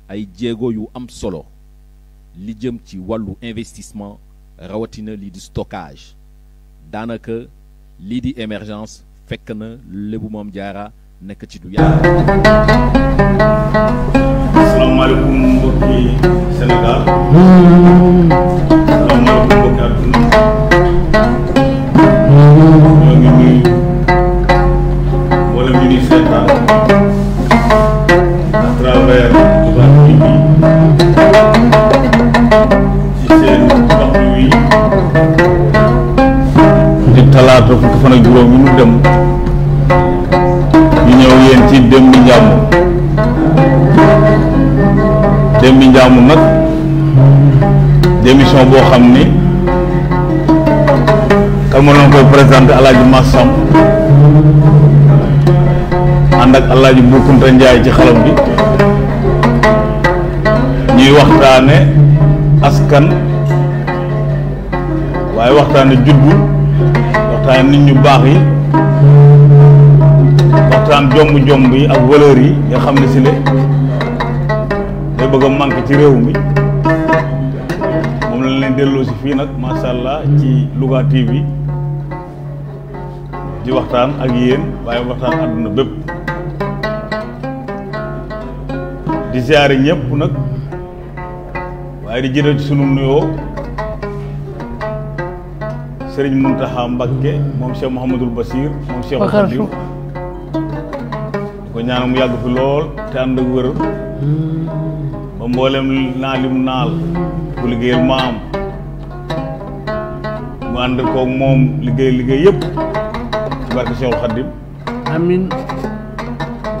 ay jéego yu am solo li jëm ci wàllu investissement rawatina lii di stockage daanaka lii di émergence fekk na Lébu Mame Diarra nekk ci du yàgg. asalaamaaleykum mbokki Sénégal. asalaamaaleykum mbokki àdduna. ñoo ngi nuyu mboolem ñu ngi seetaan à travers Touba TV ci seen waxtu wi di talaata fukki fan ak juróom yi ñu dem ñu ñëw yéen ci Dembi Njaamu. Dembi Njaamu nag démission boo xam ni kan ma doon koy présenté Alaaji Massam ànd ak Alaaji Boukounta Ndiaye ci xalam bi ñuy waxtaane askan waaye waxtaane juddu waxtaane nit ñu baax yi waxtaan jomb yi ak valeur yi nga xam ne si le day bëgg a manqué ci réew mi moom la leen delloo si fii nag macha allah ci Louga TV di waxtaan ak yéen waaye waxtaan àdduna bépp di ziare ñëpp nag waaye di jëlee ci sunu nuyoo Serigne Mountakha Mbacké moom Cheikh Mouhamadoul Bassir moom Cheikh Khadim di ko ñaanal mu yàgg fi lool te ànd ak wér ba mboolem naa lim naal bu liggéeyal maam mu ànd koog moom liggéey yëpp ci barke Cheikh Khadim amin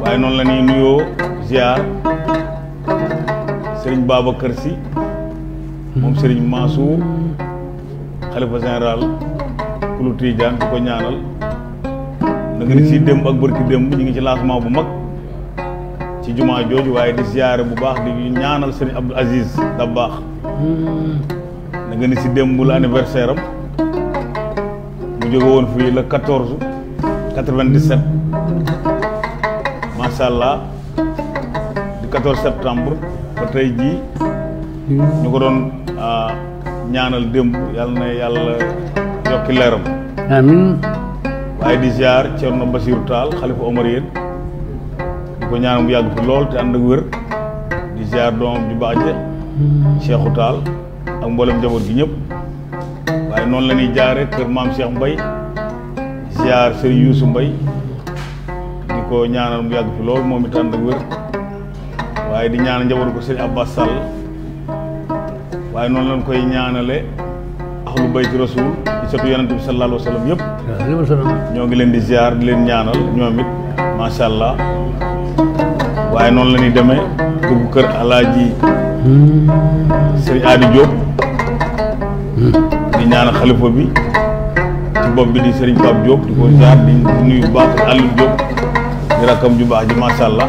waaye noonu la ñuy nuyoo ziar Serigne Babacar Sy moom Serigne Mansour xalifa général kulu Tidiane di ko ñaanal na nga ni si démb ak bërki démb ñu ngi ci lancement bu mag ci jumaa jooju waaye di ziare bu baax di ñaanal Serigne Abdou Aziz Dabakh na nga ni si démb la anniversaire am mu jóge woon fii le 14 97 macha allah di 14 septembre ba tey jii ñu ko doon ñaanal démb yàlla na yàlla yokki leeram amin waaye di ziar Thierno Bassirou Tall xalifa Omar yéen di ko ñaanal mu yàgg fi lool te ànd ak wér di ziar doomam ju baax ja Cheikhou Tall ak mboolem njaboot gi ñëpp waaye noonu la ñuy jaare kër maam Cheikh Mbaye ziar Serigne Youssou Mbaye di ko ñaanal mu yàgg fi lool moom it ànd ak wér waaye di ñaanal njaboot ko Serigne Abbas Sall waaye noonu lañ koy ñaanale ahlu bayti rasul di sëtu yonent bi sallallahu alayhi wa sallam yëpp ñoo ngi leen di ziar di leen ñaanal ñoom it macha allah waaye noonu la ñuy demee dugg kër alaaji Serigne Adi Diop di ñaanal xalifa bi ci bopp bi di Serigne Pape Diop di ko ziar di nuyu bu baax Aliou Diop di rakkam ju baax ji macha allah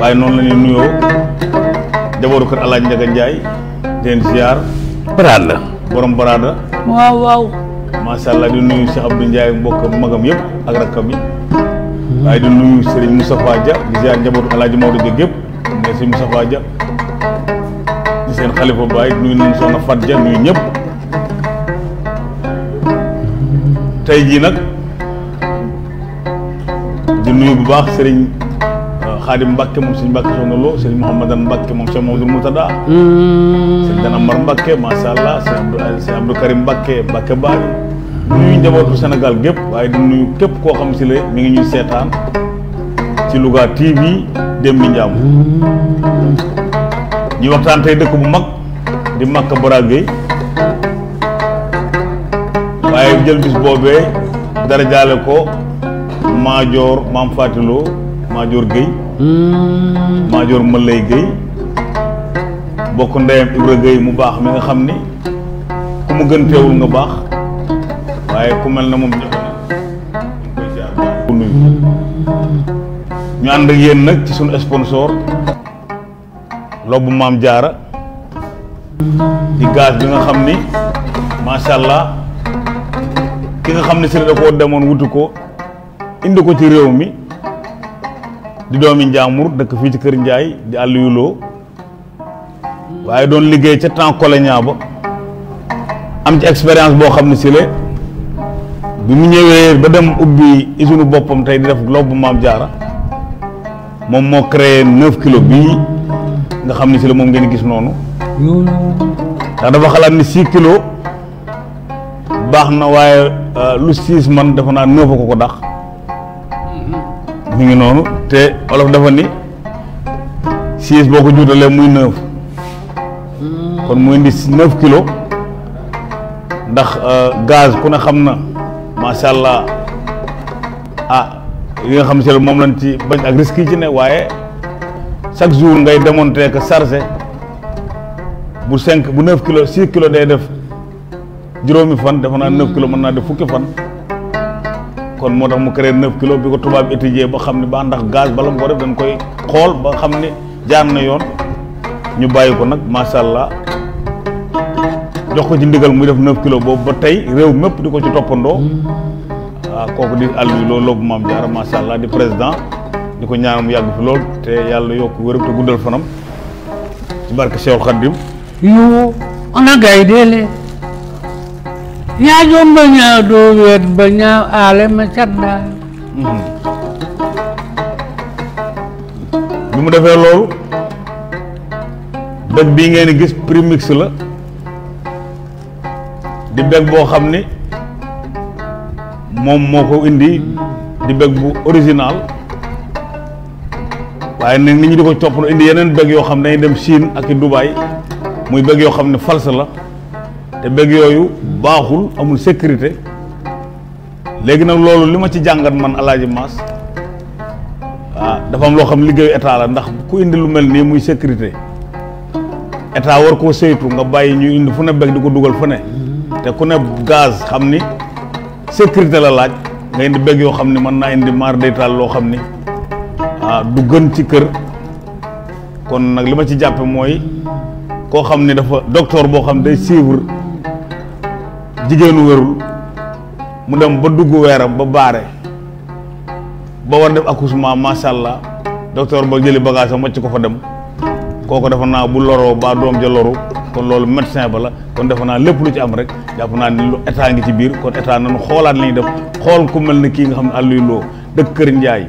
waaye noonu la ñuy nuyoo jabooru kër Alaaji Njaga Njaay den ziar Barada borom Barada waaw macha allah di nuyu Cheikh Abdou Ndiaye mbokk magam yëpp ak rakkam yi waaye di nuyu Serigne Moustapha Dia di ziar njabootu Alaaji Maodo Dia gépp ne Serigne Moustapha Dia di seen xalifa baay nuyu nañ soxna Fat Dia nuyu ñëpp tey jii nag di nuyu bu baax Serigne Xaadim Mbacke moom Serigne Mbacke Soxna Lo Serigne Mouhamadan Mbacke moom Cheikh Mamadou Moutada Serigne Dana Mar Mbacke macha allah Serigne Abdou Karim Mbacke Mbacke Bari nuyu njabootu Sénégal gépp waaye di nuyu képp koo xam si la mi ngi ñuy seetaan ci Louga TV Dembi Njaamu ñuy waxtaan tey dëkk bu mag di Makka Bara Gueye waaye jël bis boobee dara jaale ko Maajoor Maam Fatiloo Maajoor Gueye Maajoor Malay Gueye bokk ndeyam Ibra Gueye mu baax mi nga xam ni ku mu gën teewul nga baax waaye ku mel na moom jafe na ñu koy ziar ku nuyu ñu ànd ak yéen nag ci suñu sponsor Lobbu Mame Diarra di gaz bi nga xam ni macha allah ki nga xam ne si da koo demoon wutu ko indi ko ci réew mi di doomi Njaamur dëkk fii ci Kër Njaay di Aliou Lo waaye doon liggéey ca temps colonial ba am ci expérience boo xam ne si le bi mu ñëwee ba dem ubbi usine boppam tey di def globe bu Maam Jaara moom moo créé 9 kilos bii nga xam ne si le moom ngeen gis noonu ndax dafa xalaat ni 6 kilos baax na waaye lu 6 man dafa naa 9 ko dax mi ngi noonu te olof dafa ni 6 boo ko juutalee muy 9 kon muy indi 9 kilos ndax gaz ku ne xam na macha allah yi nga xam si moom lañ ci bañ ak risque yi ci ne waaye chaque jour ngay démonter que chargé bu 9 kilos 6 kilos day def juróomi fan defe naa 9 kilos mën naa def fukki fan kon moo tax mu créé 9 kilos bi ko tubaab étudier ba xam ne baax ndax gaz bala mu ko def dañ koy xool ba xam ne jaar na yoon ñu bàyyi ko nag macha allah jox ko ci ndigal muy def 9 kilos boobu ba tey réew mépp di ko ci toppandoo kooku di Aliou Lo bu Maam Jaara macha allah di président di ko ñaanal mu yàgg fi lool te yàlla yokk wéram te guddal fanam ci barke Cheikh Khadim yo ona gaydele ñaajo mbaña do wet baña ale ma cadda bi mu defee loolu bég bii ngeen di gis premix la di bég boo xam ni moom moo ko indi di bég bu original waaye nag nit ñi di ko topp indi yeneen bég yoo xam ne dañuy dem Chine ak i Dubaï muy bég yoo xam ne false la te bég yooyu baaxul amul sécurité léegi nag loolu li ma ci jàngat man Alaaji Maas dafa am loo xam liggéeyu état la ndax ku indi lu mel nii muy sécurité état war koo saytu nga bàyyi ñu indi fu ne bég di ko dugal fu ne te ku ne gaz xam ni sécurité la laaj nga indi bég yoo xam ne mën naa indi maar deytaal loo xam ni du gën ci kër kon nag li ma ci jàppe mooy koo xam ni dafa docteur boo xam day suivre jigéenu wérul mu dem ba dugg weeram ba baare ba war def accouchement macha allah docteur ba jëli bagage am wàcc ko fa dem kooku defe naa bu loroo ba doom ja loru kon loolu médecin ba la kon defe naa lépp lu ci am rek jàpp naa ni lu état ngi ci biir kon état nañu xoolaat li ñuy def xool ku mel ni kii nga xam ne Aliou Lo dëkk Kër Njaay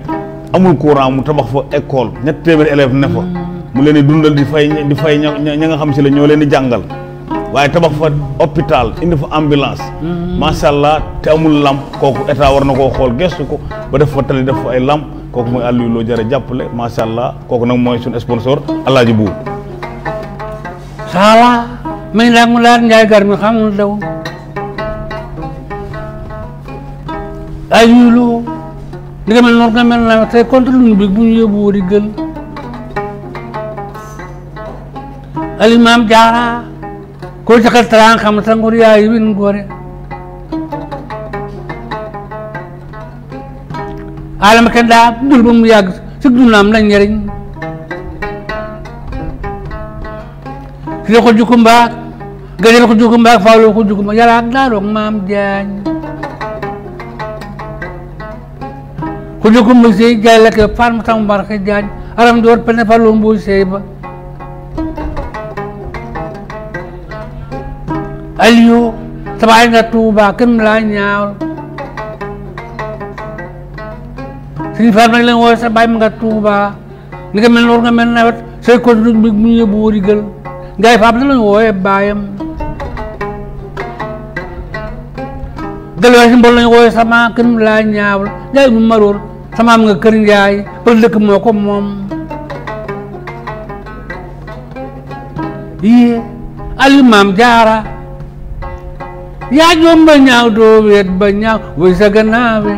amul courant mu tabax fa école 200 élèves ne fa mu leen di dundal di fay ña nga xam si la ñoo leen di jàngal waaye tabax fa hôpital indi fa ambulance macha allah te amul lamp kooku état war na koo xool gestu ko ba def fa tali def fa ay lamp kooku mooy Aliou Lo jërë jàppale macha allah kooku nag mooy suñu sponsor Alaaji Buub sala may la mu laat Njaay gar mi xamul daw Aliou Lo di nga mel noonu nga mel na tey contre lu bi bu ñu yóbbu di gën Ali Maam Jaara ko ci xel taraan xam sa ngor yaay win gore alama kenn daa dul ba mu yàgg si dundaam la njëriñ si la ko jukku mbaak gëjël ko jukku mbaak fawloo ko jukku mbaak yàlla ak daaloog Maam Jaañ ko jukku mbaak sey jaay la ke farm tam barke Jaañ aram door pene fawloo mbuuj sey ba Aliou sa baay nga Tuuba kenn laa ñaawal suñu faar nag leen woowe sa baay ma nga Tuuba ni nga mel noonu nga mel nawet say ko du bi mu yóbbu wóori gël ngay faam la lañ woowe baayam gëlwee si mbol lañ woowe sama kenn laa ñaawal Njaay mu maroor sama am nga Kër Njaay pël dëkk moo ko moom yii Aliou Maam Jaara yaa joom ba ñaaw doo weet ba ñaaw way sa gannaawe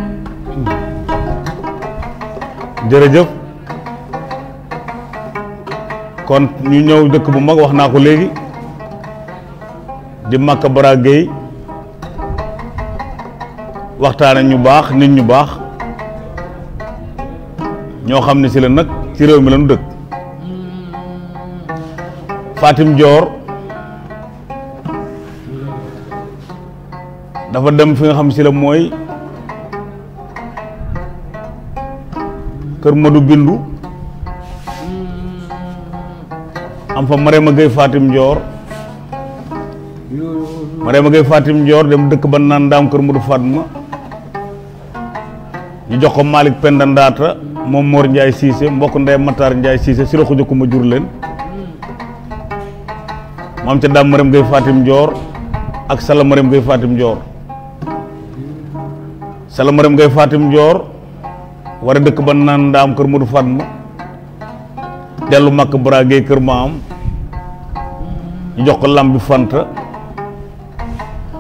jërëjëf kon ñu ñëw dëkk bu mag wax naa ko léegi di Makka Bara Gueye waxtaane ñu baax nit ñu baax ñoo xam ne si la nag ci réew mi lañu dëkk Fatim Dior dafa dem fi nga xam si la mooy kër Madu Bindu am fa Marema Gueye Fatim Ndior Marema Gueye Fatim Ndior dem dëkk ba naan Ndaam kër Modou Fatma ñu jox ko Malick Penda Ndaata moom Mor Ndiaye Cissé mbokk ndey Matar Ndiaye Cissé si la ko jëkku ma jur leen moom ca Dame Marema Gueye Fatim Ndior ak Sala Marema Gueye Fatim Ndior Sala Marema Gueye Fatim Ndior war a dëkk ba naan Ndaam kër Modou Fatma dellu Makk Bara Gueye kër maam ñu jox ko Lambi Fanta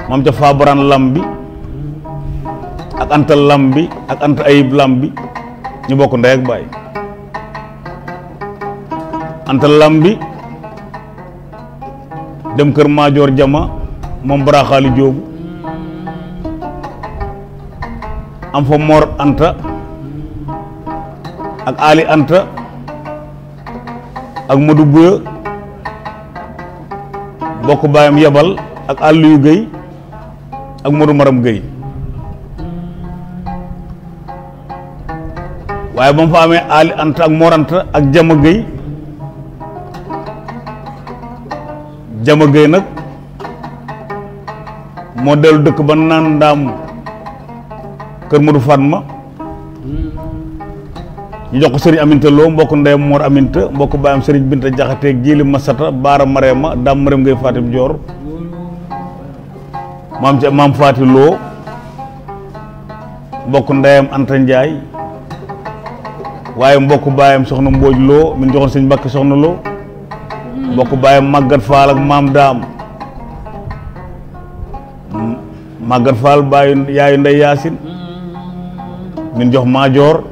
moom ca Fabaran Lambi ak Anta Lambi ak Anta Ayib Lambi ñu bokk ndey ak baay Anta Lambi dem kër Maajoor Jama moom Baraxaali Jóobu am fa Mor Anta ak Ali Anta ak Modou Bouya bokk baayam Yabal ak Aliou Gueye ak Modou Maram Gueye waaye ba mu fa amee Ali Anta ak Mor Anta ak Jama Gueye Jama Gueye nag moo dellu dëkk ba naan Ndaam kër Modou Fatma ñu jox ko Serigne Aminta Lo mbokk ndeyam Mor Aminta mbokk baayam Serigne Binta Jaxate Jili Masata Baara Marema Dame Marema Gueye Fatim Dior maam Faati Lo mbokk ndeyam Anta Ndiaye waaye mbokk baayam soxna Mbooj Lo min joxoon Sëñ Mbàkke soxna Lo mbokk baayam Maguette Fall ak maam Daam Maguette Fall baayu yaayu Ndey Yaasin min jox Maajoor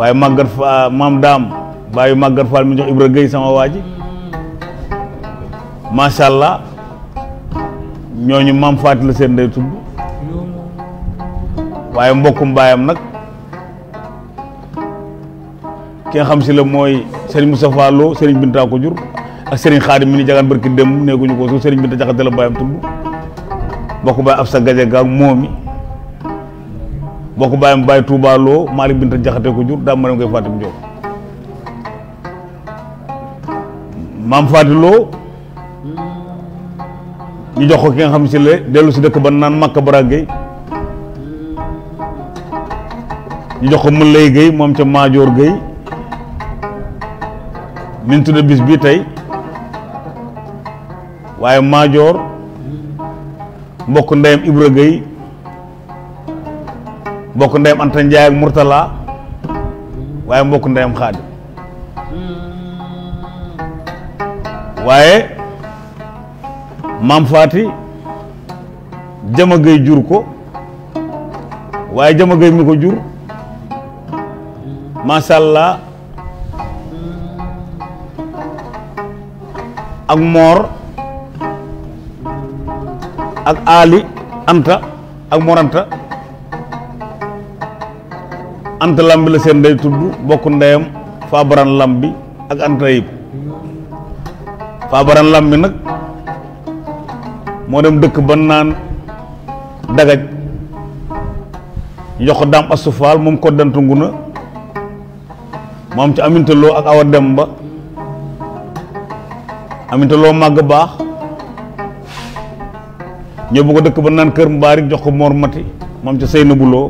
waaye Maguette Fall maam Daam baayu Maguette Fall min jox Ibra Gueye sama waaji macha allah ñooñu maam Faati la seen ndey tudd waaye mbokkum baayam nag ki nga xam si la mooy Serigne Moustapha Lo Serigne Binta ko jur ak Serigne Khadim mi ni jagaan barki dem neeguñu ko su Serigne Binta Jaxate la baayam tudd bokk baay Absa Gajaga ak moomi bokk baayam Baye Touba Lo Malick Binta Jaxate ko jur Dame Marema Gueye Fatim Diop maam Faati Lo ñu jox ko ki nga xam si la dellu si dëkk ba naan Makka Bara Gueye ñu jox ko Mëlay Gueye moom ca Maajoor Gueye min tudde bis bii tey waaye Maajoor mbokk ndeyam Ibra Gueye mbokk ndeyam Anta Ndiaye ak Murtala waaye mbokk ndeyam Xaadim waaye maam Faati Jama Gueye jur ko waaye Jama Gueye mi ko jur macha allah ak Mor ak Ali Anta ak Mor Anta Anta Lambi la seen ndey tudd bokk ndeyam Fabaran Lambi ak Anta Ayib Fabaran Lambi nag moo dem dëkk ba naan Dagaj ñu jox ko Dame Assou Fall moom ko dantu nguna moom ci Aminta Lo ak Awa Demba Aminta Lo màgg baax ñëw bu ko dëkk ba naan Kër Mbaarik jox ko Mor Mati moom ca Seynabou Lo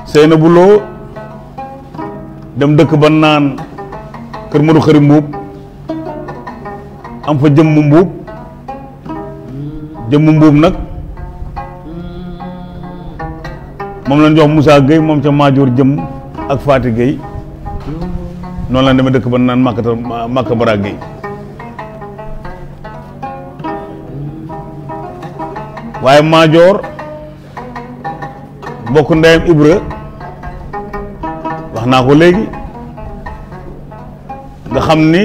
Seynabou Lo dem dëkk ba naan Kër Modou Xari Mbuub am fa jëmm mbuub nag moom lañ jox Moussa Gueye moom ca Maajoor jëmm ak Faati Gueye noonu la demee dëkk ba naan Makka Bara Gueye waaye Maajoor mbokk ndeyam Ibra wax naa ko léegi nga xam ni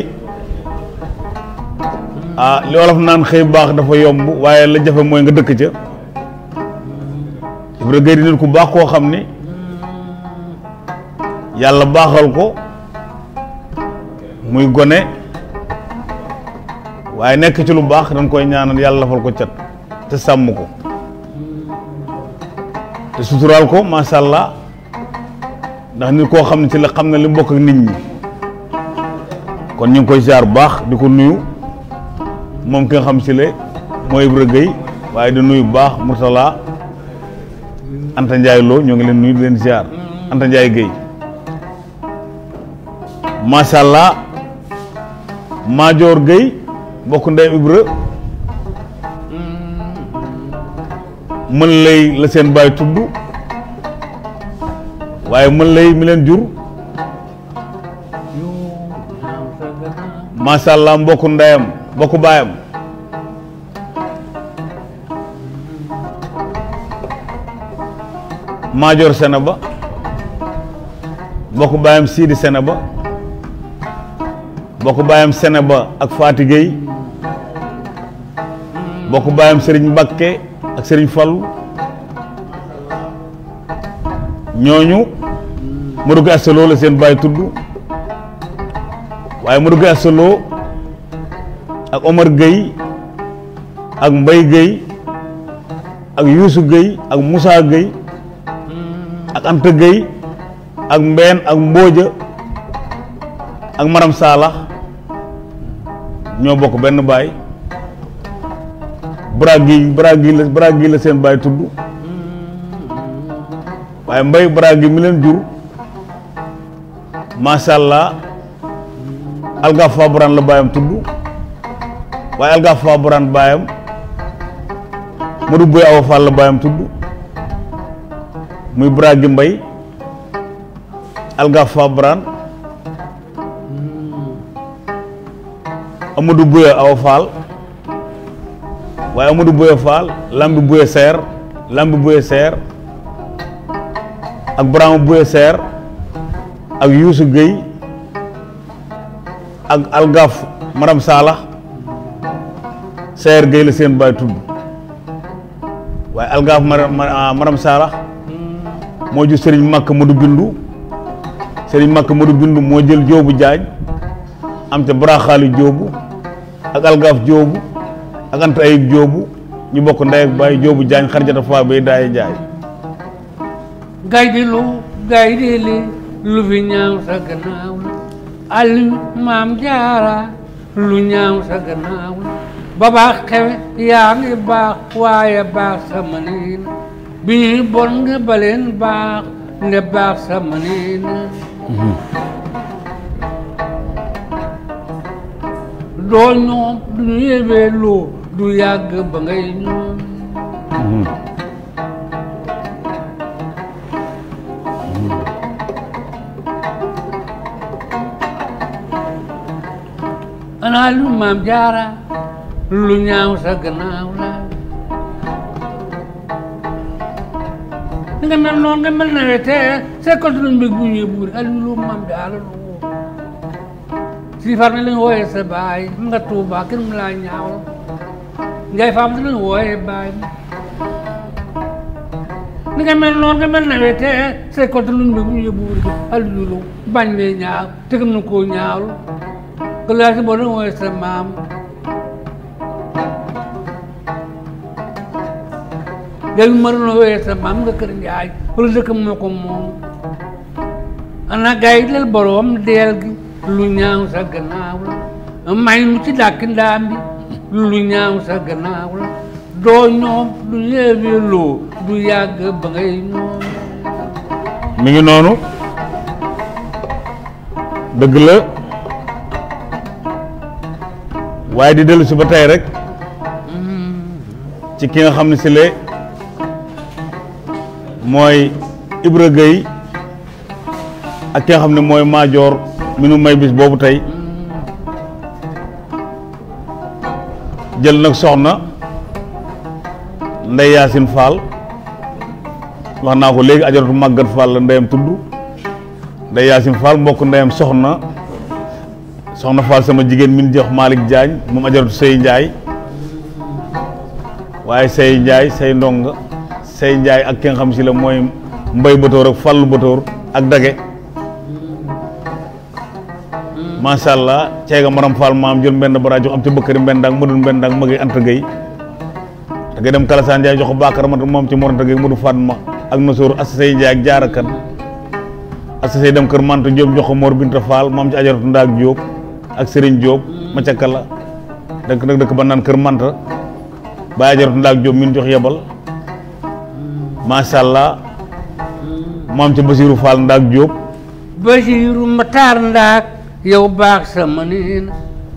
li wolof naan xëy baax dafa yomb waaye la jafe mooy nga dëkk ca Ibra Gueye di nit ku baax koo xam ni yàlla baaxal ko muy gone waaye nekk ci lu baax dañ koy ñaanal yàlla lafal ko cat te sàmm ko te suturaal ko macha allah ndax nit koo xam ne ci la xam ne li mbokk ak nit ñi kon ñu ngi koy ziar bu baax di ko nuyu moom ki nga xam si le mooy Ibra Gueye waaye di nuyu bu baax Mourtala Anta Ndiaye Lo ñoo ngi leen nuyu di leen ziar Anta Ndiaye Gueye macha allah Maajoor Gueye bokk ndey Ibra mën lay la seen baay tudd waaye mën lay mi leen jur macha allah mbokku ndeyam mbokku baayam Maajoor Seneba mbokku baayam Sidi Seneba mbokku baayam Seneba ak Faati Gueye mbokku baayam Serigne Mbakke ak Serigne Fallou ñooñu Modou Gueye Asseloo la seen baay tudd waaye Modou Gueye Asseloo ak Omar Gueye ak Mbaye Gueye ak Youssou Gueye ak Moussa Gueye ak Anta Gueye ak Mbeen ak Mbooja ak Maram Saalax ñoo bokk benn baay Bragi la seen baay tudd waaye Mbay Bragi mi leen jur macha allah Alga Fabraan la baayam tudd waaye Alga Fabraan baayam Modou Boy Awa Fall la baayam tudd muy Bragi Mbay Alga Fabraan Amadou Boy Awa Fall waaye Amadou Boye Fall Lambi Boye Seer ak Brahma Boye Seer ak Youssou Gueye ak Algaf Maram Saalax Seer Gueye la seen baay tudd waaye Algaf Maram Saalax moo jur Serigne Makka Modou Bindu moo jël Joobu Jaañ am ca Baraxaali Joobu ak Algaf Joobu ak Anta Ayib Joobu ñu bokk ndey ak baay Joobu Jaañ Xarjata Faa bay daaye jaay gay di li lu fi ñaaw sa gannaaw la Aliou Maam Jaara lu ñaaw sa gannaaw la ba baax xewe yaa ngi baax waaye baax sa maniina bi ñuy bon nga baleen baax nde baax sa maniina doo ñoom du ñu yebee loo du yàgg ba ngay ñoom ana lu Maam Jaara lu ñaaw sa gannaaw la nga mel noonu nga mel nawetee c'est que duñ mbég bu ñuy buuri Aliou lu Maam Jaara lu si far na lañ wooyee sa baay mu nga Tuuba kenn mu laa ñaaw Njaay faam di lañ wooyee baay ni nga mel noonu nga mel nawetee c'est que duñ mbég bu ñuy buuri Aliou lu bañ lee ñaaw te gëm na koo ñaawlu que laa si boo lañ wooyee sa maam léegi ma doon wooyee sa maam nga kër Njaay wala dëkk moo ko moom ana gay yi lal boroom deel gi lu ñaaw sa gannaaw la may mu ci dàkki ndaam bi lu ñaaw sa gannaaw la doo ñoom du yeewee loo du yàgg ba ngay ñoom mi ngi noonu dëgg la waaye di dellu si ba tey rek ci ki nga xam ne si le mooy Ibra Gueye ak ki nga xam ne mooy Maajoor mi nu may bis boobu tey jël nag soxna Ndey Yaasin Fall wax naa ko léegi ajaratu Màggat Fall la ndeyam tudd Ndey Yaasin Fall mbokk ndeyam soxna Fall sama jigéen min jox Malick Diagne moom ajaratu Sey Ndiaye waaye Sey Ndiaye Sey Ndonga Sey Ndiaye ak ki nga xam si la mooy Mbay Batoor ak Fallu Batoor ak Dage macha allah ceega Maram Fall maam jël mbenn bara jox am ci bëkkëri mbendaak mëdul mbendaak magi Anta Gueye da ngay dem Kalasaan Ndiaye jox ko Bakar moom ci Moranta Gueye Modou Fatma ak Nasor as Sey Ndiaye ak Jaarakan assasé dem kër Manta Diop jox ko Mor Binta Fall maam ci ajaratu Ndaak Diop ak Serigne Diop ma ca kala dëkk ba naan kër Manta ba ajaratu Ndaak Diop min jox yebal macha allah maam ca Basiirou Fall Ndaak Diop Basiiru Matar Ndaak yow baax sama niin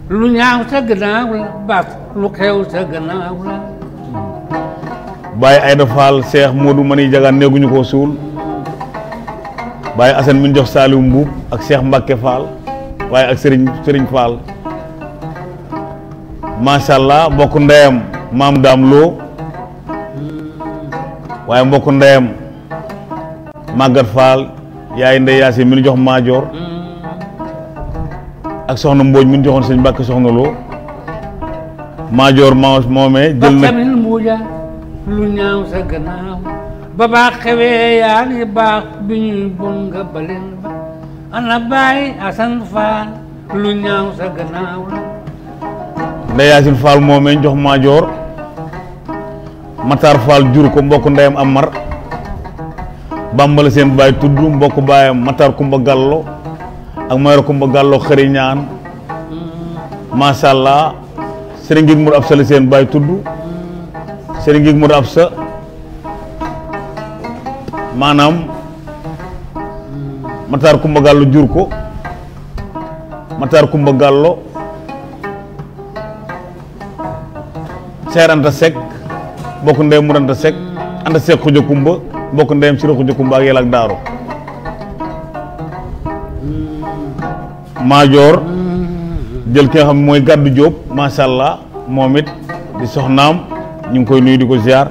lu ñaaw sa gannaaw la baax lu xew sa gannaaw la Baye Aïda Fall Cheikh Modou Mani Jagaan neeguñu koo suul Baye Assane min jox Saliou Mbuub ak Cheikh Mbacke Fall waaye ak Serigne Fall macha allah mbokk ndeyam maam Daam Lo waaye mbokk ndeyam Maguette Fall yaay ndey Yaasin min jox Maajoor ak soxna Mbodj min joxoon sëñ Mbacke soxna Lo Maajoor moomee jël na mbuuja lu ñaaw sa gannaaw ba baax xewee yaa ngi baax bi ñuy bon nga baleen ba ana Baye Assane Fall lu ñaaw sa gannaaw la ndey Yaasin Fall moomee jox Maajoor Matar Fall jur ko mbokk ndeyam Amar Bambala seen baay tudd mbokk baayam Matar Kumba Gallo ak Mayoro Kumba Gallo xëri ñaan macha allah sëriñ Ngig Mour Absa la seen baay tudd sëriñ Ngig Mour Absa maanaam Matar Kumba Gallo jur ko Matar Kumba Gallo Seer Anta Seck mbokk ndeyam Mour Anta Seck Anta Seck Xuja Kumba mbokk ndeyam Sira Xuja Kumba ak yàlla ak Daaro Maajoor jël ki nga xam ne mooy Gàddu Jóob macha allah moom it di soxnaam ñu ngi koy nuyu di ko ziar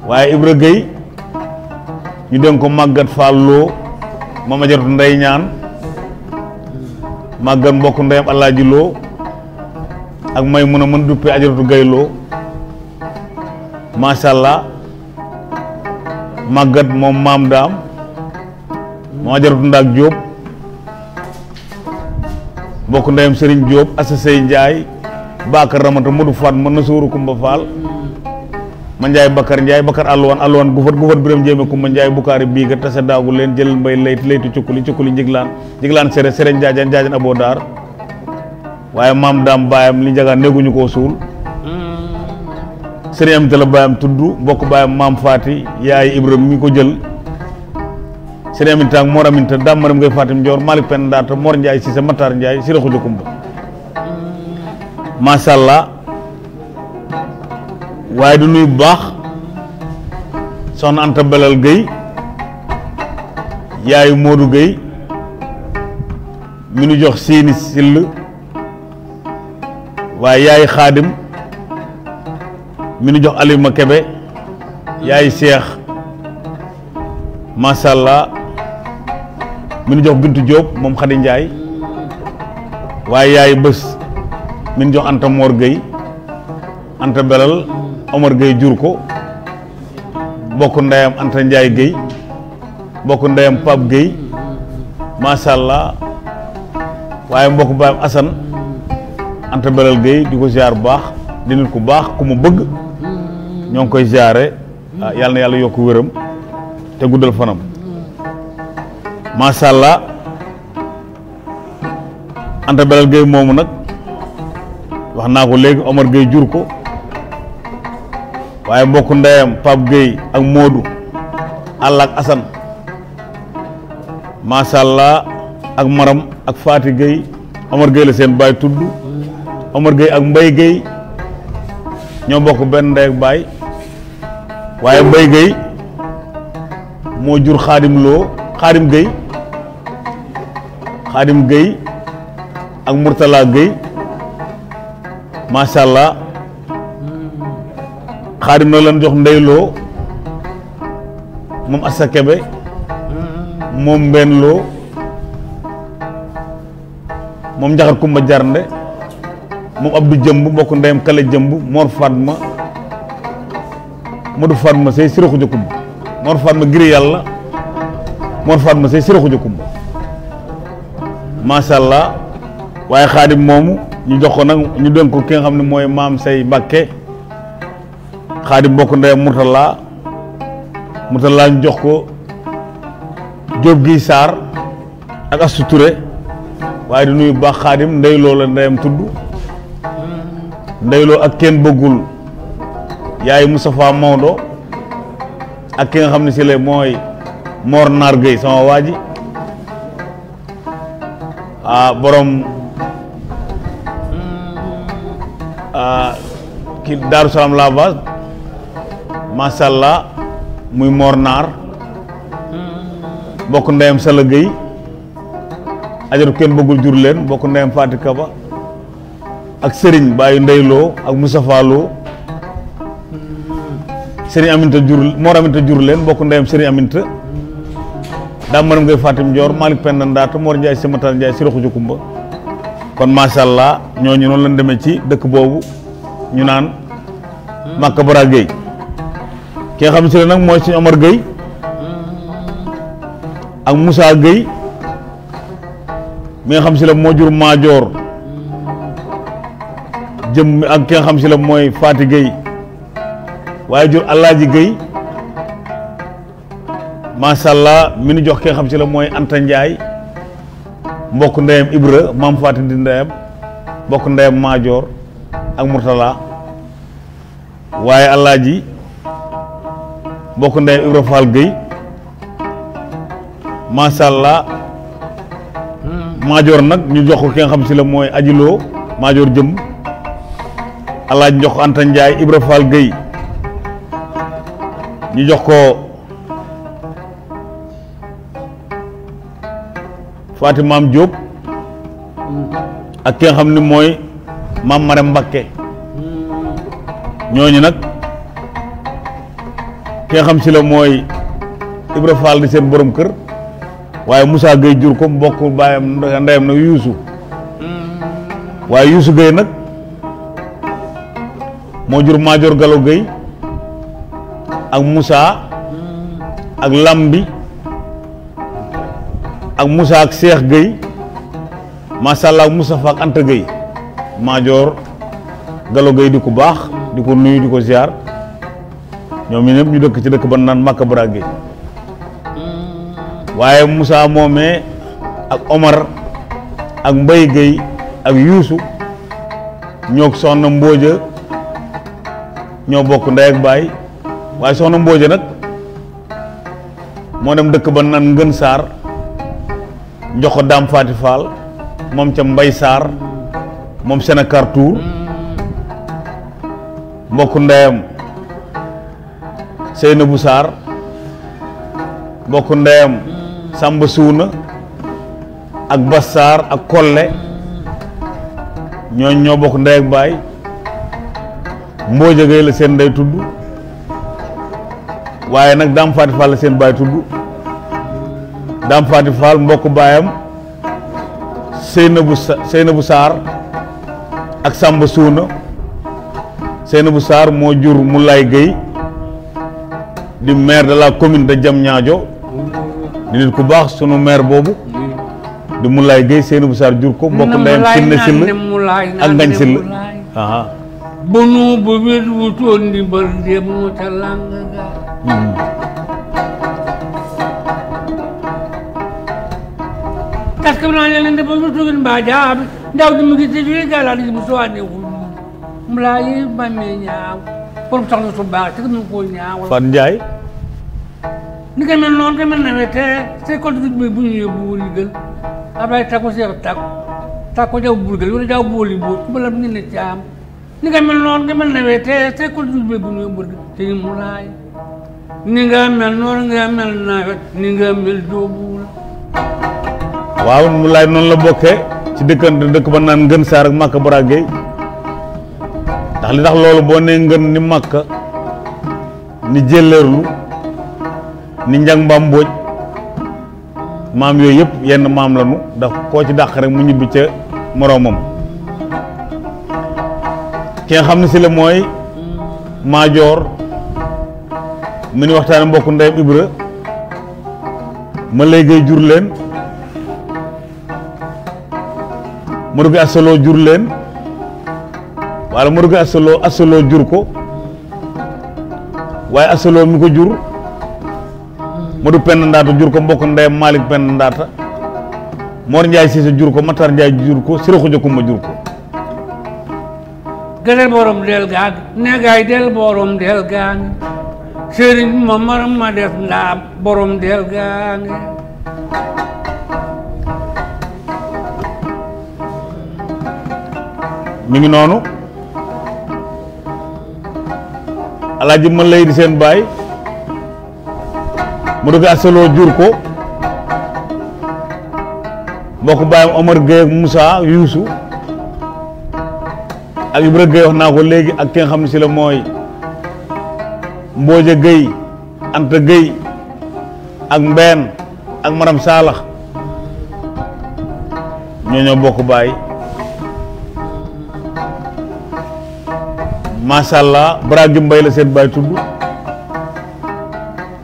waaye Ibra Gueye ñu dénk ko Màggat Fall Lo moom ajaratu ndey ñaan Màggat mbokk ndeyam Alaaji Lo ak may mun a mën duppee ajaratu Gay Lo macha allah Màggat moom maam Daam moom ajaratu Ndaak Jóob mbokk ndeyam Serigne Diop Assasey Ndiaye Bakar Ramata Modou Fatma Nassourou Kumba Fall ma Ndiaye Bakar Ndiaye Bakar alluwan gufat biram jéeme Kumba Ndiaye Bukaari biiga tasa daagu leen jëlal mbay laytu cukkuli njiglaan sere njaajan abo daar waaye maam Daam baayam li njagaan néeguñu koo suul Serigne Amita la baayam tudd mbokk baayam maam Faati yaay Ibrahima mi ko jël Serigne Aminta ak Mor Aminta Dame Maram ngay Fatim Ndior Malick Pen Ndaata Mor Ndiaye Cissé Matar Ndiaye Sira Xuja Kumba macha allah waaye du nuyu bu baax soxna Anta Belal Gueye yaayu Modou Gueye mi nu jox Siini Sill waaye yaayu Xaadim mi nu jox Alima Kebe yaayu Cheikh macha allah mi nu jox Bintu Diop moom Khady Ndiaye waaye yaay bés mi nu jox Anta Mor Gueye Anta Belal Omar Gueye jur ko bokk ndeyam Anta Ndiaye Gueye bokk ndeyam Pape Gueye macha allah waaye mbokk baayam Assane Anta Belal Gueye di ko ziar bu baax di nit ku baax ku mu bëgg ñoo ngi koy ziare yàlla na yàlla yokk wéram te guddal fanam macha allah Anta Belal Gueye moomu nag wax naa ko léegi Omar Gueye jur ko waaye mbokk ndeyam Pape Gueye ak Modou Alla ak Assane macha allah ak Maram ak Faati Gueye Omar Gueye la seen baay tudd Omar Gueye ak Mbaye Gueye ñoo bokk benn ndey ak baay waaye Mbaye Gueye moo jur Xaadim Gueye Xaadim Gueye ak Mourtala Gueye macha allah Xaadim nag lan jox Ndeyloo moom Assa Kebe moom Mbenn Lo moom Njaxar Kumba Jarnde moom Abdou Jëmb mbokk ndeyam Kale Jëmb Mor Fatma Modou Fatma say Sira Xuja Kumba Mor Fatma giri yàlla Mor Fatma say Sira Xuja Kumba macha allah waaye Xaadim moomu ñu jox ko nag ñu dénk ko ki nga xam ne mooy maam say Mbàkke Xaadim mbokk ndeyam Mourtala ñu jox ko Diop gi Sarr ak Astou Touré waaye di nuyu baax Xaadim ndeyloo la ndeyam tudd ndeyloo ak kenn bëggul yaay Moustapha Maodo ak ki nga xam ne si la mooy Mor Naar Gueye sama waa ji borom ki Daaru Salaam la base macha allah muy Mor Naar bokk ndeyam Sala Gueye ajaru kenn bëggul jur leen bokk ndeyam Fati Kaba ak Serigne Baye Ndeyloo ak Moustapha Lo Serigne Aminta jur Mor Aminta jur leen bokk ndeyam Serigne Aminta daa mënam ngay Fatim Dior Malick Penda Ndaata Mor Ndiaye Simatal Ndiaye si roxu Kumba kon macha allah ñooñu noonu lañ demee ci dëkk boobu ñu naan Maka Bara Gueye ki nga xam si ne nag mooy suñu Omar Gueye ak Moussa Gueye mi nga xam si la moo jur Maajoor jëm ak ki nga xam si la mooy Fati Gueye waaye jur Alaaji Gueye macha allah mi nu jox ki nga xam si la mooy Anta Ndiaye mbokk ndeyam Ibra maam Fati di ndeyam mbokk ndeyam Maajoor ak Murtala waaye Alaaji mbokk ndeyam Ibra Fall Gueye macha allah Maajoor nag ñu jox ko ki nga xam si la mooy Ajiloo Maajoor jëm Alaaji jox ko Anta Ndiaye Ibra Fall Gueye ñu jox ko Faati Maam Diop ak ki nga xam ni mooy Maam Marème Mbakke ñooñu nag ki nga xam si la mooy Ibra Fall di seen borom kër waaye Moussa Gueye jur ko mbokk baayam ndeyam nag Youssou waaye Youssou Gueye nag moo jur Maajoor Galo Gueye ak Moussa ak Lambi ak Moussa ak Cheikh Gueye macha allah ak Moustapha ak Anta Gueye Maajoor Galo Gueye di ko baax di ko nuyu di ko ziar ñoom ñëpp ñu dëkk ci dëkk ba naan Maka Bara Gueye waaye Moussa moomee ak Omar ak Mbaye Gueye ak Youssou ñoo soxna Mbooja ñoo bokk ndey ak baay waaye soxna Mbooja nag moo dem dëkk ba naan Ngën Sarr jox ko Dame Fati Fall moom ca Mbay Sarr moom Sénécar Tour mbokk ndeyam Seynabou Sarr mbokk ndeyam Samba Suuna ak Bas Sarr ak Kolle ñooñ ñoo bokk ndey ak baay Mbooja Gueye la seen ndey tudd waaye nag Dame Fati Fall la seen baay tudd Dame Fati Fall mbokk baayam Seynabou Sarr ak Samba Suuna Seynabou Sarr moo jur Moulay Gueye di maire de la commune de Diamniadio di nit ku baax sunu maire boobu di Moulay Gueye Seynabou Sarr jur ko mbokk ndeyam Sinna Sill ak Ngañ Sill bu nu bu wét wutoon di bër dem mu ca lang ga parce que naa leen de ba mu tugin mbaa jaabi ndaw di mu ngi ci fii gala di mu sowane wul mu laa yi ba me ñaaw pour soxna su baax ci mu ko ñaaw Fan Ndiaye ni nga mel noonu nga mel na te c'est contre bu ñu yóbbu wul gël abay tako seex tako jaw bul gël wala jaw booli bo ku bala ni ne caam ni nga mel noonu nga mel na te c'est contre bu ñu yóbbu te mu laay ni nga mel noonu nga mel nawet ni nga mel doobul waaw Moulay noonu la bokkee ci dëkk ba naan Ngën Sarr ak Maka Bara Gueye ndax li tax loolu boo nee ngën ni Maka ni jëlleerlu ni njang mbaam mbooj maam yooyu yëpp yenn maam lanu ndax koo ci dàq rek mu ñibbi ca moroomam ki nga xam ne si la mooy Maajoor mu ni waxtaane mbokk ndeyam Ibra ma lay Gueye jur leen Modou Gueye Assaloo jur leen wala Modou Gueye Assaloo jur ko waaye Assaloo mi ko jur Modou Penda Ndaata jur ko mbokk ndeyam Malick Penda Ndaata Mor Ndiaye Cissé jur ko Matar Ndiaye jur ko Sira Xuja Kumba jur ko gëdel borom del gaag negaay del borom del gaange sëriñ Momar ma def ndaam borom del gaange mi ngi noonu alaaji ma lay di seen baay mu dugg asaloo jur ko mbokk baayam Omar Gueye ak Moussa Youssou ak Ibra Gueye wax naa ko léegi ak ki nga xam ne si la mooy Mbooja Gueye Anta Gueye ak Mbeen ak Maram Saalax ñoo bokk baay macha allah Bragi Mbay la seen baay tudd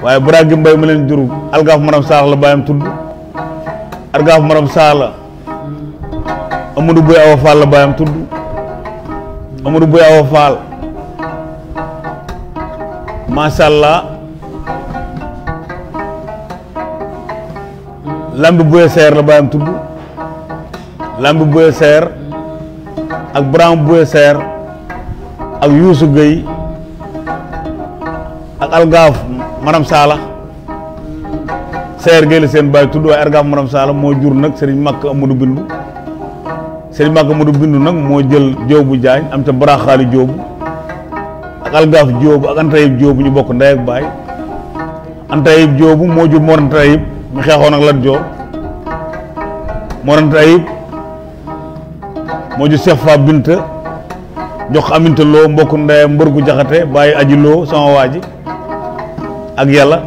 waaye Bragi Mbay ma leen jur Algaaf Maram Saalax la baayam tudd Algaaf Maram Saalax Amadou Boy Awa Fall la baayam tudd Amadou Boy Awa Fall macha allah Lambi Boye Seer la baayam tudd Lambi Boye Seer ak Braham Boye Seer ak Youssou Gueye ak Algaaf Maram Saalax Seer Gueye la seen baay tudd waaye Algaaf Maram Saalax moo jur nag Serigne Makka Amadou Bindu Serigne Makka Amadou Bindu nag moo jël Jóobu Jaañ am ca Baraxaali Jóobu ak Algaaf Jóobu ak Antayib Jóobu ñu bokk ndey ak baay Antayib Jóobu moo jur Mor Antayib mi xeexoon ak Lat Joor Mor Antayib moo jur Cheikh Fa Binta jox Aminta Lo mbokk ndeyam Mbërgu Jaxate bàyyi aji Lo sama waa ji ak yàlla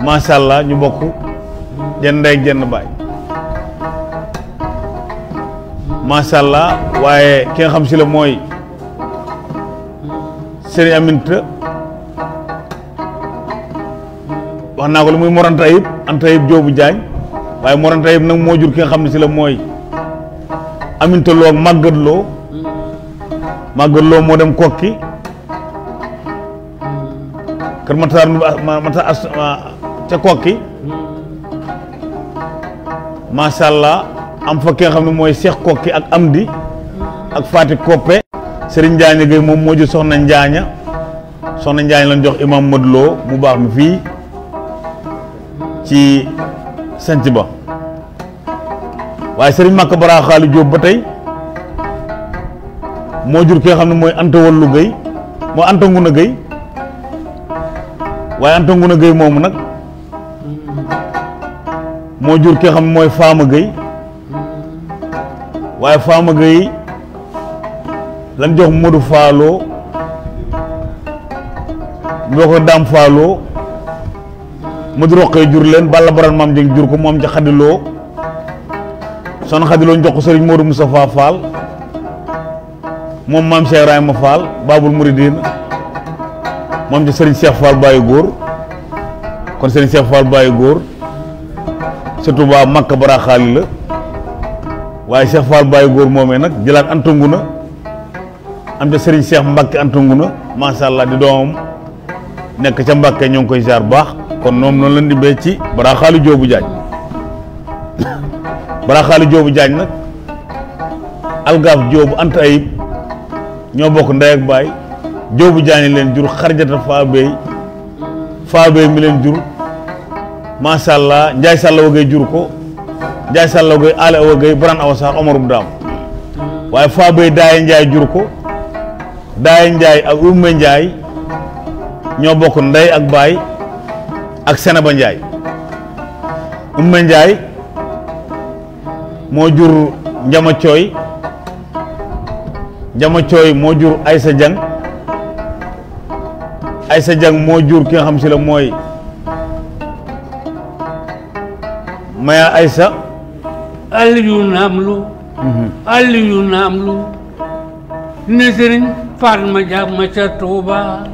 macha allah ñu bokk jenn ndey ak jenn baay macha allah waaye ki nga xam si la mooy Serigne Aminta wax naa ko lu muy Mor Antayib Antayib Jóobu Jaañ waaye Mor Antayib nag moo jur ki nga xam ne si la mooy Aminta Lo ak Màggat Lo Màggat Lo moo dem Kokki kër Matar ca Kokki macha allah am fa ki nga xam ne mooy Cheikh Kokki ak Amdi ak Fati Koppe Serigne Njaaña Gueye moom moo jur Soxna Njaaña lañ jox imam Modou Lo mu baax mi fii ci sanc ba waaye Serigne Makka Baraxaali Jóob ba tey moo jur ki nga xam ne mooy Anta Wallu Gueye moo Anta Nguna Gueye waaye Anta Nguna Gueye moomu nag moo jur ki nga xam ne mooy Faama Gueye waaye Faama Gueye lan jox Modou Falloo ñoo ko Daam Falloo Modou Roqee jur leen Balla Baran Maam Jeng jur ko moom ca Xadiloo Soxna Xadiloo ñu jox ko Serigne Modou Moustapha Fall moom Maam Cheikh Ibrahima Fall Babul Mouridine moom ca Serigne Cheikh Fall Baye Góor kon Serigne Cheikh Fall Baye Góor surtout ba Makka Baraxaali la waaye Cheikh Fall Baye Góor moomee nag jëlaat Anta Nguna am ca Serigne Cheikh Mbacke Anta Nguna macha allah di doomam nekk ca Mbacke ñoo ngi koy jaar baax kon noonu la ndimbee ci Baraxaali Jóobu Jaañ Baraxaali Jóobu Jaañ nag Algaaf Jóobu Anta Ayib ñoo bokk ndey ak baay Jóobu Jaañ leen jur Xarjata Faabey mi leen jur macha allah Njaay Sàlla Wagay jur ko Njaay Sàlla Wagay Ale Wagay Baran Awa Saar Omarum Daam waaye Faabey Daaye Njaay jur ko Daaye Njaay ak Umme Njaay ñoo bokk ndey ak baay ak Senaba Njaay Umme Njaay moo jur Njama Cooy Njama Cooy moo jur Aysa Jang Aysa Jang moo jur ki nga xam si la mooy Maya Aysa Aliyu Naamlu Aliyu Naamlu ne Sëriñ Fatma Jaag ma ca Tuuba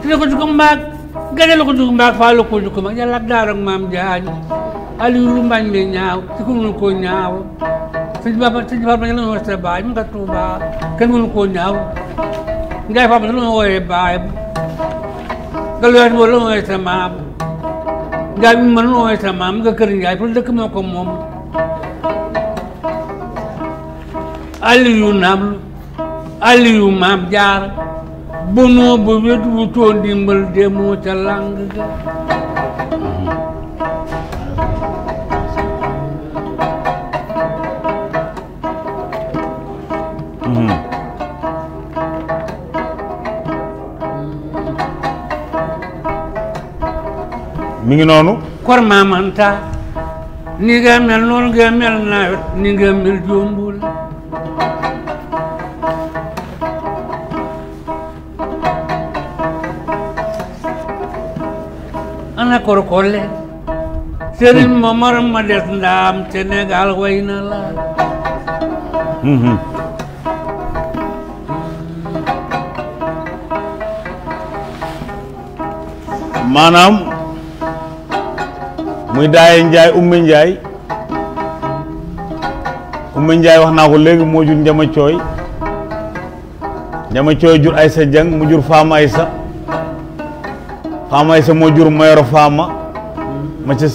la ko jugo mbaag gade la ko jugo mbaag faa la ko jugo mbaag yàlla ak daar ak maam Jaañ Aliyu lu mbañ me ñaaw ci ko mun koo ñaaw sëñ Baba la ma wooyee baay mu nga Tuuba kenn mënu koo ñaaw Njaay Faama la ma wooyee baay Galwaay boo la ma wooyee sa maam Njaay bi ma la ma wooyee sa maam nga kër Njaay pour dëkk moo ko moom Aliyu Naablu Aliyu Maam Jaara bonoo ba wet wu too ndimbal demoo ca làng ga mi ngi noonu kor maamanta ni nga mel noonu nga mel nawet ni nga mel jombul ana korkole Sëriñ Momar ma des ndaam Sénégal way na la maanaam muy Daaye Njaay Umme Njaay Umme Njaay wax naa ko léegi moo jur Njama Cooy Njama Cooy jur Aysa Jang mu jur Faama Aysa Faama Aysa moo jur Mayoro Faama ma ca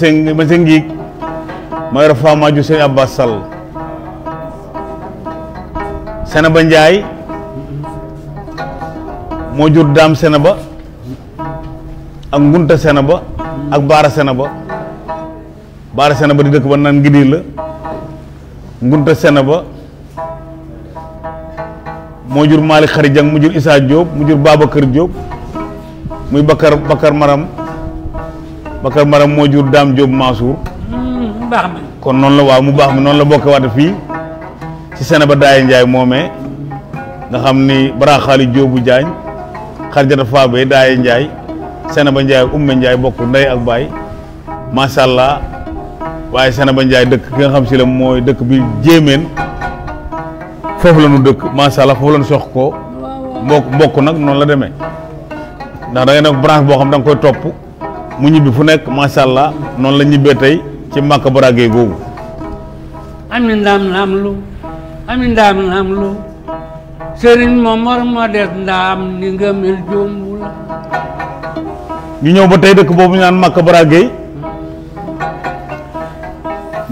ngiig Mayoro Faama jur Sëñ Abbas Sall Senaba Njaay moo jur Daam Senaba ak Ngunta Senaba ak Baara Senaba Baara Senaba di dëkk ba naan Ngidi la Ngunta Senaba moo jur Malick Khary Dieng mu jur Issa Diop mu jur Babacar Diop muy Bakar Maram moo jur Dame Diop Mansour baax mi kon noonu la waaw mu baax mi noonu la bokke waate fii ci Senaba Daaye Njaay moomee nga xam ni Bara Xaali Diop bu Jaañ Xarjata Faabe Daaye Njaay Senaba Njaay ak Umme Njaay bokk ndey ak baay macha allah waaye Senaba Njaay dëkk ki nga xam si la mooy dëkk bi Jéemeen foofu la ñu dëkk macha allah foofu la ñu sox ko mbokk nag noonu la demee ndax da ngay nag branche boo xam da nga koy topp mu ñibbi fu nekk macha allah noonu la ñibbee tey ci Màkka Baragay googu. ami ndaam naam lu Sëriñ Momar ma des ndaam ni nga mel jombu la ñu ñëw ba tey dëkk boobu ñu naan Màkka Baragay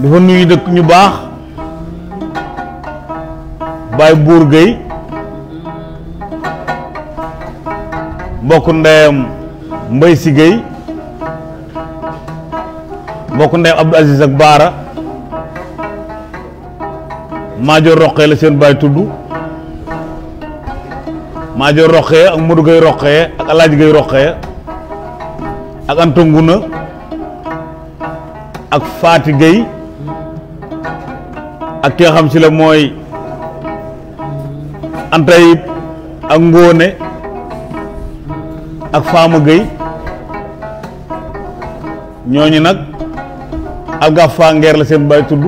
dafa nuyu dëkk ñu baax Baay Buur Gueye mbokk ndeyam Mbay Si Gueye mbokk ndeyam Abdou Aziz ak Baara Maajoor Roqee la seen baay tudd Maajoor Roqee ak Modou Gueye Roqee ak Alaaji Gueye Roqee ak Anta Nguna ak Faati Gueye ak ki nga xam si la mooy Anta Yib ak Ngóone ak Faama Gueye ñooñu nag Algaf Fangeer la seen baay tudd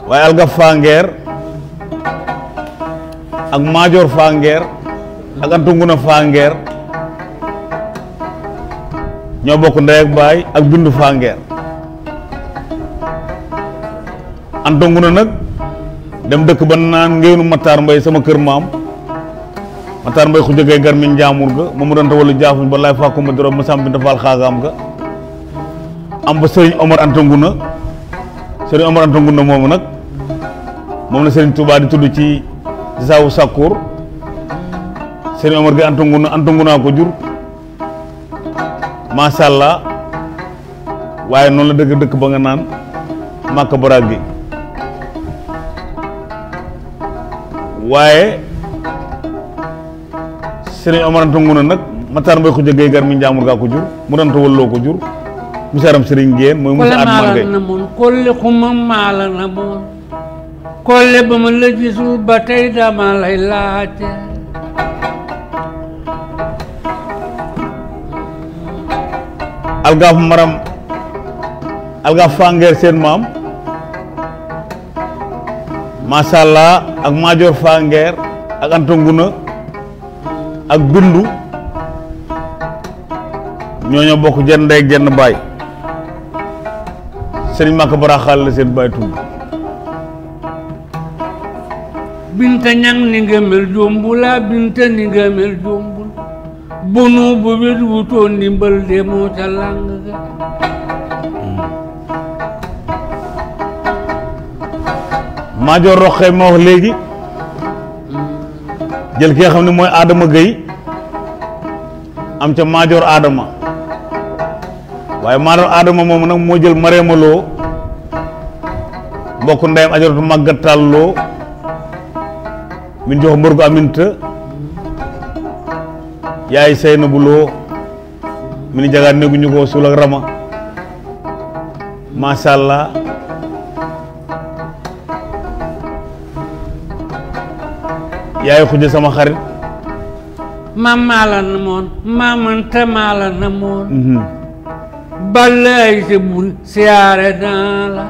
waaye Algaf Fangeer ak Maajoor Fangeer ak Anta Nguna Fangeer ñoo bokk ndey ak baay ak Bindu Fangeer Anta Nguna nag dem dëkk ba naan Ngéenu Matar Mbay sama kër maam Matar Mbay xu jógee gar mi njaamur ga ma mu danta wala jaafuñ ba laay fàkku ma doroom ma sàmbi dafaal xaagaam ga am ba Sëriñ Omar Anta Nguna Sëriñ Omar Anta Nguna moomu nag moom la Sëriñ Tuubaa di tudd ci Saawu Sakkoor Sëriñ Omar gi Anta Nguna ko jur macha allah waaye noonu la dëkk ba nga naan Màkka Baragay waaye Sëriñ Omar Anta Nguna nag Matar Mbay Xuja Gay gar mi njaamur gaa ko jur mu danta walloo ko jur musaram Sëriñ Ngeen mooy musa at mangay kolle xuma maala na moon kolle ba ma la gisul ba tey dama lay laajte Algaf Fangeer seen maam macha allah ak Maajoor Fangeer ak Anta Nguna ak Bindu ñooñoo bokk jenn ndey ak jenn baay Sëriñ Màkka Bara Xaali la seen baay tudd binta ñang ni nga mel jombula binta ni nga mel jombul bunu bu wet wutoo ndimbal de moo ca làng ga Maajoor Roqee ma wax léegi jël ki nga xam ne mooy Adama Gueye am ca Maajoor Adama waaye Maajoor Adama moom nag moo jël Mareema Lo mbokk ndeyam ajaratu Màggat Taal Lo min jox mbërgu Aminta yaay Seynabu Lo mi ni jagaat néeguñu ko suul ak Rama masha Allah yaay xujja sama xarit maam maa la namoon maamanta maa la namoon balaay sa bul siyaare naa la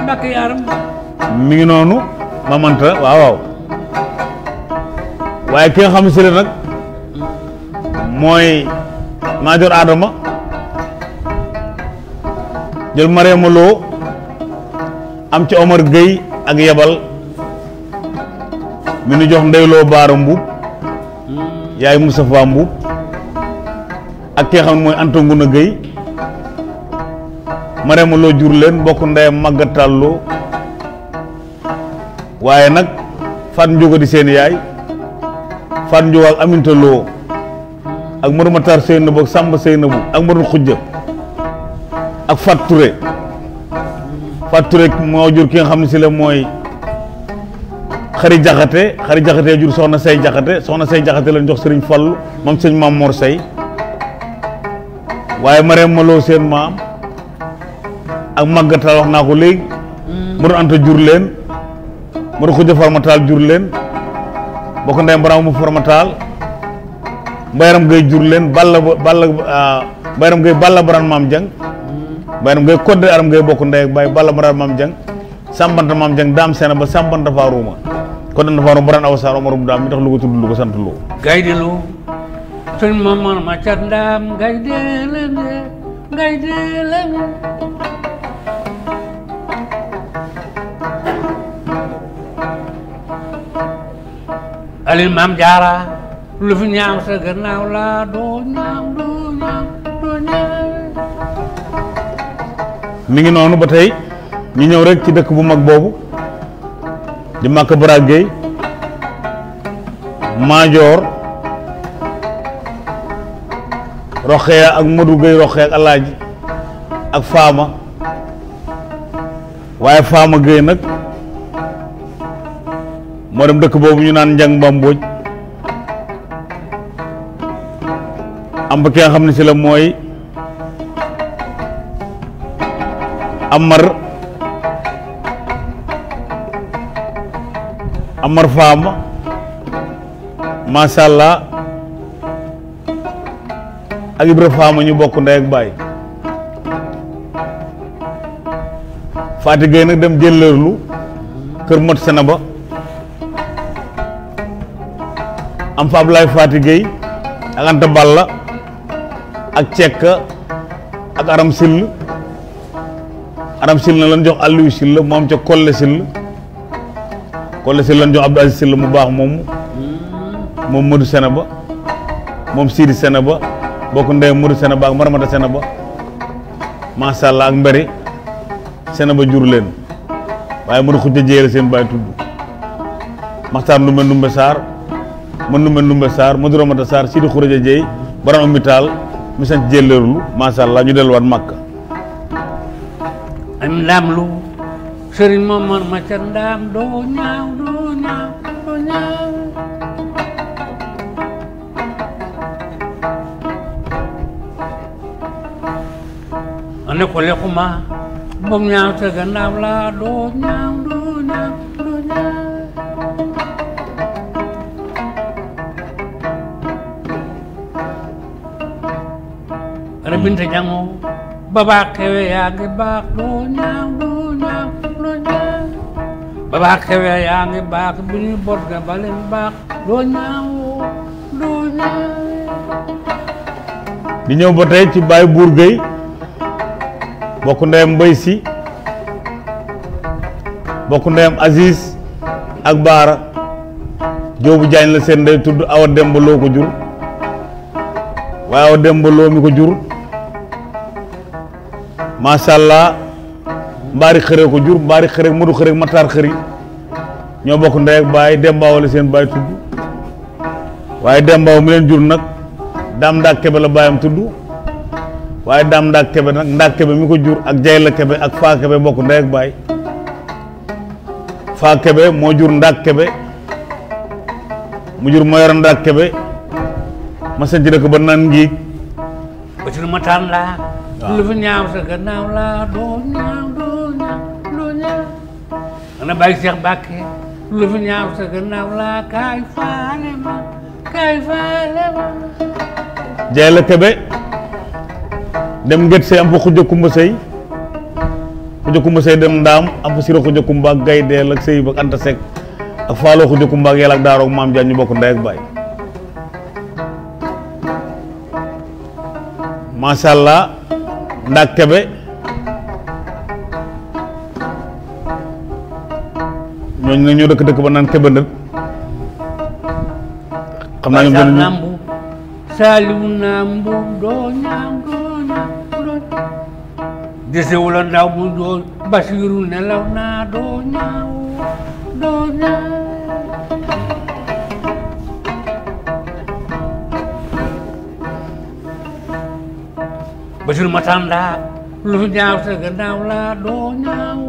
mbakk yaram mi ngi noonu mamanta waaw waaw waaye ki nga xam si nag mooy Maajoor Adama jël Mareema Lo am ci Omar Gueye ak yebal mi nu jox Ndeyloo Baara Mbuub yaay Moustapha Mbuub ak ki nga xam ne mooy Anta Nguna Gueye Mareema Lo jur leen bokk ndeyam Màggat Taal Lo waaye nag Faat Njóga di seen yaay Faat Njóga ak Aminta Lo ak Madu Matar Seynabu ak Samba Seynabu ak Madu Xujja ak Fat Touré Fat Touré moo jur ki nga xam ne si la mooy Xari Jaxate jur soxna Say Jaxate lañ jox Sëriñ Fallu moom sëñ Maam Mor Say waaye Mareema Lo seen maam ak Màggat Taal wax naa ko léegi Madu Anta jur leen Madu Xujja Farmataal jur leen bokk ndeyam Baraam mu Farmataal Mbayram Gueye jur leen Mbayram Gueye Balla Baran Maam Jang Mbayram Gueye Kodde Aram Gueye bokk ndey ak baay Balla Baran Maam Jang Sambanta Maam Jang daam seena ba Sambanta Faaruma Kodde Faaruma Baran Awa Saar Omarum daam mi tax lu ko tudd lu ko sant Lo Gaynde Lo sëñ Mamar ma cat ndaam gaynde la Alil Maam Jaara lu fi ñaaw sa gannaaw la doo ñaaw mi ngi noonu ba tey ñu ñëw rek ci dëkk bu mag boobu di Màkka Bara Gueye Maajoor Roxeya ak Modou Gueye Roxeya ak Alaaji ak Faama waaye Faama Gueye nag moo dem dëkk boobu ñu naan Njang Mbambooj am ba ki nga xam ne si la mooy Amar Faama masha Allah ak Ibra Faama ñu bokk ndey ak baay Faati Gueye nag dem jëllërlu kër Mot Senaba am fa Ablaay Faati Gueye ak Anta Balla ak Cekka ak Aram Sill na lan jox Aliou Sill mu am ca Kolle Sill lan jox Abdou Aziz Sill mu baax moom Modou Senaba moom Sidi Senaba bokk ndey Modou Senaba ak Maramata Senaba masha Allah ak Mberi Senaba jur leen waaye Modou Xujja Jéere seen baay tudd Maxtaar Ndumbe Sarr Ndumbe Sarr Modou Ramata Sarr Sidi Xuraja Jeey Baram Amital mi sant jëlleerlu masha Allah ñu delluwaat Makka am ndaam lu sëriñ Mamar ma ca ndaam doo ñaaw ane ko lekkuma bom ñaaw sa gannaaw la doo ñaaw ana Binta Jango ba baax xewe yaa ngi baax doo ñaaw ba baax xewe yaa ngi baax bu ñuy bot nga baleen baax doo ñaaw di ñëw ba tey ci Baye Buur Gueye bokk ndeyam Mbay Si bokk ndeyam Aziz ak Baara Jóobu Jaañ la seen ndey tudd Awa Demba Lo ko jur waaye Awa Demba Lo mi ko jur macha allah mbaari xëre ko jur mbaari xëre Modou xëre Matar xëri ñoo bokk ndey ak baay Demba la seen baay tudd waaye Demba mi leen jur nag Daam Ndak Kebe la baayam tudd waaye Daam Ndak Kebe nag Ndak Kebe mi ko jur ak Jayla Kebe ak Faa Kebe bokk ndey ak baay Faa Kebe moo jur Ndak Kebe mu jur Mayoro Ndak Kebe ma sanc dëkk ba naan ngiig ba ci ma tànn laa lu fi ñaaw sa gannaaw laa doo ñaaw ana bàyyi Cheikh Mbacke lu fi ñaaw sa gannaaw laa kaay faale ma Jayla Kebe dem nget sey am fa Xuja Kumba Sey Xuja Kumba Sey dem ndaam am fa Siro Xuja Kumba ak Gaydeel ak Sey ak Anta Seck ak Faaloo Xuja Kumba ak Yàlla ak Daaroog Maam Jaan ñu bokk ndey ak baay macha allah Ndak Kebe ñooñu nag ñoo dëkk ba naan Kebe ndët xam naa ñoom nambu Saliou nambu doo ñaaw desewula ndaw bu doo Basiru nelaw naa doo ñaaw Basiru ma tàndaa lu fi ñaaw sa gannaaw laa doo ñaaw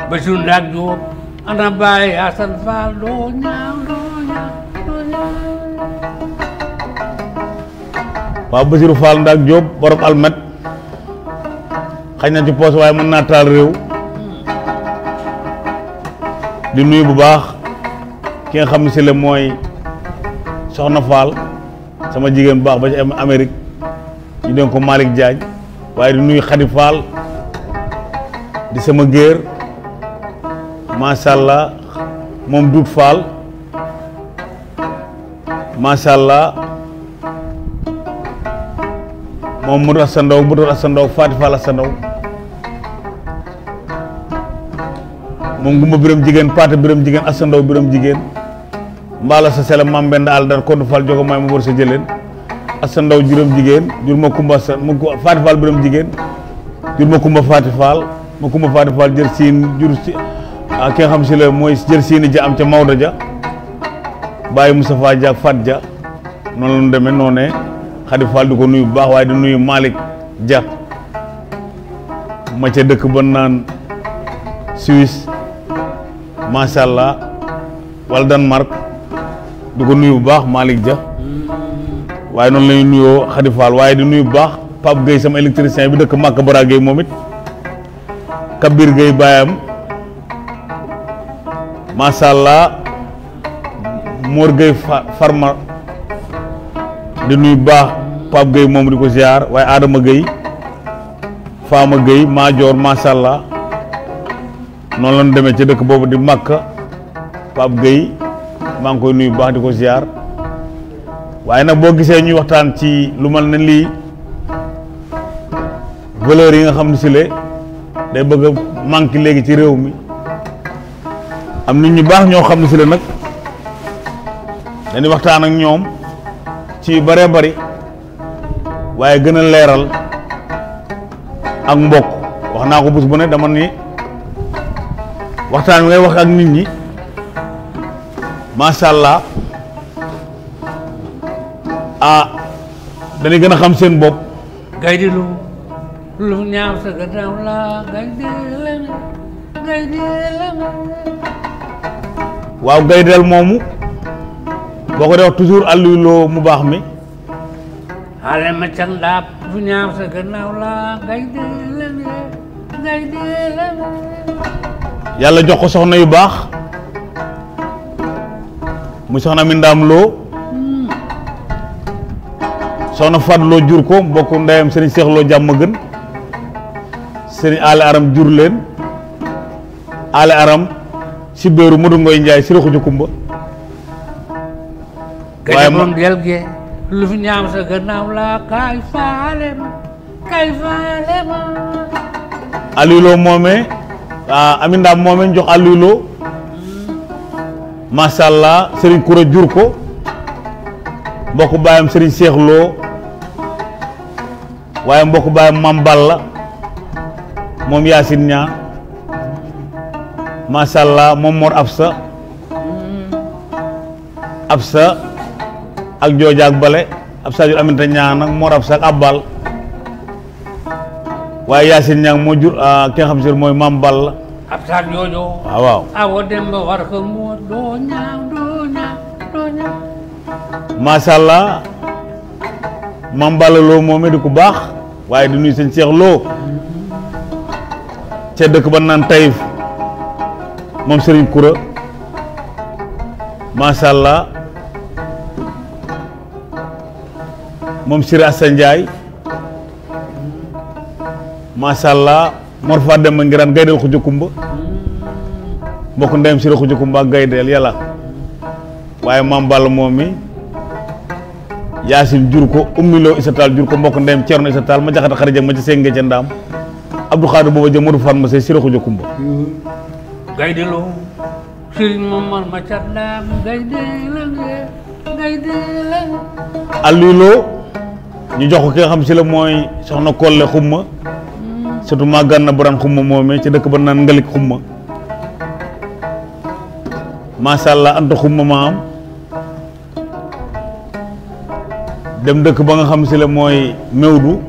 Basiru Ndak Jóob ana Baay Asan Faal doo ñaaw waaw Basiru Faal Ndak Jóob borom almet xañ na ci poos waaye mën naa taal réew di nuyu bu baax ki nga xam ne si la mooy Soxna Faal sama jigéen bu baax ba ci Amérique ñu doon ko Malick Diagne waaye di nuyu Khady Fall di sama géer macha allah moom Dout Fall macha allah moom Modou Assa Ndaw Faty Fall Assa Ndaw moom Gumba Biram Jigéen Paate Biram Jigéen Assa Ndaw Biram Jigéen mbaala sa sela mam benn àll dar Kodou Fall jogo may ma war sa jëleen Assa Ndaw juróom jigéen jur ma Kumba sa ma Faty Fall Biram Jigéen jur ma Kumba Faty Fall ma Kumba Faty Fall jër siin jur si ki nga xam si la mooy jër siini ja am ca Maodo ja bàyyi Moustapha Dia ak Fat Dia noonu la ñu demee noonee Khady Fall di ko nuyu bu baax waaye di nuyu Malick Dia ma ca dëkk ba naan Suisse macha allah wala Danemark di ko nuyu bu baax Malick Dia waaye noonu la ñuy nuyoo Khady Fall waaye di nuyu bu baax Pape Gueye sama électricien bi dëkk Màkka Bara Gueye moom it Kabir Gueye baayam macha allah Mor Gueye Farma di nuyu bu baax Pape Gueye moom di ko ziar waaye Adama Gueye Fama Gueye Maajoor macha allah noonu la ñu demee ci dëkk boobu di Màkka Pape Gueye maa ngi koy nuyu bu baax di ko ziar waaye nag boo gisee ñuy waxtaan ci lu mel ne lii valeurs yi nga xam ne si le day bëgg a manqué léegi ci réew mi am nit ñu baax ñoo xam ne si le nag dañuy waxtaan ak ñoom ci bëree bëri waaye gën a leeral ak mbokk wax naa ko bés bu ne dama ni waxtaan wi ngay wax ak nit ñi macha allah dañuy gën a xam seen bopp. Gaynde lu ñaaw sa gannaaw la gaynde la waaw gaydeel moomu boo ko dee wax toujours Aliou Lo mu baax mi. xale ma can daab lu ñaaw sa gannaaw la gaynde la yàlla jox ko soxna yu baax muy soxna mi ndaam loo soxna Fat Lo jur ko mbokk ndeyam sëriñ Seex Lo jàmm gën sëriñ ale aram jur leen ale aram si béeru Modou Ngoy Njaay si roxu kumba waaye moom del ge lu fi ñaam sa gannaaw la kay faale ma Aliou Lo moomee ami ndaam moomee jox Aliou Lo macha allah Serigne Koura jur ko mbokk baayam Serigne Cheikh Lo waaye mbokk baayam Mam Balla moom Yacine Niang macha allah moom Mor Absa ak Jooja ak Bale Absa jur Aminta Niang nag Mor Absa ak Abbal waaye Yacine Niang moo jur ki nga xam si mooy Mam Balla Absa joojo waaw awo dem ba war ko moo doo ñaaw macha allah Mam Balla Lo moom di ku baax waaye di nuyu sëñ Cheikh Lo ca dëkk ba naan Taïf moom Serigne Koura macha allah moom Siri Assa Ndiaye macha allah Mor Fa dem ma ngiraan gaydel xuja kumba mbokk ndeyam Siri xuja kumba ak gaydel yàlla waaye Mam Balla moom mi Yacine jur ko ummiloo Issa Tall jur ko mbokk ndeyam Thierno Issa Tall ma jaxata xarit ma ci senge ca ndaam Abdou Khadir booba jëm Modou Fatma Sey Siri xuja kumba gaydeloo Serigne Momar ma ca ndaam gaydela alluloo ñu jox ko ki nga xam si la mooy soxna Kolle xumma surtout maa gànna buran xumma moomee ci dëkk ba naan ngalik xumma macha allah anta xumma ma am dem dëkk ba nga xam si la mooy Mewdu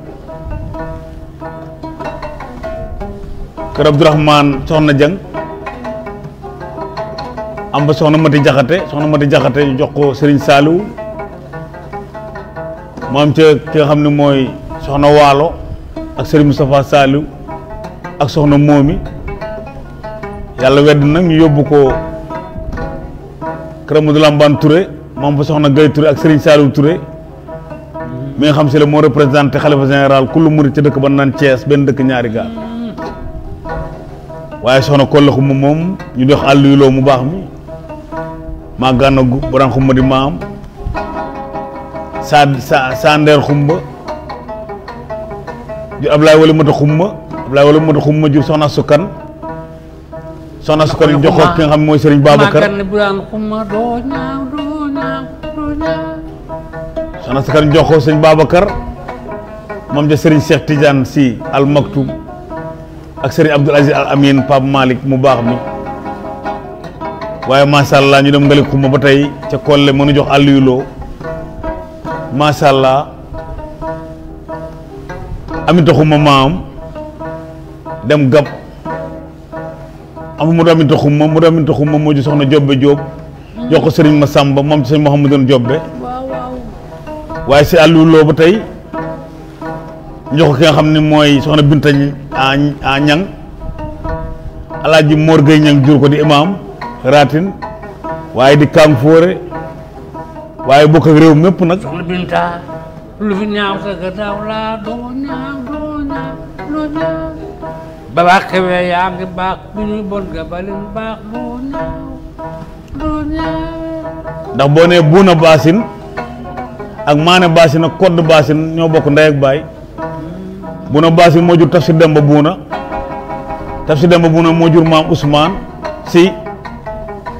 kër Abdourahmane soxna Jang am ba soxna Mati Jaxate ñu jox ko Serigne Saliou mu am ca ki nga xam ne mooy soxna Waalo ak Serigne Moustapha Saliou ak soxna Moomi yàlla wedd nag ñu yóbbu ko kër Amadou Lamban Touré mu am fa soxna Gaye Touré ak Serigne Saliou Touré mi nga xam si la moo représenté xalifa général kullu murid ca dëkk ba naan Thiès benn dëkk ñaari gaar waaye soxna Kolle xumma moom ñu dox àll yu loo mu baax mi maa gànna buran xumma di maam sa ndeer xumba jur Ablaye wala mata xumma jur soxna sukkan ñu jox ko ki nga xam mooy Serigne Babacar soxna sukkan jox ko Serigne Babacar moom ja Serigne Cheikh Tidiane Sy Al Maktoum ak Serigne Abdoul Aziz Al Amin Pape Malick mu baax mi waaye macha allah ñu dem ngalik xumma ba tey ca Kolle mënu jox àll yu loo macha allah Aminta xumma maam dem gab mu Aminta xumma moo ji soxna Jobbe Jóob jox ko Serigne Massamba moom ci sëñ Mouhamadou Jobbe waaye si àll yu loo ba tey jox ko ki nga xam ne mooy soxna Binta a ñang alaaji Mor Gueye ñang jur ko di imam Ratin waaye di Kang Fóore waaye bokk ak réew mépp nag soxna Binta lu fi ñaaw sa gannaaw laa doo ñaaw ba baax xewee yaa ngi baax bu ñuy bon nga balin baax doo ñaaw ndax boo nee Buuna Baasin ak Maane Baasin ak Kodd Baasin ñoo bokk ndey ak baay Buuna Baasin moo jur Tafsir Demba Buuna moo jur maam Ousmane Sy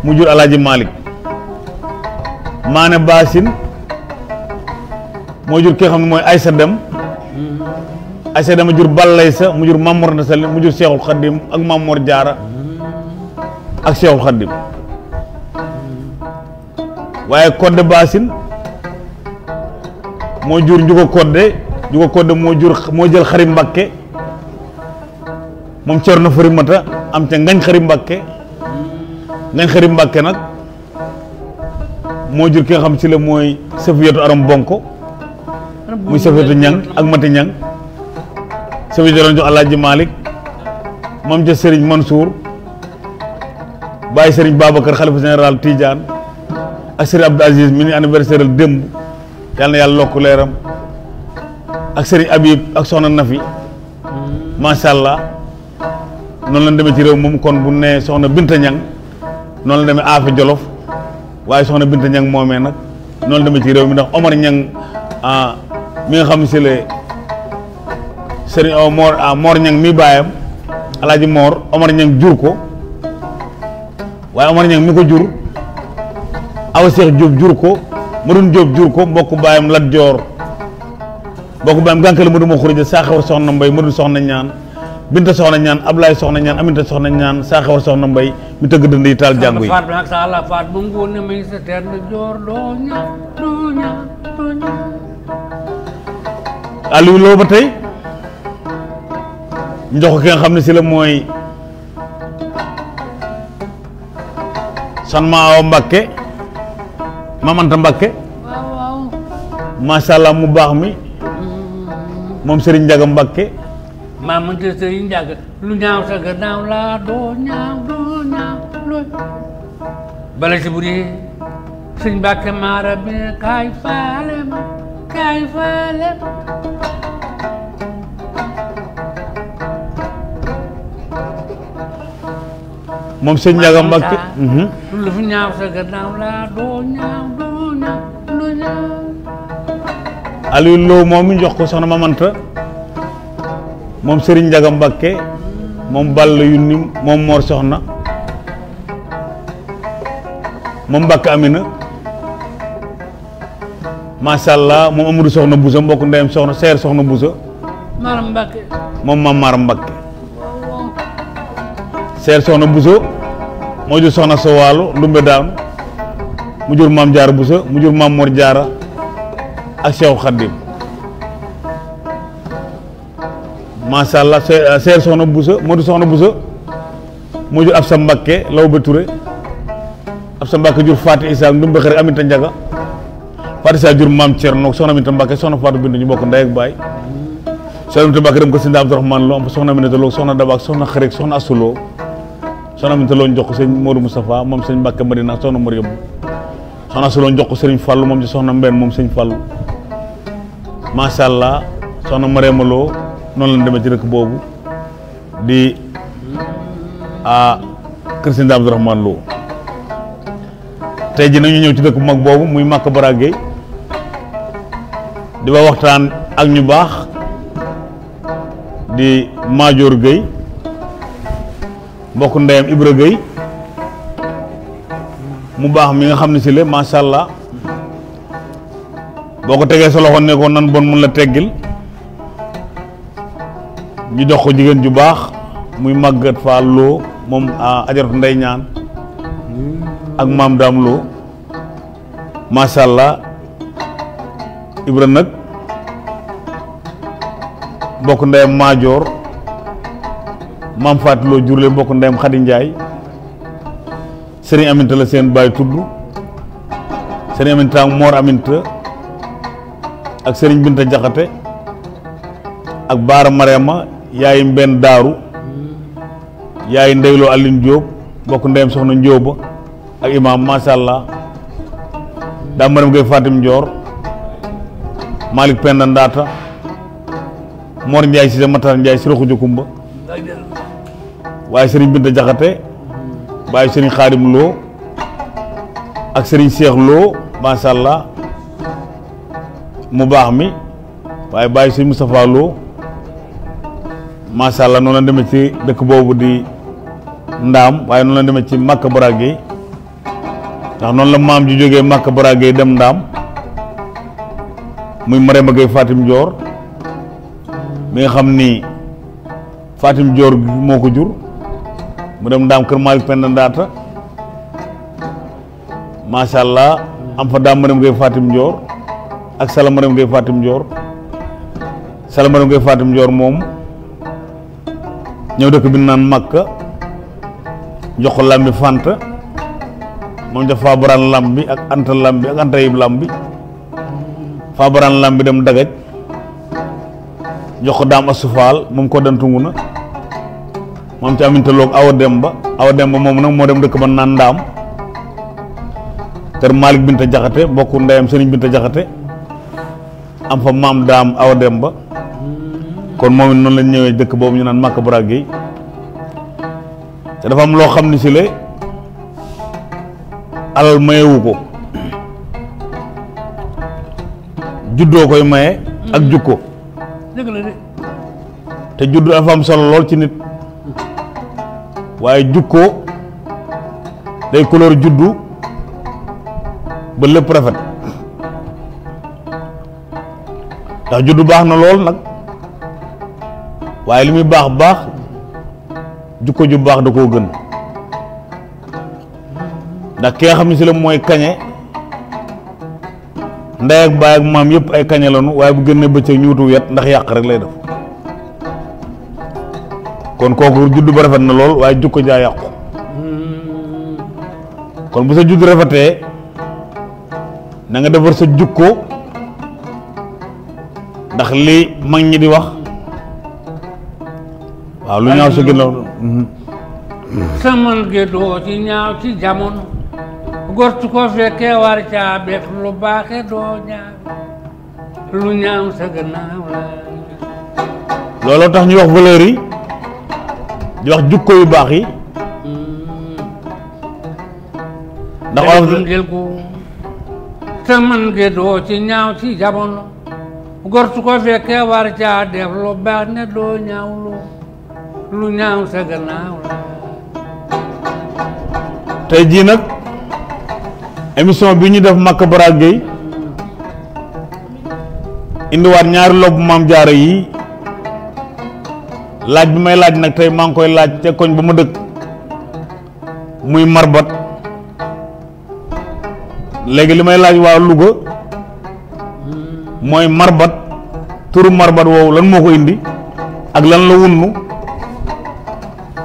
mu jur Alaaji Malick Maane Baasin moo jur ki nga xam ne mooy Aysa Dem Aysa Dem a jur Ballaysa mu jur Mamor Anta Sali mu jur Cheikhul Khadim ak Mamor Jaara ak Cheikhul Khadim waaye Kodde Baasin moo jur Njugo Kodde moo jël Xari Mbakke moom Cerno Farimata am ca Ngañ Xari Mbakke nag moo jur ki nga xam ci la mooy Safiyatu Aram Bonko muy Safiyatu Ñang ak Mati Ñang Safiyatu doon jox Alaaji Malick moom ca Serigne Mansour bàyyi Serigne Babacar xalifa général Tidiane ak Serigne Abdou Aziz mi ni anniversaire démb yàlla na yàlla lokk leeram ak Serigne Habib ak Soxna Nafi macha allah noonu la demee ci réew moom kon bu ne Soxna Binta Ñang noonu la demee Afe Jolof waaye Soxna Binta Ñang moomee nag noonu la demee ci réew mi ndax Omar Ñang mi nga xam si le Serigne Mor Ñang mi baayam Alaaji Mor Omar Ñang jur ko waaye Omar Ñang mi ko jur Awa Seex Jóob jur ko Madun Jóob jur ko mbokk baayam Lat Joor mbokk baayam gànkale Madu ma xurija Saaxewar soxna Mbay Madun soxna ñaan Binta soxna ñaan Ablaay soxna ñaan Aminta soxna ñaan Saaxewar soxna Mbay mi tëgg dënd yi taal jàngu yi faat nag sa la faat bu ngoone may sa teer na joor doo ñaan Aliou Lo ba tey njox ko ki nga xam ne si la mooy san ma Awa Mbàkke Mamanta Mbàkke waaw masha Allah mu baax mi moom Serigne Njaga Mbàkke Mamanta Serigne Njaga lu ñaaw sa gannaaw la doo ñaaw looy bala si bu dee Sëñ Mbàkke maara bi kaay faale ma moom Serigne Njaga Mbàkke lu fi ñaaw sa gannaaw la doo ñaaw Aliou Lo moom mi jox ko soxna Mamanta moom Serigne Njaga Mbàkke moom Balla Yunni moom Mor Soxna moom Mbàkke Amina masha Allah moom Amadou Soxna Busa mbokk ndeyam soxna seer Soxna Busa Maram Mbàkke moom Maam Maram Mbàkke seer Soxna Busa moo jur soxna sa waalo Ndumbe Daanu mu jur Maam Jaara Busa mu jur Maam Mor Jaara ak Cheikh Khadim masha Allah seer Soxna Busa moo jur Soxna Busa moo jur Absa Mbàkke Lawbe Touré Absa Mbàkke jur Faati Isa Ndumbe Xari Aminta Njaga Faati Isa jur Maam Cerno soxna Aminta Mbàkke soxna Faatu Bintu ñu bokk ndey ak baay soxna Aminta Mbàkke dem ko si Abdourahmane Lo am soxna Aminta Lo soxna Dabaak soxna Xarik soxna Asulo soxna Aminta Lo jox ko sëñ Modou Moustapha moom sëñ Mbàkke Madina soxna Mariam soxna Asulo jox ko sëriñ Fallu moom ci soxna Mbenn moom sëñ Fallu masha Allah soxna Mariam Lo noonu lañ demee ci dëkk boobu di kër sëñ Abdourahmane Lo tey ji nañu ñëw ci dëkk bu mag boobu muy Maka Bara Gueye di ba waxtaan ak ñu baax di Maajoor Gueye mbokk ndeyam Ibra Gueye mu baax mi nga xam ne si le masha Allah boo ko tegee sa loxo ne ko nan bon mun la teggil ñu jox ko jigéen ju baax muy Maguette Fall Lo moom ajaratu Ndey Ñaan ak Maam Daam Lo masha Allah Ibra nag mbokk ndeyam Maajoor Maam Faati Lo jurle mbokk ndeyam Xadi Njaay Sëriñ Aminta la seen baay tudd Sëriñ Aminta ak Moor Aminta ak Sëriñ Binta Jaxate ak Baara Mariama yaayi Mbenn Daaru yaayi Ndeyloo Aline Diop mbokk ndeyam soxna Njóoba ak imaam masha Allah daa Mariam Gay Fatim Ndior Malick Penda Ndaata Mor Ndiaye si Matar Ndiaye si Roxu Jokumba waaye Sëriñ Binta Jaxate waaye Sëriñ Xaadim Lo ak Sëriñ Seex Lo masha Allah mu baax mi waaye bàyyi Sëriñ Moustapha Lo masha Allah noonu la demee ci dëkk boobu di Ndaam waaye noonu la demee ci Maka Bara Gueye ndax noonu la maam ji jógee Maka Bara Gueye dem Ndaam muy Mariama Gueye Fatim Ndior mi nga xam ni Fatim Ndior moo ko jur mu dem Ndaam kër Malick Penda Ndaata masha Allah am fa daam Mariama Gueye Fatim Ndior ak Sala Mariama Gueye Fatim Ndior Sala Mariama Gueye Fatim Ndior moom ñëw dëkk bi naan Makka jox ko Lambi Fanta moom jox Fabaraan Lambi ak Anta Lambi ak Anta Yib Lambi Fabaraan Lambi dem Dagaj jox ko Daam Asufaal moom ko dantungu na moom ci Aminta Lo Awa Demba moom nag moo dem dëkk ba naan Ndaam kër Malick Binta Jaxate bokku ndeyam Sëriñ Binta Jaxate am fa maam Daam Awa Demba kon moom it noonu lañ ñëwee dëkk boobu ñu naan Maka Bara Gueye te dafa am loo xam ne si le alal mayewu ko juddoo koy maye ak jukko dëgg la de te juddu dafa am solo lool ci nit waaye jukko day couleur juddu ba lépp rafet ndax juddu baax na lool nag waaye li muy baax baax jukko ju baax da koo gën ndax ki nga xam ne si la mooy kañe ndey ak baay ak maam yëpp ay kañe lanu waaye bu génnee bëccëg ñu wutu wet ndax yàq rek lay def kon kooku juddu ba rafet na lool waaye jukko jaa yàqu kon bu sa juddu rafetee na nga defar sa jukko ndax li mag ñi di wax waaw lu ñaaw sa ginnaaw saman gi doo ci ñaaw ci jamono gortu ko fekkee war caa def lu baaxe doo ñaaw lu ñaaw sa gannaaw la looloo tax ñu wax valeur yi di wax jukko yu baax yi ndax jël ko saman gi doo ci ñaaw ci jamono gortu ko fekkee war caa def lu baax ne doo ñaaw lu ñaaw sa gannaaw la tey jii nag émission bi ñu def Maka Bara Gueye indiwaat ñaari lobb Maam Jaara yi laaj bi may laaj nag tey maa ngi koy laaj te koñ ba ma dëkk muy marbat léegi li may laaj waa Louga mooy marbat turu marbat woowu lan moo ko indi ak lan la wunnu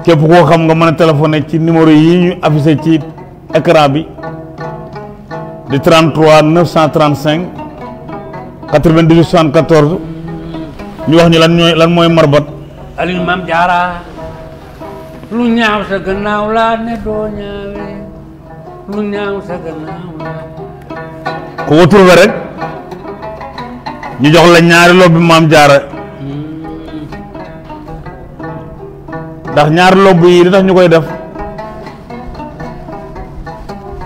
képp koo xam nga mën a téléphoné ci numéro yi ñu affiché ci écran bi di 33 935 98 74 ñu wax ñu lan mooy marbat. Aliou Maam Jaara lu ñaaw sa gannaaw laa ne doo ñaawee lu ñaaw sa gannaaw laa. ku ko trouvé rek ñu jox la ñaari lobbi Maam Jaara ndax ñaari lobb yi li tax ñu koy def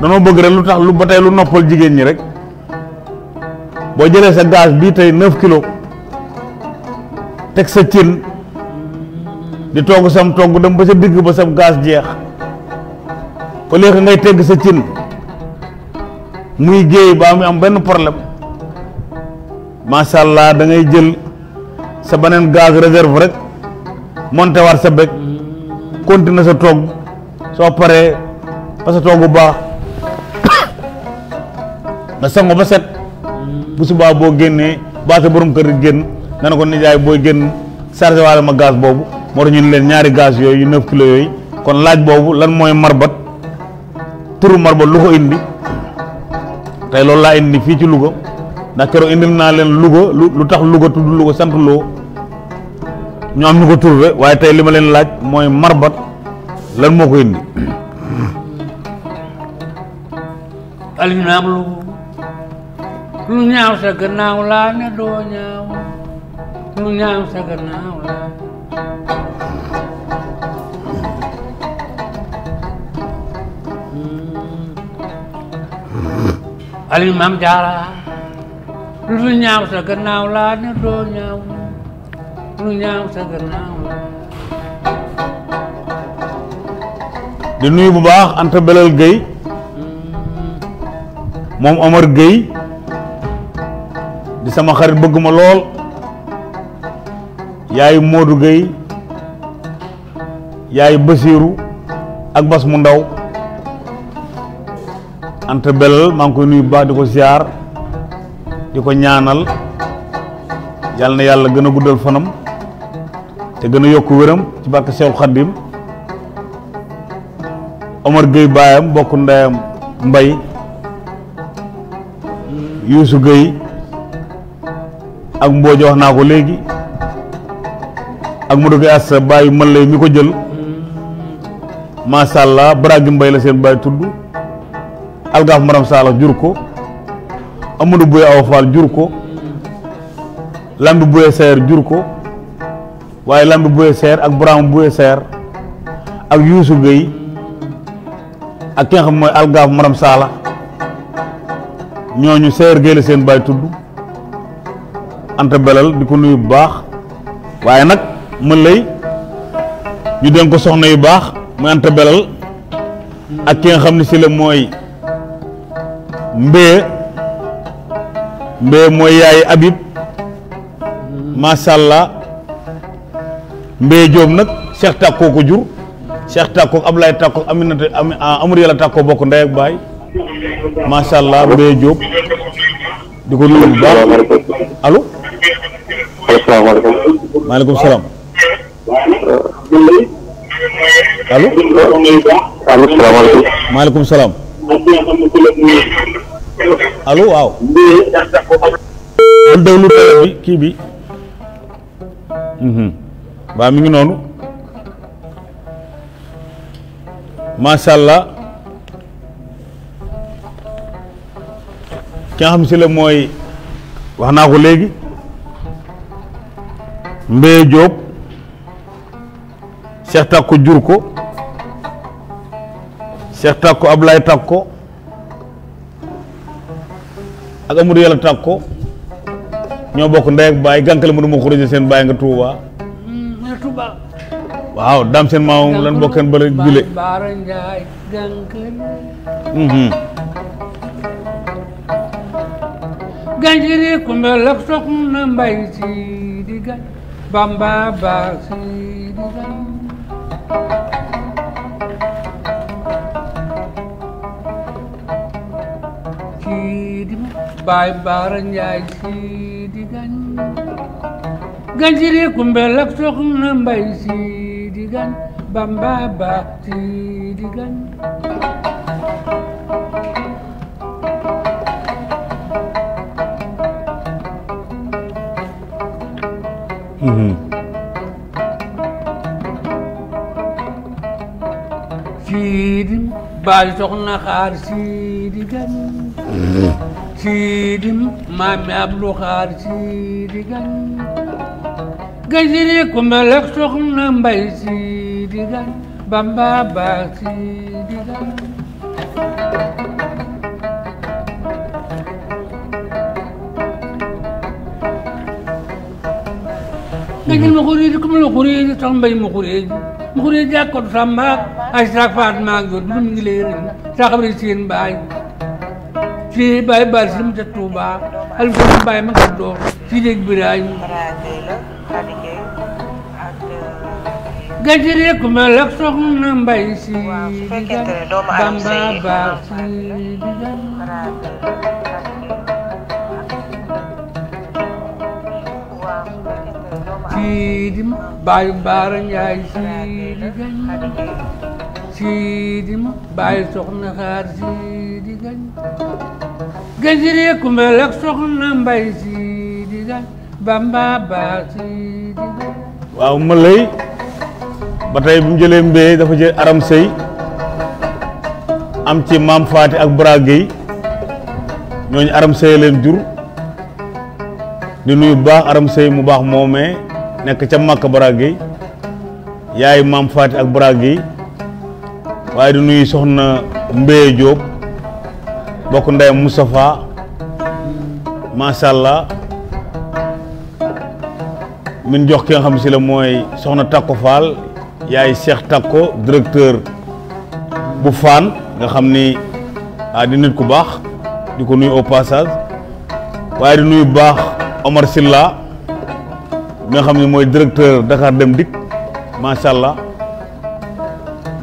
danoo bëgg rek lu tax lu ba tey lu noppal jigéen ñi rek boo jëlee sa gaz bii tey 9 kilos teg sa cin di togg sam togg dem ba sa digg ba sa gaz jeex au lieu que ngay tegg sa cin muy géey ba mu am benn problème macha allah da ngay jël sa beneen gaz réserve rek monté war sa bec continuer sa togg soo paree ba sa togg baax nga sango ba set bu subaa boo génnee ba sa borom kër génn nga ne ko nijaay booy génn chargé waale ma gaz boobu moo tax ñu ne leen ñaari gaz yooyu 9 kilos yooyu kon laaj boobu lan mooy marbat turu marbat lu ko indi tey loolu laa indi fii ci Louga ndax keroog indil naa leen Louga lu tax Louga tudd Louga sant loo ñu am ñu ko trouvé waaye tey li ma leen laaj mooy marbat lan moo ko indi. Aliou naam lu ñaaw sa gannaaw laa ne doo ñaaw lu ñaaw sa gannaaw laa. Aliou Maam Jaara lu ñaaw sa gannaaw laa ne doo ñaaw lu ñaaw sa gannaaw laa. di nuyu bu baax Anta Belal Gueye moom Omar Gueye di sama xarit bëgg ma lool yaayu Modou Gueye yaayu Basiru ak Bas mu ndaw Anta Belal maa ngi koy nuyu bu baax di ko ziar di ko ñaanal yàlla na yàlla gën a guddal fanam te gën a yokk wéram ci barke Seexul Xaddim Omar Gueye baayam bokk ndeyam Mbay Youssou Gueye ak Mbooja wax naa ko léegi ak Modou Gueye Assa baayu Malay mi ko jël macha allah Bragi Mbay la seen baay tudd Algaaf Maram Saala jur ko Amadou Bouye Awa Fall jur ko Lambi Bouye Seer jur ko waaye Lambi Bouye Seer ak Brahma Bouye Seer ak Youssou Gueye ak ki nga xam mooy Algaaf Maram Saala ñooñu Seer Gueye la seen baay tudd Anta Belal di ko nuyu bu baax waaye nag mën lay ñu dénk ko soxna yu baax muy Anta Belal ak ki nga xam ne si la mooy mbee mooy yaay Habib macha allah mbee Diop nag Cheikh Takko ko jur Cheikh Takko Ablaye Takko Aminata Amadou Yàlla Takko bokk ndey ak baay macha allah mbee Diop di ko nuyu bu baax allo. asalaamaaleykum. maaleykum salaam. allo. allo salaamaaleykum. maaleykum salaam. allo waaw. man déglu télé bi kii bi. waaw mi ngi noonu. macha allah. ki nga xam si la mooy wax naa ko léegi. Mbee Diop. Cheikh Takko jur ko. Cheikh Takko Ablaye Takko. ak Amadou Yàlla Takko ñoo bokk ndey ak baay gànkale mënu ma xurëje seen baay nga Touba waaw daam seen maam lan bokkeen bala jule ganjiri kumbel ak soxna mbay si di gan bamba ba si di gan Baay Baara Njaay si di gan ganjiri kumbel ak soxna mbay si di gan bamba ba si di gan siidim baay soxna xaar si di gan siidim maami ablu xaar si di gan ganjiri kumbel ak soxna mbay si di gan bamba ba si di gan ganjiri ma xureeji kumbel xureeji sax mbay ma xureeji ak kot samba ay saak faat maag yor dum ngi leeral sax xabri seen baay ci Baye Baar si mu ca Touba Alfayda Baye ma nga door ci dégg Birahim ganjiri kumbel ak soxna mbay si di gan bamba ba si di gan siidim Baay Baara Njaay si di gan siidim Baay soxna xaar si di gan ganjiri kumbel ak soxna mbay si di gan bamba ba si di gan waaw ma lay ba tey bu mu jëlee mbee dafa jël aram sëy am ci maam Faati ak Bra Gueye ñooñu aram sëy leen jur di nuyu baax aram sëy mu baax moomee nekk ca Makka Bra Gueye yaay maam Faati ak Bra Gueye waaye di nuyu soxna Mbee Diop bokk ndeyam Moustapha macha allah min jox ki nga xam si la mooy soxna Takko Fall yaay Cheikh Takko directeur bu Fann nga xam ni di nit ku baax di ko nuyu au passage waaye di nuyu baax Omar Silla mi nga xam ne mooy directeur Dakar Dem Dikk macha allah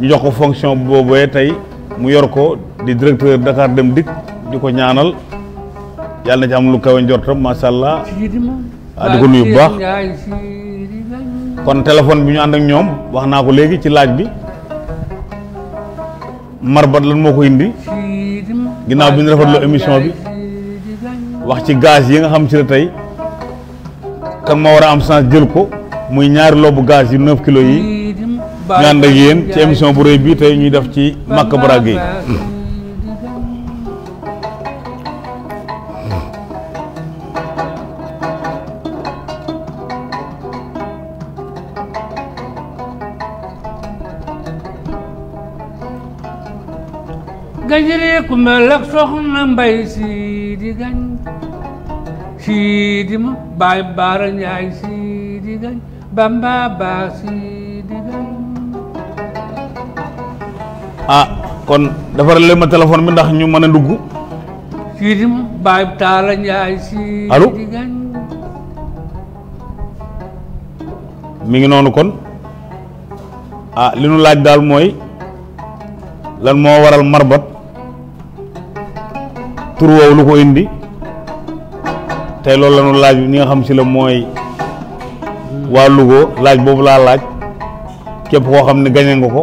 ñu jox ko fonction boobee tey mu yor ko di directeur Dakar Dem Dikk di ko ñaanal yàlla na ci am lu kawe njortam macha allah di ko nuyu bu baax kon téléphone bi ñu ànd ak ñoom wax naa ko léegi ci laaj bi marbat lan moo ko indi ginnaaw bi ñu rafetlu émission bi wax ci gaz yi nga xam ci la tey kan ma war a am chance jël ko muy ñaari loobu gaz yi 9 kilos yi ñu ànd ak yéen ci émission bu rëy bii tey ñuy def ci Makka Bra Gueye ganjiri kumbel ak soxna mbay si di gan siidim Baay Baara Njaay si di gan bamba ba si di gan kon defaral leen ma téléphone bi ndax ñu mën a dugg Sidi Baye Talla Ndiaye Sidi Allô? Gagne. mi ngi noonu kon li nu laaj daal mooy lan moo waral marbat tur woowu lu ko indi tey loolu la nu laaj ñi nga xam si la mooy waa Louga laaj boobu laa laaj képp koo xam ne gañe nga ko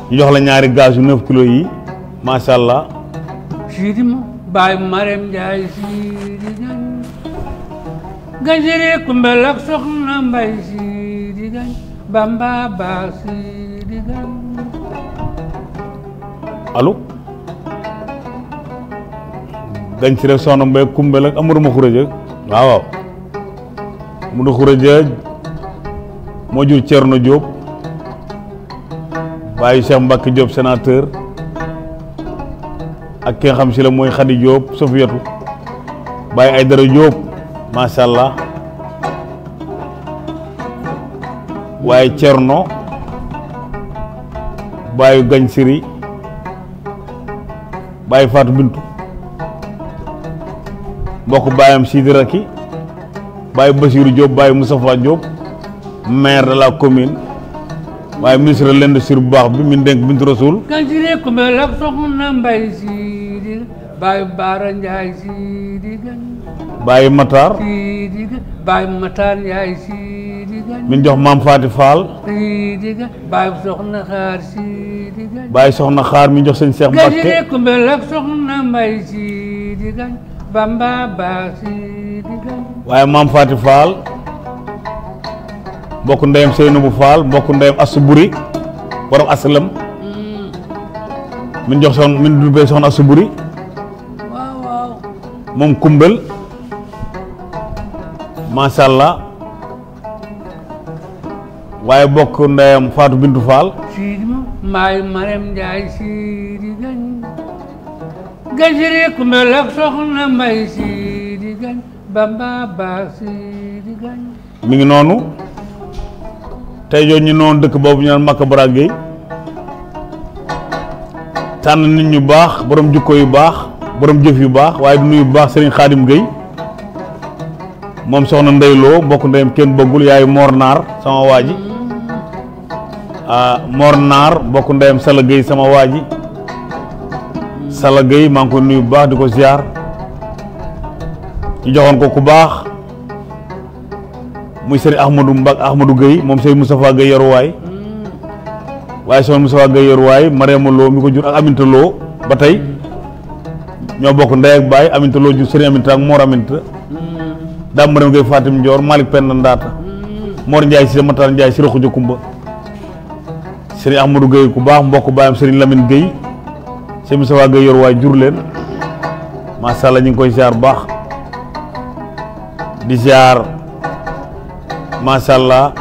ñu jox la ñaari gaz yu 9 kilos yi macha allah. Sidi Baye Marème Ndiaye Sidi Gagne. Gajere Kumbel ak Soxna Mbay Sidi Gagne. Bamba Ba Sidi Gagne. allo gañ si rek Soxna Mbay Kumbel ak Amadou Makhourédia waaw waaw Amadou Makhourédia moo jur Thierno Diop bàyyi Cheikh Mbacke Diop sénateur ak ki nga xam si la mooy Khady Diop Sofiyatu bàyyi Aydara Diop macha allah waaye Thierno bàyyi gañ siri bàyyi Fatou Bintou mbokk bàyyam Sidi Raki bàyyi Bassirou Diop bàyyi Moustapha Diop maire de la commune waaye ministre de l'industrie bu baax bi min dénk Bintou Rasoul Gajere Kumbel ak Soxna Mbay Sidi Baye Bara Ndiaye Sidi Gagne. bàyyi Matar Sidi Gagne. Baye Matar Ndiaye Sidi Gagne. min jox Maam Faati Fall Sidi Gagne. Baye Soxna Xaar Sidi Gagne. bàyyi soxna xaar mi jox sëñ Cheikh Mbacke Gajere Kumbel ak Soxna Mbay Sidi Gagne. Bamba Ba Sidi Gagne. waaye Maam Faati Fall mbokk ndeyam Seynabou Fall mbokk ndeyam Assou Buri borom aslam min jox soxna min dubee soxna Assou Buri waaw waaw. moom Kumbel macha allah waaye bokk ndeyam Fatou Bintou Fall Sidi Baye Marème Ndiaye Sidi Gagne. Gajere Kumbel ak Soxna Mbay Sidi Gagne. Bamba Ba Sidi Gagne. mi ngi noonu tey jii ñu noonu dëkk boobu ñu naan Maka Bara Gueye tànn nit ñu baax borom jukko yu baax borom jëf yu baax waaye du nuyu bu baax Serigne Khadim Gueye moom soxna Ndeyloo mbokk ndeyam kenn bëggul yaayu Mor Naar sama waa ji Mor Naar mbokk ndeyam Sala Gueye sama waa ji Sala Gueye maa ngi koy nuyu bu baax di ko ziar ñu joxoon ko ku baax muy Serigne Ahmadou Gueye moom Serigne Moustapha Gueye yaruwaay waaye soxna Moustapha Gueye yaruwaay Mariama Lo mi ko jur ak Aminta Lo ba tey ñoo bokk ndey ak baay Aminta Lo jur Serigne Aminta ak Mor Aminta daam Mariama Gueye Fatim Ndior Malick Penda Ndaata Mor Ndiaye si Matar Ndiaye si Roxuja Kumba Serigne Ahmadou Gueye ku baax mbokk baayam Serigne Lamine Gueye Serigne Moustapha Gueye yaruwaay jur leen macha allah ñu ngi koy ziar baax di ziar macha allah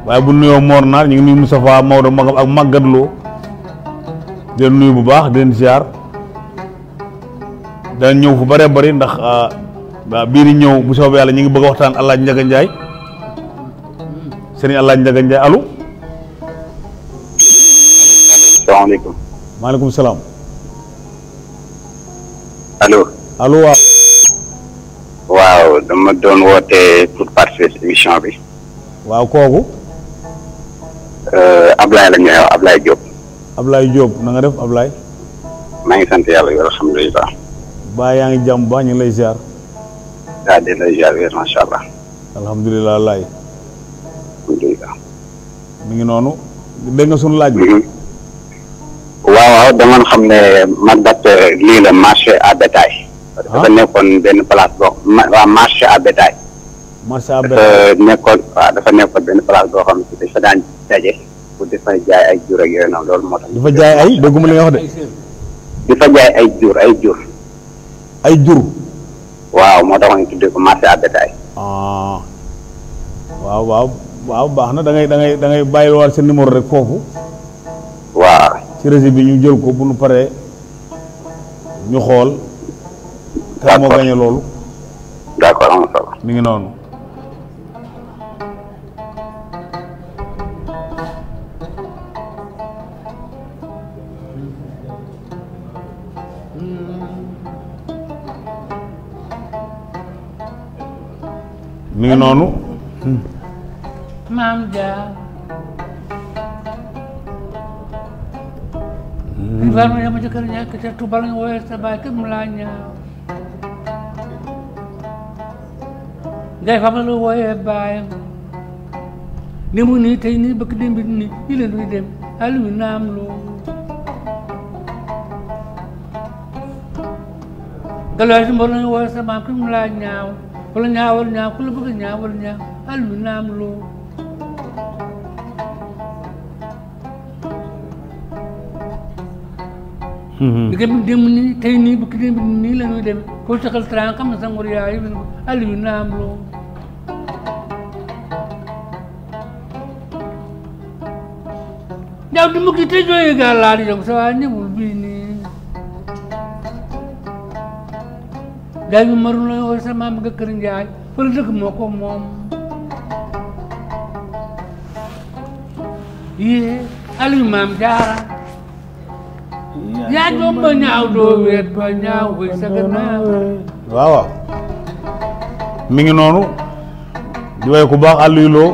waaye bu nuyoo Mor Naar ñu ngi nuyu Moustapha Maodo magam ak Maguette Lo di leen nuyu bu baax di leen ziar danañ ñëw fu bëree bëri ndax bii di ñëw bu soobee yàlla ñu ngi bëgg a waxtaan El Hadj Ndiaga Ndiaye Serigne El Hadj Ndiaga Ndiaye allo. salaamaaleykum. maaleykum salaam. allo. allo waaw. waaw dama doon woote pour participer ci émission bi. waaw kooku. Ablaye la ñu wax Ablaye Diop. Ablaye Diop na nga def Ablaye. maa ngi sant yàlla yor alhamdulilah. baa yaa ngi jàmm baax ñu ngi lay ziar. daa di la ziar wér macha allah. alhamdulilah laay. alhamdulilah. mi ngi noonu dégg nga sunu laaj bi. waaw dama xam ne Maguette lii la marché à bétail. dafa nekkoon benn place boo waaw marché à bétail. marché à bétail dafa nekkoon benn place boo xam ne dafa daan daje pour di fa jaay ay jur ak yooyu noonu loolu moo tax. di fa jaay ay dégguma li nga wax de. di fa jaay ay jur. ay jur. waaw moo tax ñu tuddee ko marché à bétail. waaw baax na da ngay bàyyi waat sa numéro rek foofu. waaw. ci réseau bi ñu jël ko bu nu paree ñu xool. kan moo gañe loolu. d'accord am na solo. mi ngi noonu. mi ngi noonu maam jaar li war ma yama jëkkër ñàkk te tubal nga wooye sa baay kër mu laa ñaaw ngay fa ma la wooyee baayam ni mu nii tey nii bëgg démb nii yi leen duy dem Aliou naam loo galwaay si mbor nañu wooye sa maam kër mu laa ñaaw wala ñaawal ñaaw ku la bëgg ñaawal ñaaw Aliou naam loo liggéey bi démb nii tey nii bëgg démb nii la ñuy dem foo taxal trang xam na sa ngor yaay Aliou naam loo ndaw di mukk te jooyee gaa laa di jóg sa waa ñëwul bii nii daay bi maru la wooy sa maam nga kër njaay fële dëkk moo ko moom yée Aliou maam jaara yaa joom ba ñaaw doo weet ba ñaaw koy sa gannaaw waaw mi ngi noonu di way ku baax Aliou Lo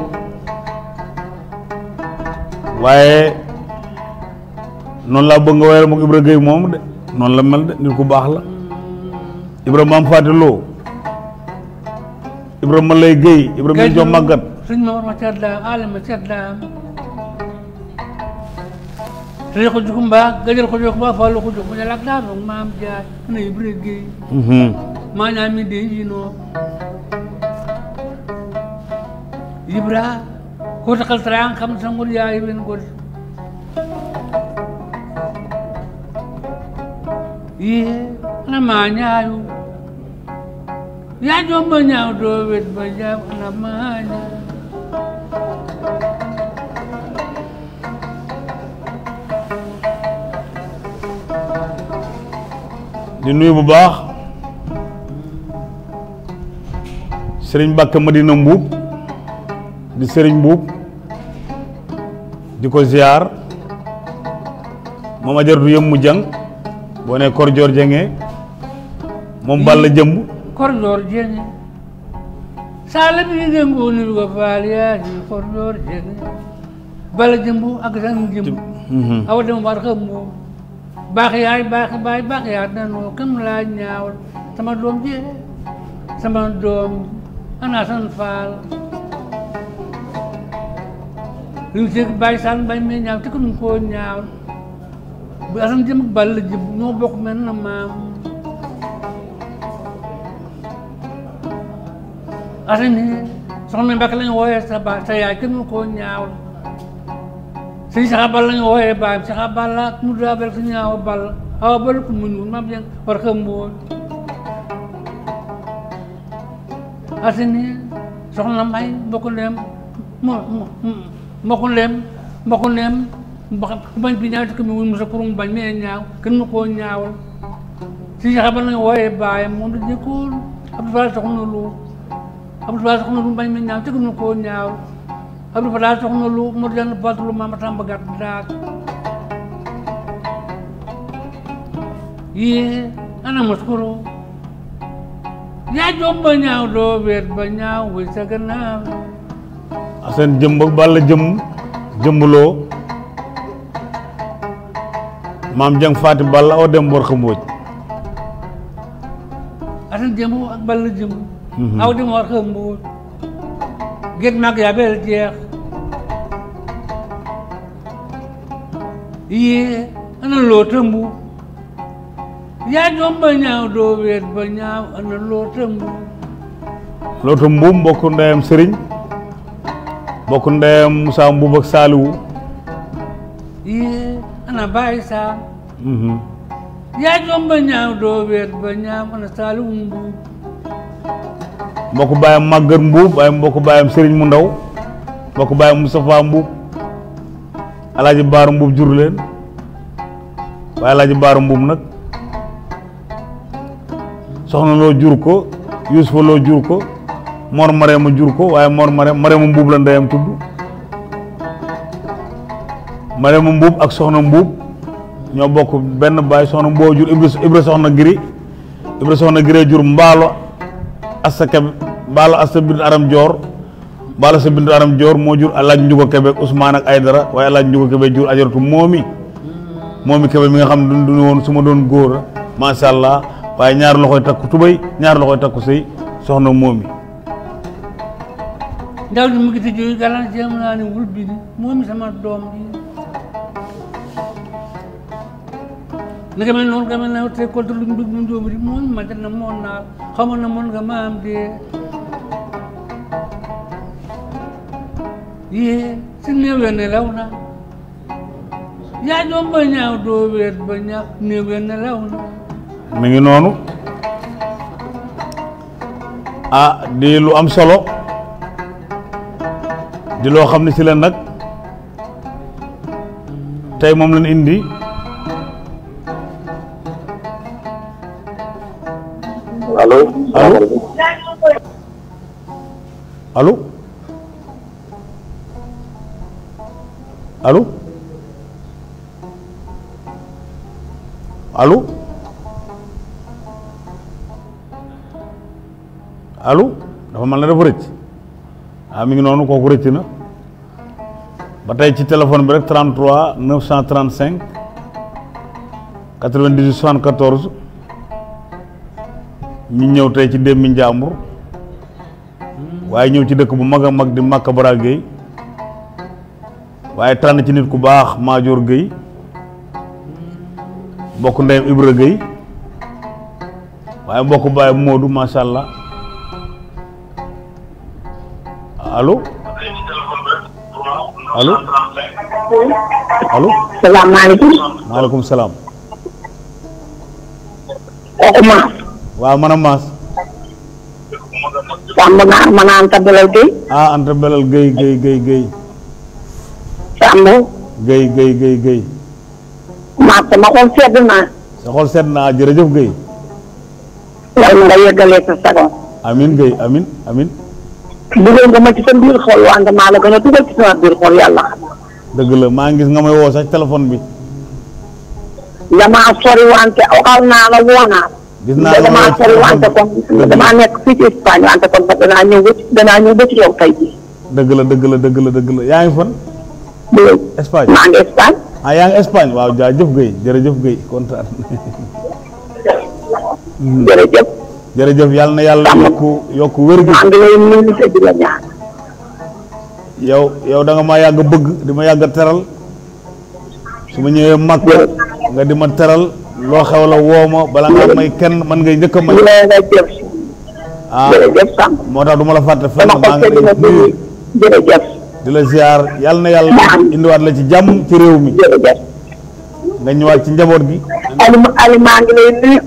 waaye noonu laa bëgg nga wayal moom Ibra Gueye moom de noonu la mel de nit ku baax la Ibra maam Faati Lo Ibra ma lay Gueye Ibra mi jox màggat suñ ma war ma seet daam ale ma seet daam te ko jukum mbaa gajal ko jox mbaa faalu ko jox mu ne lak daam maam jaay na Ibra Gueye maa ñaa mi dee yi noo Ibra ko taxal trang xam sa ngor yaay wen ko yée ana maa ñaayu yaa joom ba ñaaw doo wet ba ñaaw ana maa ñaaw di nuyu bu baax Sëriñ Mbàkke Madina Mbuub di Sëriñ Mbuub di ko ziar moom ajaratu yëm mu jang boo ne kor joor jenge moom balla jëmb kor joor jenge saala bi jëmbu ni ko faal yaa ji kor joor jenge balla jëmbu ak san jëmbu awa dem war xam moom baax yaay baax baay baax yaa danoo kam laa ñaawal sama doom ji sama doom ana san faal li mu seeg bàyyi saan bay mee ñaaw te ko nu koo ñaaw bu asan jëm ak ball jëm ñoo bokk mel na maam asan yi soxna Mbàkke lañu wooyee sa baay sa yaay kenn nu koo ñaaw sëñ saxa ball lañu wooyee baayam saxa ball ak mu daa bel su ñaaw ball awa ball ko mu ñuul maam jeng war ka mbóol asan yi soxna Mbay mbokk ndeem mbokku ndeem bañ bi ñaaw ci ko mi wul musa pour mu bañ mee ñaaw kenn mu koo ñaawal si saxa ba nañu wooyee baayam moom da jëkkoon Abdou Fall soxna lu Abdou Fall soxna lu bañ mee ñaaw ci ko mu koo ñaawal Abdou Fall soxna lu mu den batulu maama tamba gàtt daak yée ana maskuro yaa joom ba ñaaw doo weet ba ñaaw wuy sa gannaaw asan jëmb ak balla jëmbuloo maam jang faati balla aw dem bor xambooj asan jëmb ak balla jëmb aw dem war xambooj géej mag yaa bel jeex yée ana loo tëmbu yaa joom ba ñaaw doo weet ba ñaaw ana loo tëmbu loo tëmbu mbokk ndeyam sëriñ mbokk ndeyam Moussa Mbuub ak Saaliwu yée ana bàyyi saam yaa joom ba ñaaw doo weet ba ñaaw ana Saaliwu Mbuub mbokk baayam Màggat Mbuub waaye mbokk baayam sëriñ mu ndaw mbokk baayam Moustapha Mbuub alaaji Baaru Mbuub jur leen waaye alaaji Baaru Mbuub nag soxna loo jur ko Yuusufa loo jur ko Mor Marema jur ko waaye Mor Marema Mbuub la ndeyam tudd Marema Mbuub ak soxna Mbuub ñoo bokk benn baay soxna Mbuub jur Ibra soxna Giri Ibra soxna Giri jur Mbaalo Assa Kebe Balla Asta Bintu Aram Dior Balla Asta Bintu Aram Dior moo jur Alaaji Njugo Kebe ak Ousmane ak Aydara waaye Alaaji Njugo Kebe jur ajaratu moomi Kebe mi nga xam ne du woon su ma doon góor macha allah waaye ñaar loxoy takku tubay ñaar loxoy takku sëy soxna moomi ndaw di mu ngi tëjee galan jéem naa ne wul bi moomi sama doom bi naka mel noonu nga mel na te kolte luñ dug ñu dóomi di moomi ma dana moon naa xamoon na moon nga maam dee yee si néew nelaw na yaa doom ba ñaaw doo weet ba ñaaw néew nelaw na mi ngi noonu di lu am solo di loo xam ne si la nag tey moom lañ indi allo allo allo allo allo dafa mel ne dafa rëcc mi ngi noonu kooku rëcc na ba tey ci téléphone bi rek 33 935 98 74 ñu ñëw tey ci Demba Njàmbur waaye ñëw ci dëkk bu mag a mag di Maka Bara Gueye waaye tànn ci nit ku baax Maajoor Gueye mbokk ndeyam Ibra Gueye waaye mbokk baay Moodu macha allah allo allo allo. salaamaaleykum. maaleykum salaam. kooku Maas. waaw man a Maas. Samb naa ma naan Anta Belal Gueye. Anta Belal Gueye. Samb. Gueye. Maas sama xol sedd naa. sa xol sedd naa jërëjëf Gueye. yàlla nga yeggalee sa sagon. amin Gueye amin. dugal nga ma ci sa biir xol wante maa la gën a dugal ci sama biir xol yàlla xam. dëgg la maa ngi gis nga may woo sax téléphone bi. damaa sori wante waxal naa la woo naa la. gis naa la damaa sori wante kon damaa nekk fii ci Espagne wante kon ba danaa ñëw ba ci yow tey jii. dëgg la yaa ngi fan. Espagne maa ngi Espagne. yaa ngi Espagne waaw jaajëf Gueye jërëjëf Gueye kontaan. jërëjëf yàlla na yàlla yokku wér gi. maa ngi lay nuyu te di la ñaan. yow da nga maa yàgg bëgg di ma yàgg teral su ma ñëwee mag nga di ma teral loo xew la woo ma bala nga may kenn man ngay njëkk a may. jërëjëf Samb. moo tax du ma la fàtte fenn maa ngi lay nuyu jërëjëf. di la ziar yàlla na yàlla indiwaat la ci jàmm ci réew mi. jërëjëf. nga ñëwaat ci njaboot gi. Ali maa ngi lay nuyu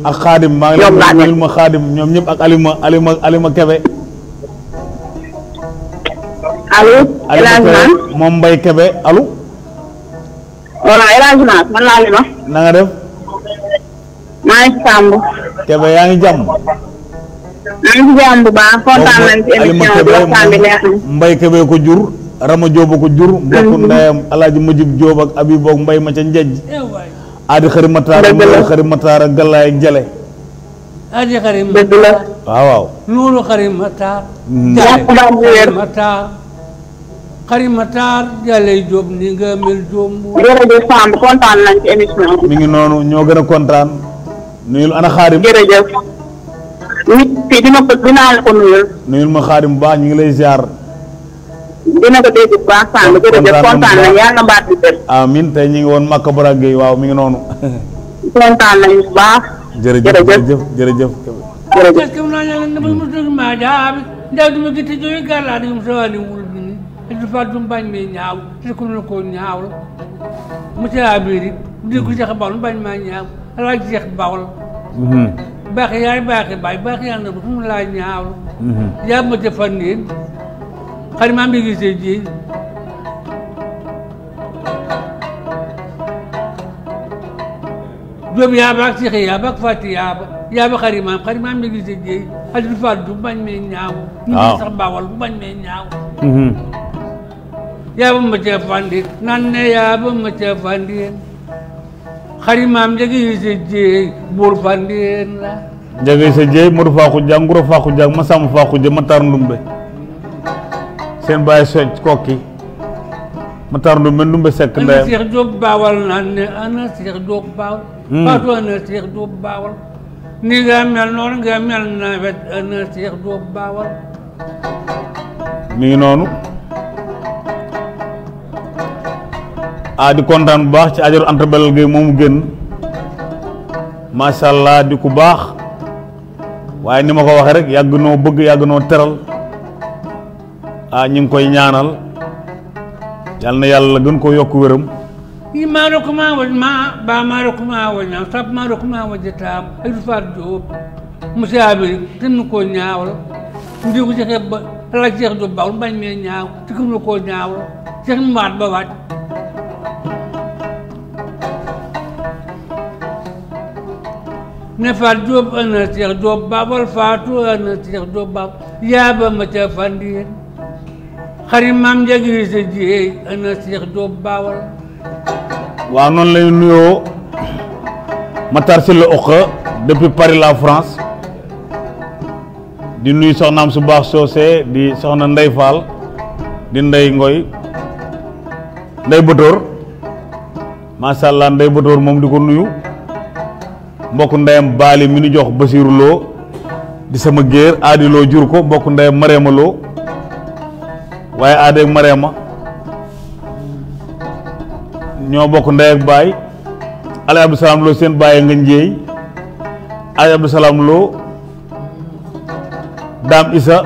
ak Xaadim. maa ngi lay nuyu ma Xaadim ñoom ñëpp ak Alima Kebe. allo. El Hadj Naas moom Mbaye Kebe allo. voilà El Hadj Naas man laa Alima. na nga def. maa ngi Samb. Kebe yaa ngi jàmm. maa ngi jàmm bu baax kontaan nañ ci émission bi waxtaan bi neex na. Mbaye Kebe ko jur Rama Jóob ko jur. mbokku ndeyam Alaaji Majib Jóob ak Abib ak Mbay ma ca Njej. Adi Xari Mataar Mbay Xari Mataar ak Galaay ak Jale. Adi Xari Mataar dëgg la. waaw. Nuuru Xari Mataar. Xari Mataar Jale Jóob ni nga mel Jóob. jërëjëf Samb kontaan nañ ci émission bi. mi ngi noonu ñoo gën a kontaan. nuyul ana Xaadim. jërëjëf. nit ki dinaa la ko nuyul. nuyul ma Xaadim bu baax ñu ngi lay ziar. dina ko dégg bu baax Samb jërëjëf kontaan nañ yàlla na baat bi tër. amiin tey ñu ngi woon Maka Bara Gueye waaw mi ngi noonu. kontaan nañ bu baax. jërëjëf. jërëjëf. kam naa ñala na mu tëg ma jaabi ndaw duma gitti joyi gàllaa di mu sawani wul bi ni du fa dum bañ me ñaaw te ko na ko ñaaw la mu ci abiri di ko jax bawol bañ ma ñaaw ala jeex bawol baax yaay baax baay baax yaa na bu mu la ñaaw yaa ma defal niin xari ma mi gisee ji Jóob yaa baak Seex yaa baak Faati yaa ba xari maam mi gisee ji adu fa du bañ me ñaaw ñu sax bawol bu bañ me ñaaw yaa ba ma ca fandi nan ne yaa ba ma ca fandi xari maam jegi gisee ji buur fandi la Njagay sa jeey Modou Faxu Jang Nguro Faxu Jang Masam Faxu Jang Matar Ndumbe seen bàyyi socc kokki Matar Ndumbe Ndumbe Sekk ana ndeyam Cheikh Diop baawal naan ne ana Cheikh Diop baawal Fatou ana Cheikh Diop baawal ni nga mel noonu nga mel nawet ana Cheikh Diop baawal mi ngi noonu di kontaan bu baax ci ajaru Anta Belal Gueye moomu génn macha allah di ku baax waaye ni ma ko waxee rek yàgg noo bëgg yàgg noo teral ñu ngi koy ñaanal yal na yàlla gën koo yokk wéram i maaro kuma wa ma ba maaro kuma wa ñaaw sab maaro kuma wa jetaam ay Fatou Diop monsieur Abiri ten ko ñaawal ndi ko joxe ba la Cheikh Diop baawal bañ mee ñaaw te ko koo ñaawal Cheikh Mbaat ba waaj ne Fatou Diop ana Cheikh Diop baawal Fatou ana Cheikh Diop baawal yaa ba ma ca fandiyeen xarit maam njagi sa jiyee ana Cheikh Diop baawal waaw noonu lañu nuyoo Matar Sylla Oqa depuis Paris la France di nuyu soxnaam su baax soosee di soxna Ndey Fall di Ndey Ngoy Ndey Botor macha allah Ndey Botor moom di ko nuyu mbokk ndeyam Baali mi nu jox Basiru Lo di sama géer Aadi Lo jur ko mbokk ndeyam Mariama Lo waaye Aadi ak Mariama ñoo bokk ndey ak baay Alaay Abdou Salaam Lo seen baay nga njéey Alaay Abdou Salaam Lo Daam Isa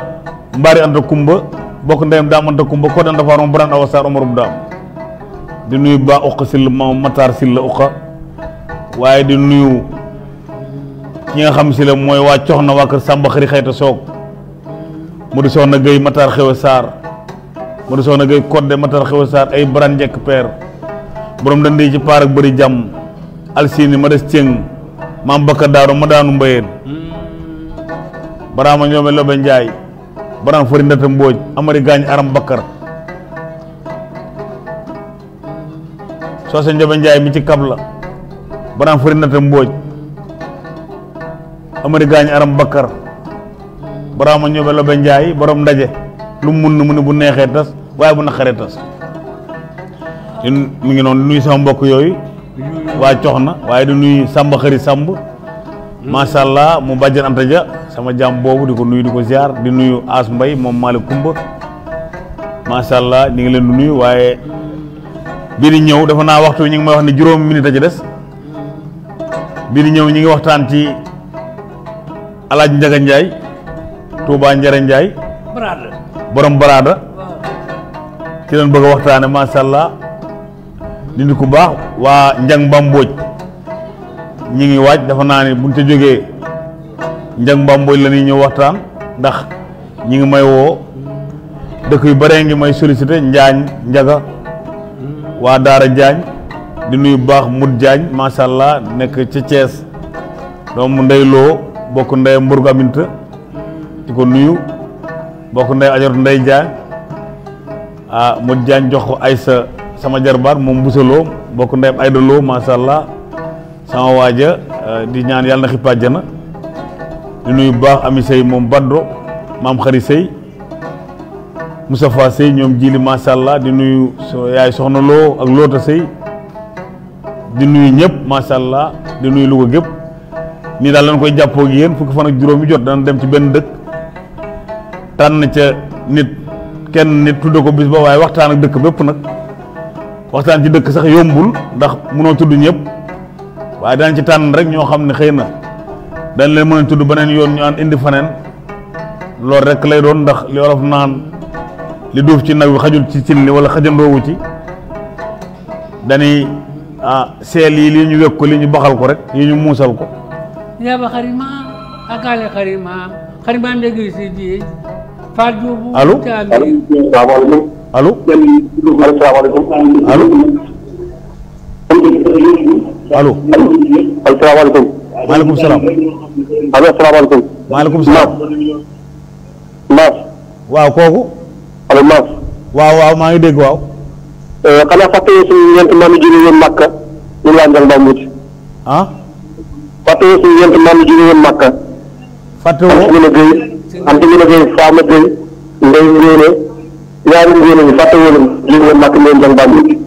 Mbari Anta Kumba bokk ndeyam Daam Anta Kumba ko dan dafa rom Brand Awa Sarr Omar bu Daam di nuyu ba Oqa Sylla ma Matar Sylla Oqa waaye di nuyu ñi nga xam si la mooy waa Coxna waa kër Samba Xëri Xayta Soog mu di Soxna Gueye Matar Xewe Sarr mu di Soxna Gueye Kodde Matar Xewe Sarr ay Brand Njekk Peer borom dandi ci paar ak bëri jàmm Alsini ma des Ceng maam Bakka Daaro ma daanu Mbayeen Baraama Ñoome Lobe Njaay Baraam Fari Ndata Mbooj Amari Gaañ Aram Bakkar Soose Njobe Njaay mi ci Kabla Baraam Fari Ndata Mbooj Amari Gaañ Aram Bakkar Baraama Ñoome Lobe Njaay borom ndaje lu mu mun ne bu neexee tas waaye bu naqaree tas mi ngi noonu di nuyu sama mbokk yooyu waa Coxna waaye di nuyu Samba Xëri Samb macha allah mu bàjjan Anta Dia sama jàmm boobu di ko nuyu di ko ziar di nuyu As Mbay moom Malick Kumba macha allah ñu ngi leen di nuyu waaye bii di ñëw dafa naa waxtu ñu ngi may wax ne juróomi minute a ci des bii di ñëw ñu ngi waxtaan ci Alaaj Njaga Njaay Touba Njare Njaay borom Baraada ci leen bëgg a waxtaane macha allah di nit ku baax waa Njang Mbambooj ñi ngi waaj dafa naa ne buñ ca jógee Njang Mbambooj la ñuy ñëw waxtaan ndax ñi ngi may woo dëkk yu bare ngi may sollicité Njaañ Njaga waa Daara Njaañ di nuyu baax Mut Jaañ macha allah nekk ca Thiès doomu Ndey Loo bokk ndey Mburgu Aminta di ko nuyu bokk ndey Ajaratu Ndey Jaañ Mut Jaañ jox ko Aysa sama jarbaat moom busaloo bokk ndeyam Ayda Lo macha allah sama waaja di ñaan yàlla na xippa àjjana di nuyu baax Ami Sey moom Baddo maam Xari Sey Moustapha Sey ñoom jili macha allah di nuyu yaay soxna Lo ak Loota Sey di nuyu ñëpp macha allah di nuyu Louga gépp nii daal lañ koy jàppoo ak yéen fukki fan ak juróomi jot dana dem ci benn dëkk tànn ca kenn nit tudde ko bis ba waaye waxtaan ak dëkk bépp nag waxtaan ci dëkk sax yombul ndax mënoo tudd ñëpp waaye danañ ci tànn rek ñoo xam ne xëy na dañ leen mën a tudd beneen yoon ñu ànd indi faneen loolu rek lay doon ndax li wolof naan li duuf ci nag wi xajul ci cin li wala xajandoowu ci dañuy seel yi lii ñu wekk ko li ñu baxal ko rek yi ñu muusal ko yaba xarimaam akale xarimaam xarimaam njagi si ji Fatou Diop allo salaamaaleykum allo asalaamaaleykum allo allo asalaamaaleykum maaleykum salaam allo asalaamaaleykum maaleykum salaam Maas waaw kooku allo Maas waaw maa ngi dégg waaw xanaa fàtte suñu ñeent maam yi jóge woon Makka ñun waa Njang Mbambuuj fàtte suñu ñeent maam yi jóge woon Makka fàttewoo Anta Ngone Gueye Fama Gueye Ndeye Ngone ñaari Ngone yi fàttewoo leen li nga makk leen jàng Bambey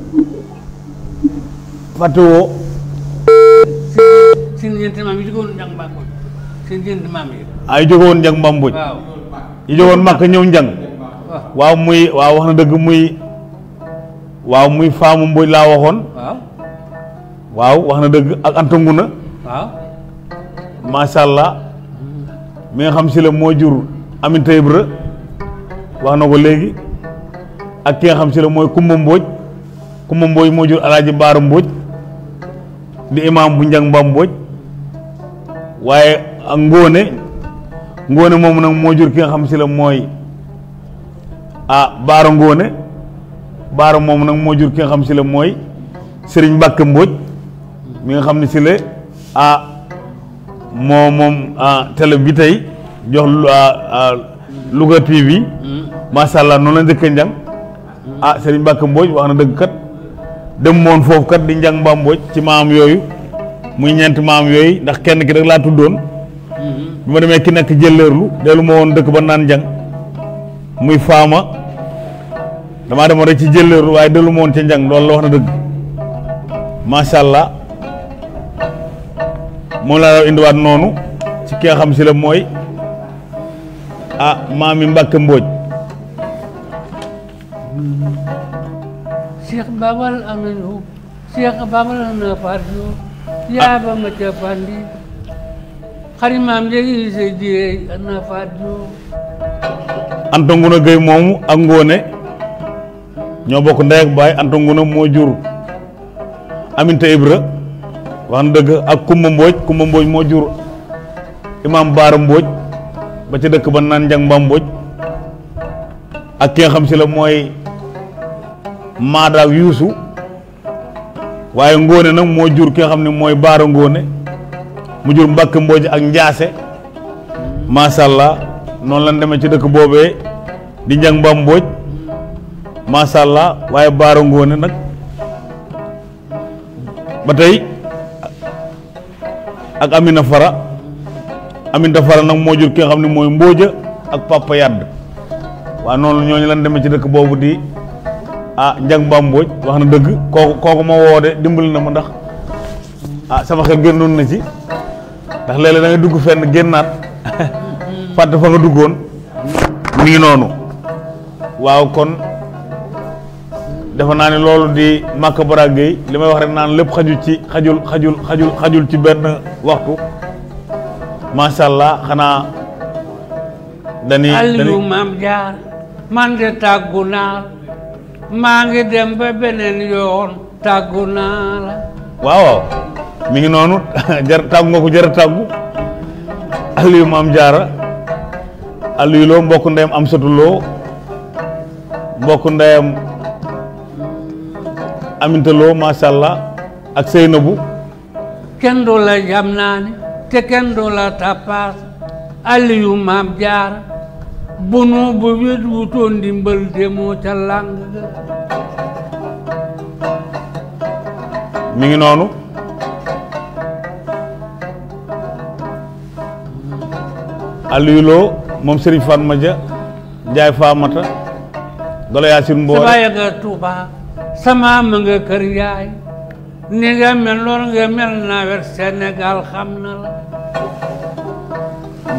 fàttewoo seen ñeenti maam yi jógoon njàng Bambey seen ñeenti maam yi ay jóge woon njàng Bambey waaw yi jóge woon makk ñëw njàng waaw muy waaw wax na dëgg muy Fama Mbodj laa waxoon waaw wax na dëgg ak Anta Ngone waaw macha allah mi nga xam si la moo jur Aminata Ibra wax na ko léegi ak ki nga xam si la mooy Kumba Mbodj moo jur Alaaji Baara Mbodj di imam bu njàng Mba Mbodj waaye ak Ngone moom nag moo jur ki nga xam si la mooy Baara Ngone Baara moom nag moo jur ki nga xam si la mooy Serigne Mbacke Mbodj mi nga xam ne si la moom télé bi tey jox Louga TV macha allah noonu la njëkkee njàng Serigne Mbacke Mbodj wax na dëgg kat dem moon foofu kat di njàng Mba Mbodj ci maam yooyu muy ñeenti maam yooyu ndax kenn ki rek laa tuddoon bi ma demee ki nekk jëlleerlu dellu ma woon dëkk ba naan njàng muy Fama damaa demoon rek ci jëlleerlu waaye dellu ma woon ca njàng loolu la wax na dëgg macha allah moom laa indiwaat noonu ci ki nga xam si la mooy maami Mbacke Mbodj Cheikh Babal amanu Cheikh Babal na parjo yaa ba ma ca pandi xari maam léegi se die na parjo Anta Ngone Gueye moomu ak Ngone ñoo bokk ndey ak baay Anta Ngone moo jur Aminata Ibra wax na dëgg ak Kumba Mbodj moo jur imam Baara Mbodj ba ca dëkk ba naan njàng Mba Mbodj ak ki nga xam si la mooy Maada ak Yuusu waaye Ngone nag moo jur ki nga xam ne mooy Baara Ngone mu jur Mbacke Mbodj ak Njaase macha allah noonu lañ demee ci dëkk boobee di njàng Mba Mbodj macha allah waaye Baara Ngone nag ba tey ak Amina Fara nag moo jur ki nga xam ne mooy Mbooja ak Papa Yadd waaw noonu ñooñu lan demee ci dëkk boobu di njàng Mba Mbodj wax na dëgg kooku ma woo de dimbali na ma ndax sama xel génnoon na ci ndax léeg-léeg da ngay dugg fenn génnaat fàtte fa nga duggoon mi ngi noonu waaw kon defe naa ne loolu di Maka Bara Gueye li may wax rek naan lépp xajul ci benn waxtu macha allah xanaa Aliou Maam Jaar man de tàggu naa maa ngi dem ba beneen yoon tàggu naa la waaw mi ngi noonu tàggu nga ko jar a tàggu Aliou Maam Jaara Aliou Lo mbokk ndeyam Amsatu Lo mbokk ndeyam Aminta Lo macha allah ak Seynabu kenn du la jam naa ni te kenn du la tappaas Aliou Maam Jaara bunu bu wét wutoon ndimbal demoo ca làng ga mi ngi noonu Aliou Lo moom Serigne Fatma Dia Njaay Faamata Golo Yaasin Mboore sa baay nga Tuuba sama ma nga kër yaay ni nga mel loolu nga mel nawet Sénégal xam na la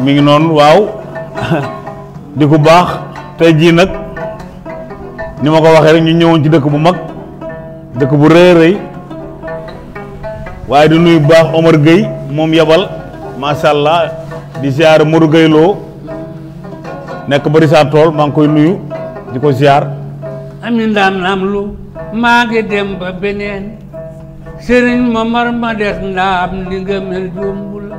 mi ngi noonu waaw di ku baax tey jii nag ni ma ko waxee rek ñu ñëwoon ci dëkk bu mag dëkk bu rëy rëy waaye di nuyu baax Omar Gueye moom yabal macha allah di ziar Modou Gueye Lo nekk bari saa tool maa ngi koy nuyu di ko ziar amin daam naam lu maa ngi dem ba beneen sëriñ Momar ma des ndaam ni nga mel jombu la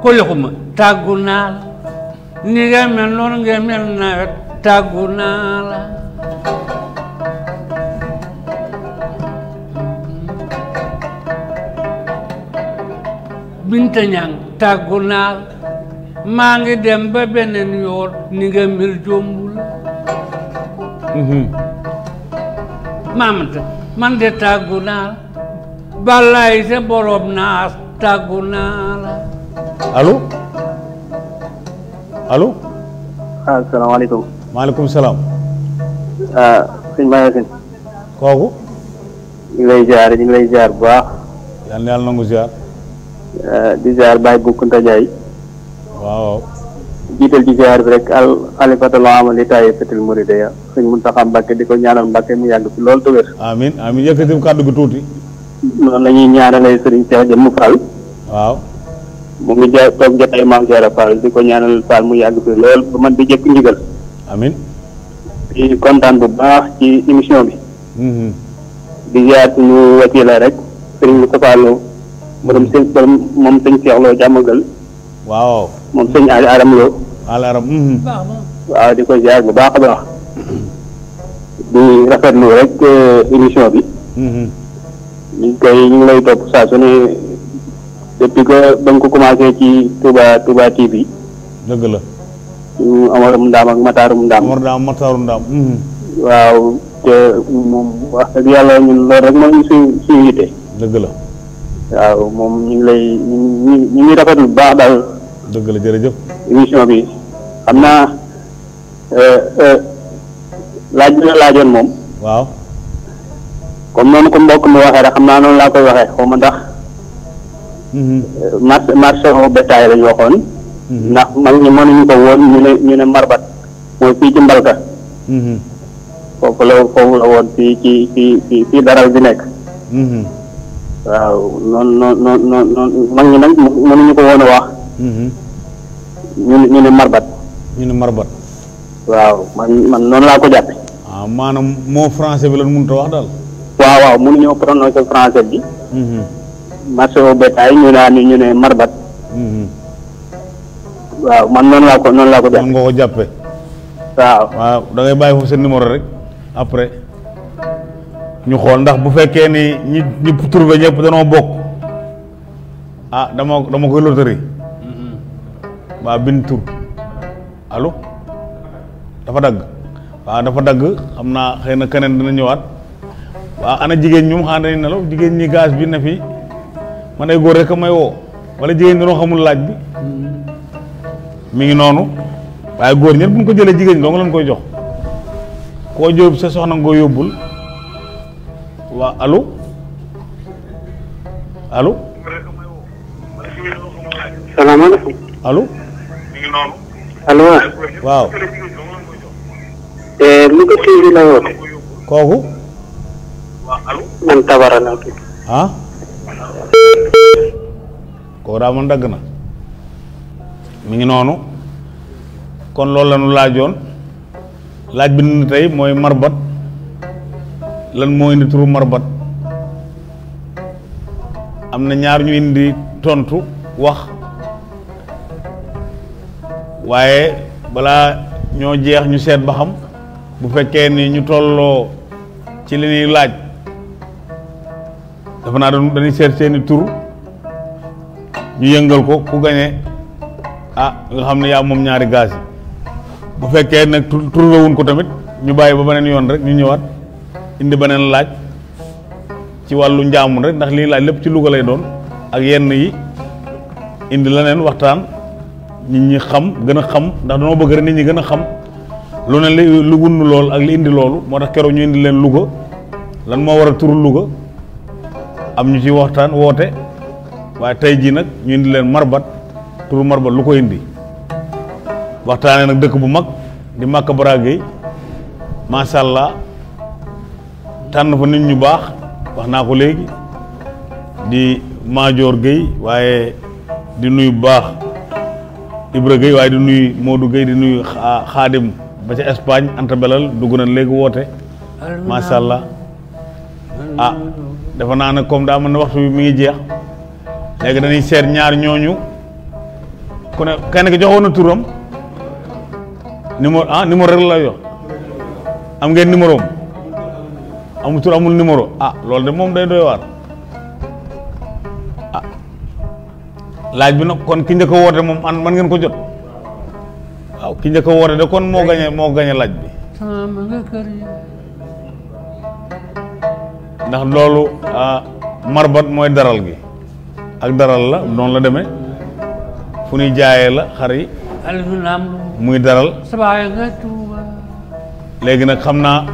ko yoxuma tàggu naa la ni nga mel noonu nga mel nawet tàggu naa la Binta Ñang tàggu naa la maa ngi dem ba beneen yoon ni nga mel jombu la Mamata man de tàggu naa la balaay sa borom naas tàggu naa la allo allo. asalaamaaleykum. maaleykum salaam. sëñ Magasin. kooku. ñu ngi lay ziar bu baax. yal na yàlla nangu ziar. di ziar Baye Bou Kounta Ndiaye. waaw. jiital ci ziar bi rek xalifatul aam li taa'ifatul muridiyya sëñ Mountakha Mbacké di ko ñaanal Mbacké mu yàgg fi loolu te wér. amiin amiin yëkkati kàddu gi tuuti. noonu la ñuy ñaanalee Serigne Cheikh Jëmm Fall. waaw. mu ngi toog jotaay Maam Jaara Fall di ko ñaanal Fall mu yàgg fi lool ba man di jëkk ndigal. amiin. di kontaan bu baax ci émission bi. di ziar suñu wasila rek Serigne Moustapha Lo moom sëñ Cheikh Lo jàmmagal. waaw. moom sëñ Ali Aram Lo. alaram. waaw di ko ziar bu baax a baax. di rafetlu rek émission bi. ñu ngi lay topp saa su ne depuis que ba nga ko commencé ci Touba TV. dëgg la. Amarum Ndaam ak Matarum Ndaam. Matarum Ndaam. waaw te moom wax dëgg yàlla ñun loolu rek mooy suñu yitte. dëgg la. waaw moom ñu ngi rafetlu bu baax daal. dëgg la jërëjëf. émission bi xam naa laaj bi nga laajoon moom. waaw. comme noonu ko mbokk mi waxee rek xam naa noonu laa koy waxee xaw ma ndax. marché au bétail lañu waxoon. ndax mag ñi mënuñu ko woon ñu ne marbat mooy fii ci mbalka. foofu la woon fii daral bi nekk. waaw noonu mag ñi nag mënuñu ko woon a wax. ñu ne marbat. ñu ne marbat. waaw man noonu laa ko jàppe. maanaam moo français bi lan mënut a wax daal. waaw mënuñoo prononcer français bi. marché au bétail ñu ne marbat. waaw man noonu laa ko jàppe. noonu nga ko jàppe. waaw da ngay bàyyi foofu seen numéro rek après ñu xool ndax bu fekkee ni ñi trouvé ñëpp danoo bokk dama koy loterie. waa bind tur allo dafa dagg. waaw dafa dagg xam naa xëy na keneen dina ñëwaat. waaw ana jigéen ñoom xanaa dañuy nelaw jigéen ñi gaz bi na fi man ay góor rek a may woo wala jigéen dañoo xamul laaj bi mi ngi noonu waaye góor ñëpp bu ñu ko jëlee jigéen ñi doo nga leen koy jox koo jóob sa soxna nga koy yóbbul waa allo allo. salaamaaleykum. allo. allo. waaw. Louga TV la woote. kooku. man Tabara laa tudd. kooku daa man dagg na mi ngi noonu kon loolu la nu laajoon laaj bi nu tey mooy marbat lan moo indi turu marbat am na ñaar ñu indi tontu wax waaye balaa ñoo jeex ñu seet ba xam bu fekkee ni ñu tolloo ci li ñuy laaj dafa naa dañuy seet seeni tur ñu yëngal ko ku gañe nga xam ne yaa moom ñaari gaas yi bu fekkee nag trouvé wuñ ko tamit ñu bàyyi ba beneen yoon rek ñu ñëwaat indi beneen laaj ci wàllu njaamun rek ndax lii laaj lépp ci Louga lay doon ak yenn yi indi leneen waxtaan nit ñi xam gën a xam ndax dañoo bëgg rek nit ñi gën a xam lu ne lu wunnu lool ak li indi loolu moo tax keroog ñu indi leen Louga lan moo war a turu Louga am ñu ci waxtaan woote waaye tey jii nag ñu indi leen marbat turu marbat lu ko indi waxtaanee nag dëkk bu mag di Maka Baragay macha allah tànn fa nit ñu baax wax naa ko léegi di Maajoor Gueye waaye di nuyu bu baax Ibra Gueye waaye di nuyu Modou Gueye di nuyu Xaadim ba ca Espagne Anta Belal dugg na léegi woote macha allah dafa naa ne comme daa mën ne waxtu bi mi ngi jeex léegi dañuy seet ñaar ñooñu ku ne kenn ki joxoon na turam numéro rek la jox am ngeen numéro am amul tur amul numéro loolu de moom day doy waar laaj bi nag kon ki njëkk a woote moom man ngeen ko jot waaw ki njëkk a woote de kon moo gañe laaj bi ndax loolu marbat mooy daral gi ak daral la noonu la demee fu ñuy jaayee la xar yi muy daral léegi nag xam naa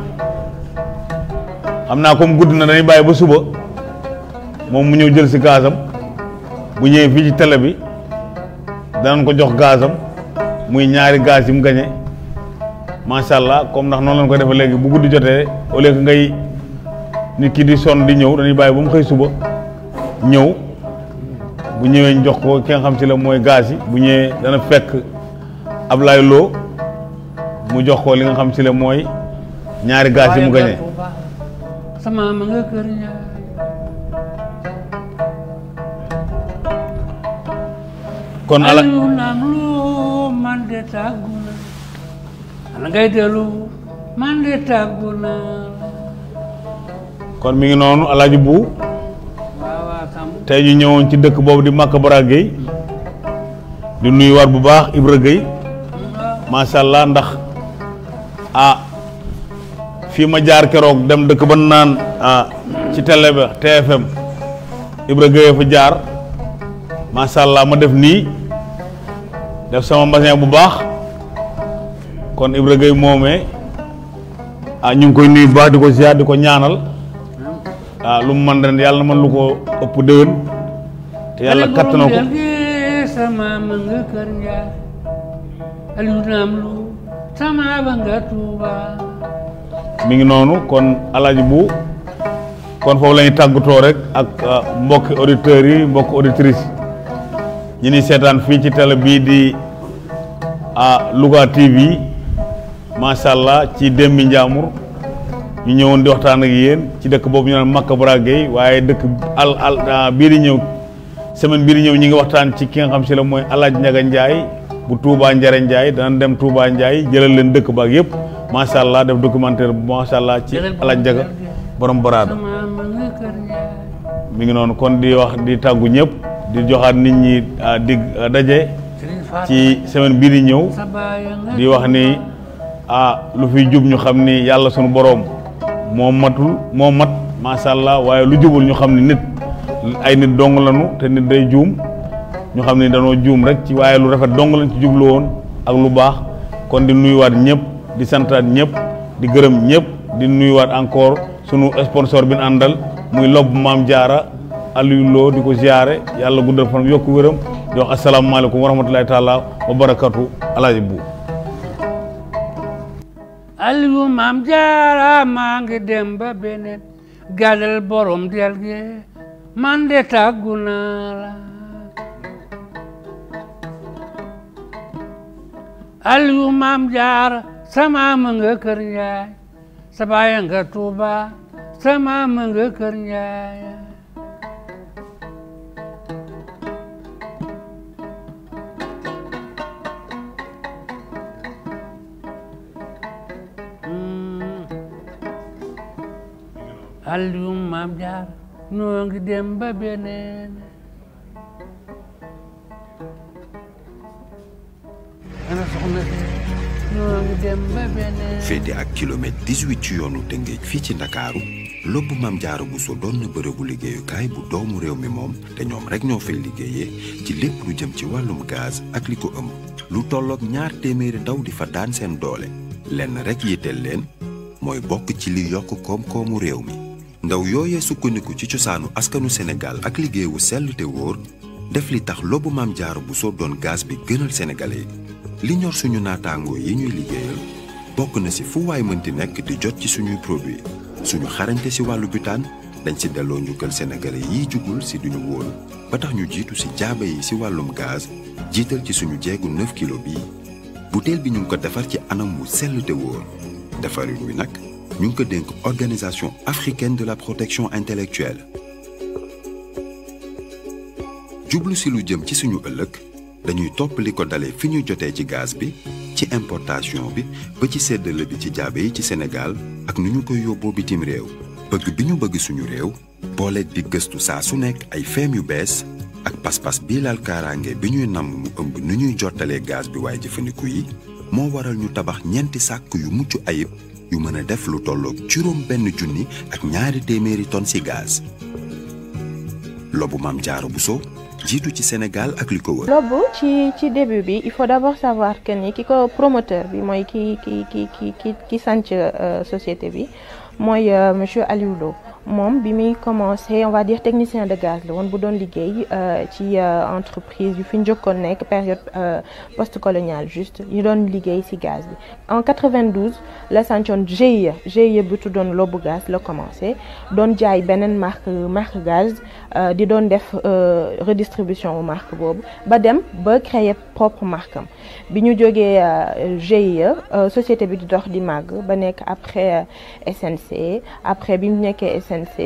comme gudd na dañuy bàyyi ba suba moom mu ñëw jël si gaasam bu ñëwee fii ci télé bi danañ ko jox gaasam muy ñaari gaas yi mu gañe macha allah comme ndax noonu lañ ko defee léegi bu guddi jotee au lieu que ngay nit ki di sonn di ñëw dañuy bàyyi ba mu xëy suba ñëw bu ñëwee ñu jox ko ki nga xam si la mooy gaas yi bu ñëwee dana fekk Ablaye Lo mu jox ko li nga xam si la mooy ñaari gaas yi mu gañe sama ma nga kër Njaay kon ala naam lu man de tàggu na ana ngay dellu man de tàggu na kon mi ngi noonu Alaaji Bu tey ñu ñëwoon ci dëkk boobu di Maka Bara Gueye di nuyu war bu baax Ibra Gueye macha allah ndax fii ma jaar keroog dem dëkk ba naan ci télé ba TFM Ibra Gueye fa jaar macha allah ma def nii def sama mbasin bu baax kon Ibra Gueye moomee ñu ngi koy nuyu bu baax di ko ziar di ko ñaanal lu mu mën ren yàlla na mën lu ko ëpp déwén te yàlla katt na ko sama ma nga kër Njaay Aliou naam lu sama ba nga Tuuba mi ngi noonu kon Alaaji Bu kon foofu la ñuy tàggatoo rek ak mbokki auditeurs yi mbokki auditrices ñi ni seetaan fii ci télé bii di Louga TV macha allah ci Dembi Njaamur ñu ñëwoon di waxtaan ak yéen ci dëkk boobu ñu naan Maka Bara Gueye waaye dëkk bii di ñëw semaine bii di ñëw ñi ngi waxtaan ci ki nga xam si la mooy Alaaji Njaga Njaay bu Touba Njare Njaay danañ dem Touba Njaay jëlal leen dëkk baak yëpp macha allah def documentaire bu macha allah ci Alaaji Njaga borom baraada mi ngi noonu kon di wax di tàggu ñëpp di joxaat nit ñi dig daje ci semaine bii di ñëw di wax ni lu fi jub ñu xam ni yàlla sunu boroom moo mat macha allah waaye lu jubul ñu xam ni nit ay nit dong lañu te nit day juum ñu xam ni danoo juum rek ci waaye lu rafet dong lañ ci jublu woon ak lu baax kon di nuyuwaat ñëpp di santaat ñëpp di gërëm ñëpp di nuyuwaat encore sunu sponsor bi ñu àndal muy Lobb Maam Jaara Aliou Lo di ko ziare yàlla guddal fan yokku wéram di wax asalaamaaleykum wa rahmatulahi taala wa barakatu Alaaji Bu Aliou Maam Jaara maa ngi dem ba beneen gàllal borom del gi man de tàggu naa la Aliou Maam Jaara sama ma nga kër Njaay sa baay nga Tuuba sama ma nga kër Njaay Aliou Maam Jaara noo ngi dem ba beneen ana soxna si noo ngi dem ba beneen féete ak kilomètre 18 ci yoonu Tëngéej fii ci Ndakaaru Lobb Maam Jaara Buso doon na bërëbu liggéeyukaay bu doomu réew mi moom te ñoom rek ñoo fay liggéeyee ci lépp lu jëm ci wàllum gaz ak li ko ëmb lu tolloog 200 ndaw di fa daan seen doole lenn rek yitteel leen mooy bokk ci li yokk koom-koomu réew mi ndaw yooyee sukkandiku ci cosaanu askanu Sénégal ak liggéeyu sell te wóor def li tax Lobb Maam Jaara Buso doon gaz bi gënal sénégalais yi li ñor suñu naataangoo yi ñuy liggéeyal bokk na ci fu waay mënti nekk di jot ci suñuy produit suñu xarañte ci wàllu butaan dañ ci delloo njukkal sénégalais yiy jugul ci duñu wóolu ba tax ñu jiitu ci jaaba yi ci wàllum gaz jiital ci suñu jeegu 9 kilo bii butéel bi ñu ngi ko defar ci anam wu sell te wóor defarin wi nag ñu ngi ko dénk organisation africaine de la protection intellectuelle jublu ci lu jëm ci suñu ëllëg dañuy topp li ko dalee fi ñu jotee ci gaz bi ci importation bi ba ci séddale bi ci jaabe yi ci Sénégal ak nu ñu koy yóbboo bitim réew bëgg bi ñu bëgg suñu réew booleeg di gëstu saa su nekk ay feem yu bees ak pas-pas bii laal kaaraange bi ñuy namm mu ëmb nu ñuy jottalee gaz bi waaye jëfandiku yi moo waral ñu tabax ñeenti sàkk yu mucc ayib yu mën a def lu tolloog juróom benn junni ak ñaari téeméeri tonnes ci gaz. lobu Mame Diarra Bousso jiitu ci Sénégal ak li ko wër. lobu ci début bi il faut d'abord savoir que ni ki ko promoteur bi mooy ki sanc société bi mooy monsieur Aliou Lo. moom bi muy commencé on va dire technicien de gaz la woon bu doon liggéey ci entreprise yu fi njëkkoon nekk période post-coloniale juste yu doon liggéey ci gaz bi. en 92 la sancoon GIE bu tuddoon Lobu Gaz la commencé doon jaay beneen marque gaz di doon def redistribution marque boobu ba dem ba créer propre marque am bi ñu jógee GIE société bi di dox di màgg ba nekk après SNC après bi mu nekkee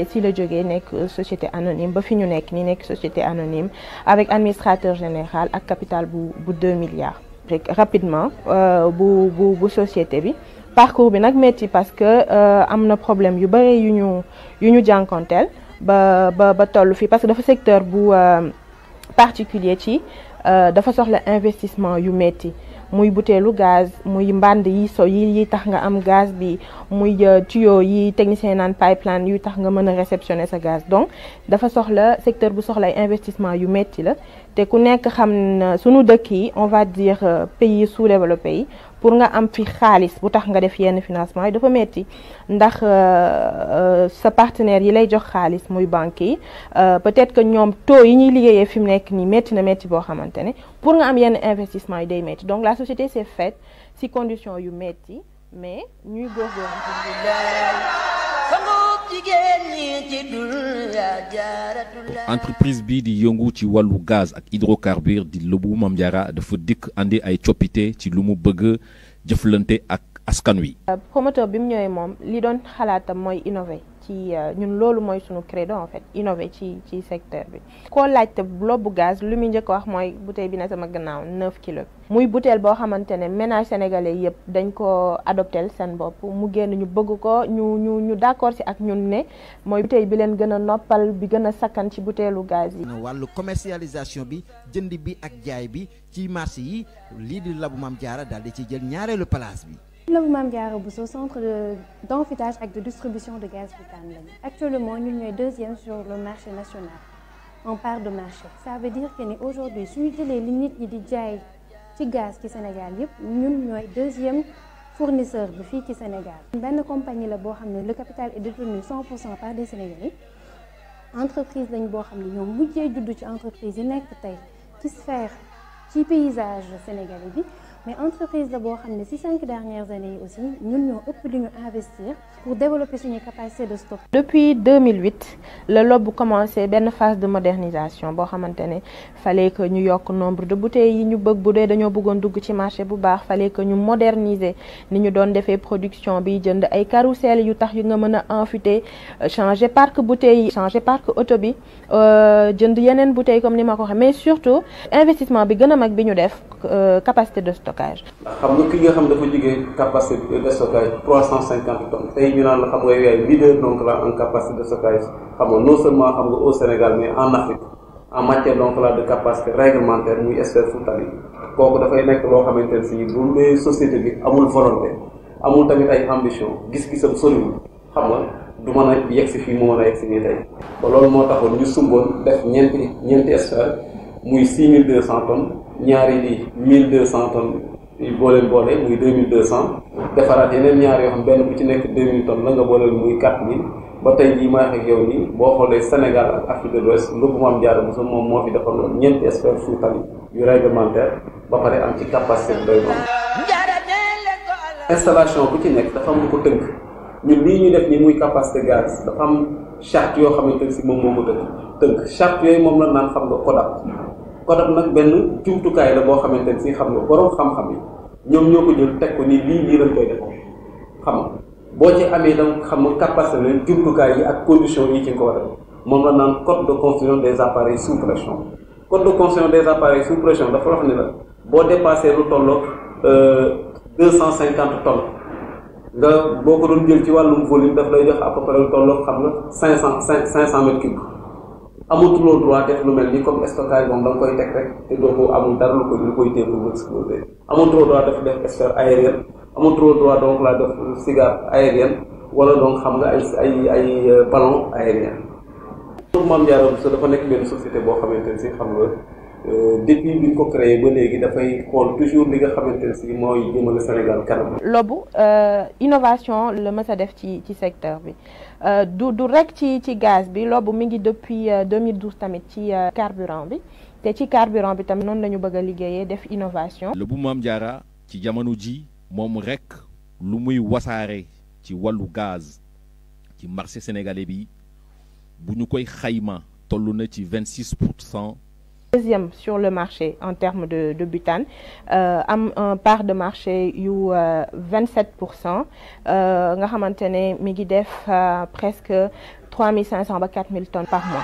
si la jógee nekk société anonyme ba fi ñu nekk ni nekk société anonyme avec administrateur général ak capital bu 2 milliards. rek rapidement bu société bi parcours bi nag métti parce que am na problème yu bëri yu ñu jànkonteel ba tollu fi parce que dafa secteur bu particulier ci dafa soxla investissement yu métti. muy buteelu gaz muy mbànd yi tax nga am gaz bi muy tuyau yi technicien naan pipeline yu tax nga mën a réceptionner sa gaz donc dafa soxla secteur bu soxla ay investissement yu metti la te ku nekk xam na sunu dëkk yi on va dire pays sous-développés yi pour nga am fi xaalis bu tax nga def yenn financement yi dafa metti ndax sa partenaire yi lay jox xaalis muy banque yi peut-être que ñoom taux yi ñuy liggéeyee fi mu nekk nii metti boo xamante ne pour nga am yenn investissement yi day metti donc la société s'est faite ci conditions yu metti mais ñuy góorgóorlu entreprise bi di yëngu ci wàllu gaz ak hydrocarbure di Lobu Mame Diarra dafa dikk andi ay coppite ci lu mu bëgg jëflante ak askan wi. promoteur bi mu ñëwee moom li doon xalaatam mooy innover ci ñun loolu mooy sunu credo en fait innover ci secteur bi. koo laajte Lobu Gaz lu muy njëkk wax mooy bouteille bi na sama gannaaw 9 kilos. muy bouteille boo xamante ne ménage sénégalais yëpp dañ ko adopté seen bopp mu génn ñu bëgg ko ñu d'accord ci ak ñun ne mooy bouteille bi leen gën a noppal bi gën a sakkan ci bouteillu gaz yi. wàllu commercialisation bi jënd bi ak jaay bi ci marché yi lii di Lobu Mame Diarra daal di ci jël ñaareelu place bi. Lobu Mame Diarra Bousso centre d'enfûtage ak de distribution de gaz butane lañu. actuellement ñun ñooy deuxième sur le marché national en part de marché. ça veut dire que ni aujourd'hui suñu jëlee li nit ñi di jaay ci gaz ci Sénégal yëpp ñun ñooy deuxième fournisseur bi fii ci Sénégal. benn compagnie la boo xam ne le capital est détenu 100% par des Sénégalais entreprise lañ boo xam ne ñoom mujjee juddu ci entreprise yi nekk tey ci sphère ci paysage sénégalais bi. mais entreprise la boo xam ne ci 5 dernières années yi aussi ñun ñoo ëpp di ñu investir pour développer suñu capacité de stock. depuis 2008 la Lobu commencé benn phase de modernisation boo xamante ne fallait que ñu yokk nombre de bouteilles yi ñu bëgg bu dee dañoo bëggoon dugg ci marché bu baax fallait que ñu moderniser ni ñu doon defee production bi jënd ay carrousel yu tax yu nga mën a affûter changer parc bouteilles yi changer parc auto bi jënd yeneen bouteilles comme ni ma ko waxee mais surtout investissement bi gën a mag bi ñu def capacité de stockage. xam nga ki nga xam dafa jógee capacité de stockage 350 tonnes tey ñu naan la xam nga yaay leader donc là en capacité de stockage xam nga non seulement xam nga au Sénégal mais en Afrique en matière donc là de capacité réglementaire muy espèce Fouta yi kooku dafay nekk loo xamante ne si bu dee société bi amul volonté amul tamit ay ambition gis-gisam soriwul xam nga du mën a yegg si fii mu mën a yegg si nii tey ba loolu moo taxoon ñu sumboon def ñeenti espèces muy 6200 tonnes. ñaari di 1200 tonnes yi boole muy 2200 defaraat yeneen ñaar yoo xam benn bu ci nekk 2000 tonnes la nga booleel muy 4000 ba tey jii may wax ak yow nii boo xoolee Sénégal ak Afrique de l'Ouest Lobu Mame Diarra Bousso moom moo fi defaloon ñeenti espèces Fouta yu réglementaire ba pare am ci capacité doy noonu. installation bu ci nekk dafa am lu ko tënk ñun lii ñuy def nii muy capacité gaz dafa am charte yoo xamante ne si moom moo ko tënk charte yooyu moom la naan xam nga CODAP nag benn jumtukaay la boo xamante ne si xam nga borom xam-xam yi ñoom ñoo ko jël teg ko ni lii lañ koy def xam nga boo ci amee donc xam nga capacité la jumtukaay yi ak conditions yi ci nga ko war a def moom la naan code de construction des appareils sous pression. code de construction des appareils sous pression dafa wax ni la boo dépassé lu tolloog 250 tonnes nga boo ko doon jël ci wàllum volume daf lay jox à peu près lu tolloog xam nga 500 mètres cubes. amatuloo droit def lu mel ni comme stockage moom da nga koy teg rek te doo ko amul dara lu koy téye pour mu exploser amatuloo droit def sphère aérienne amatuloo droit donc la def cigare aérienne wala donc xam nga ay ballon aérien. Mame Diarra Bousso dafa nekk benn société boo xamante ne si xam nga depuis bi ñu ko créé ba léegi dafay xool toujours li nga xamante ne si mooy jëmale Sénégal kanam. lobu innovation la mës a def ci secteur bi du rek ci gaz bi lobu mi ngi depuis 2012 tamit ci carburant bi te ci carburant bi tamit noonu la ñu bëgg a liggéeyee def innovation. lobu Mame Diarra ci jamono ji moom rek lu muy wasaare ci wàllu gaz ci marché sénégalais bi bu ñu koy xayma toll na ci 26%. Deuxième sur le marché en termes de butane am un part de marché yu 27% nga xamante ne mi ngi def presque 3500 ba 4000 tonnes par mois.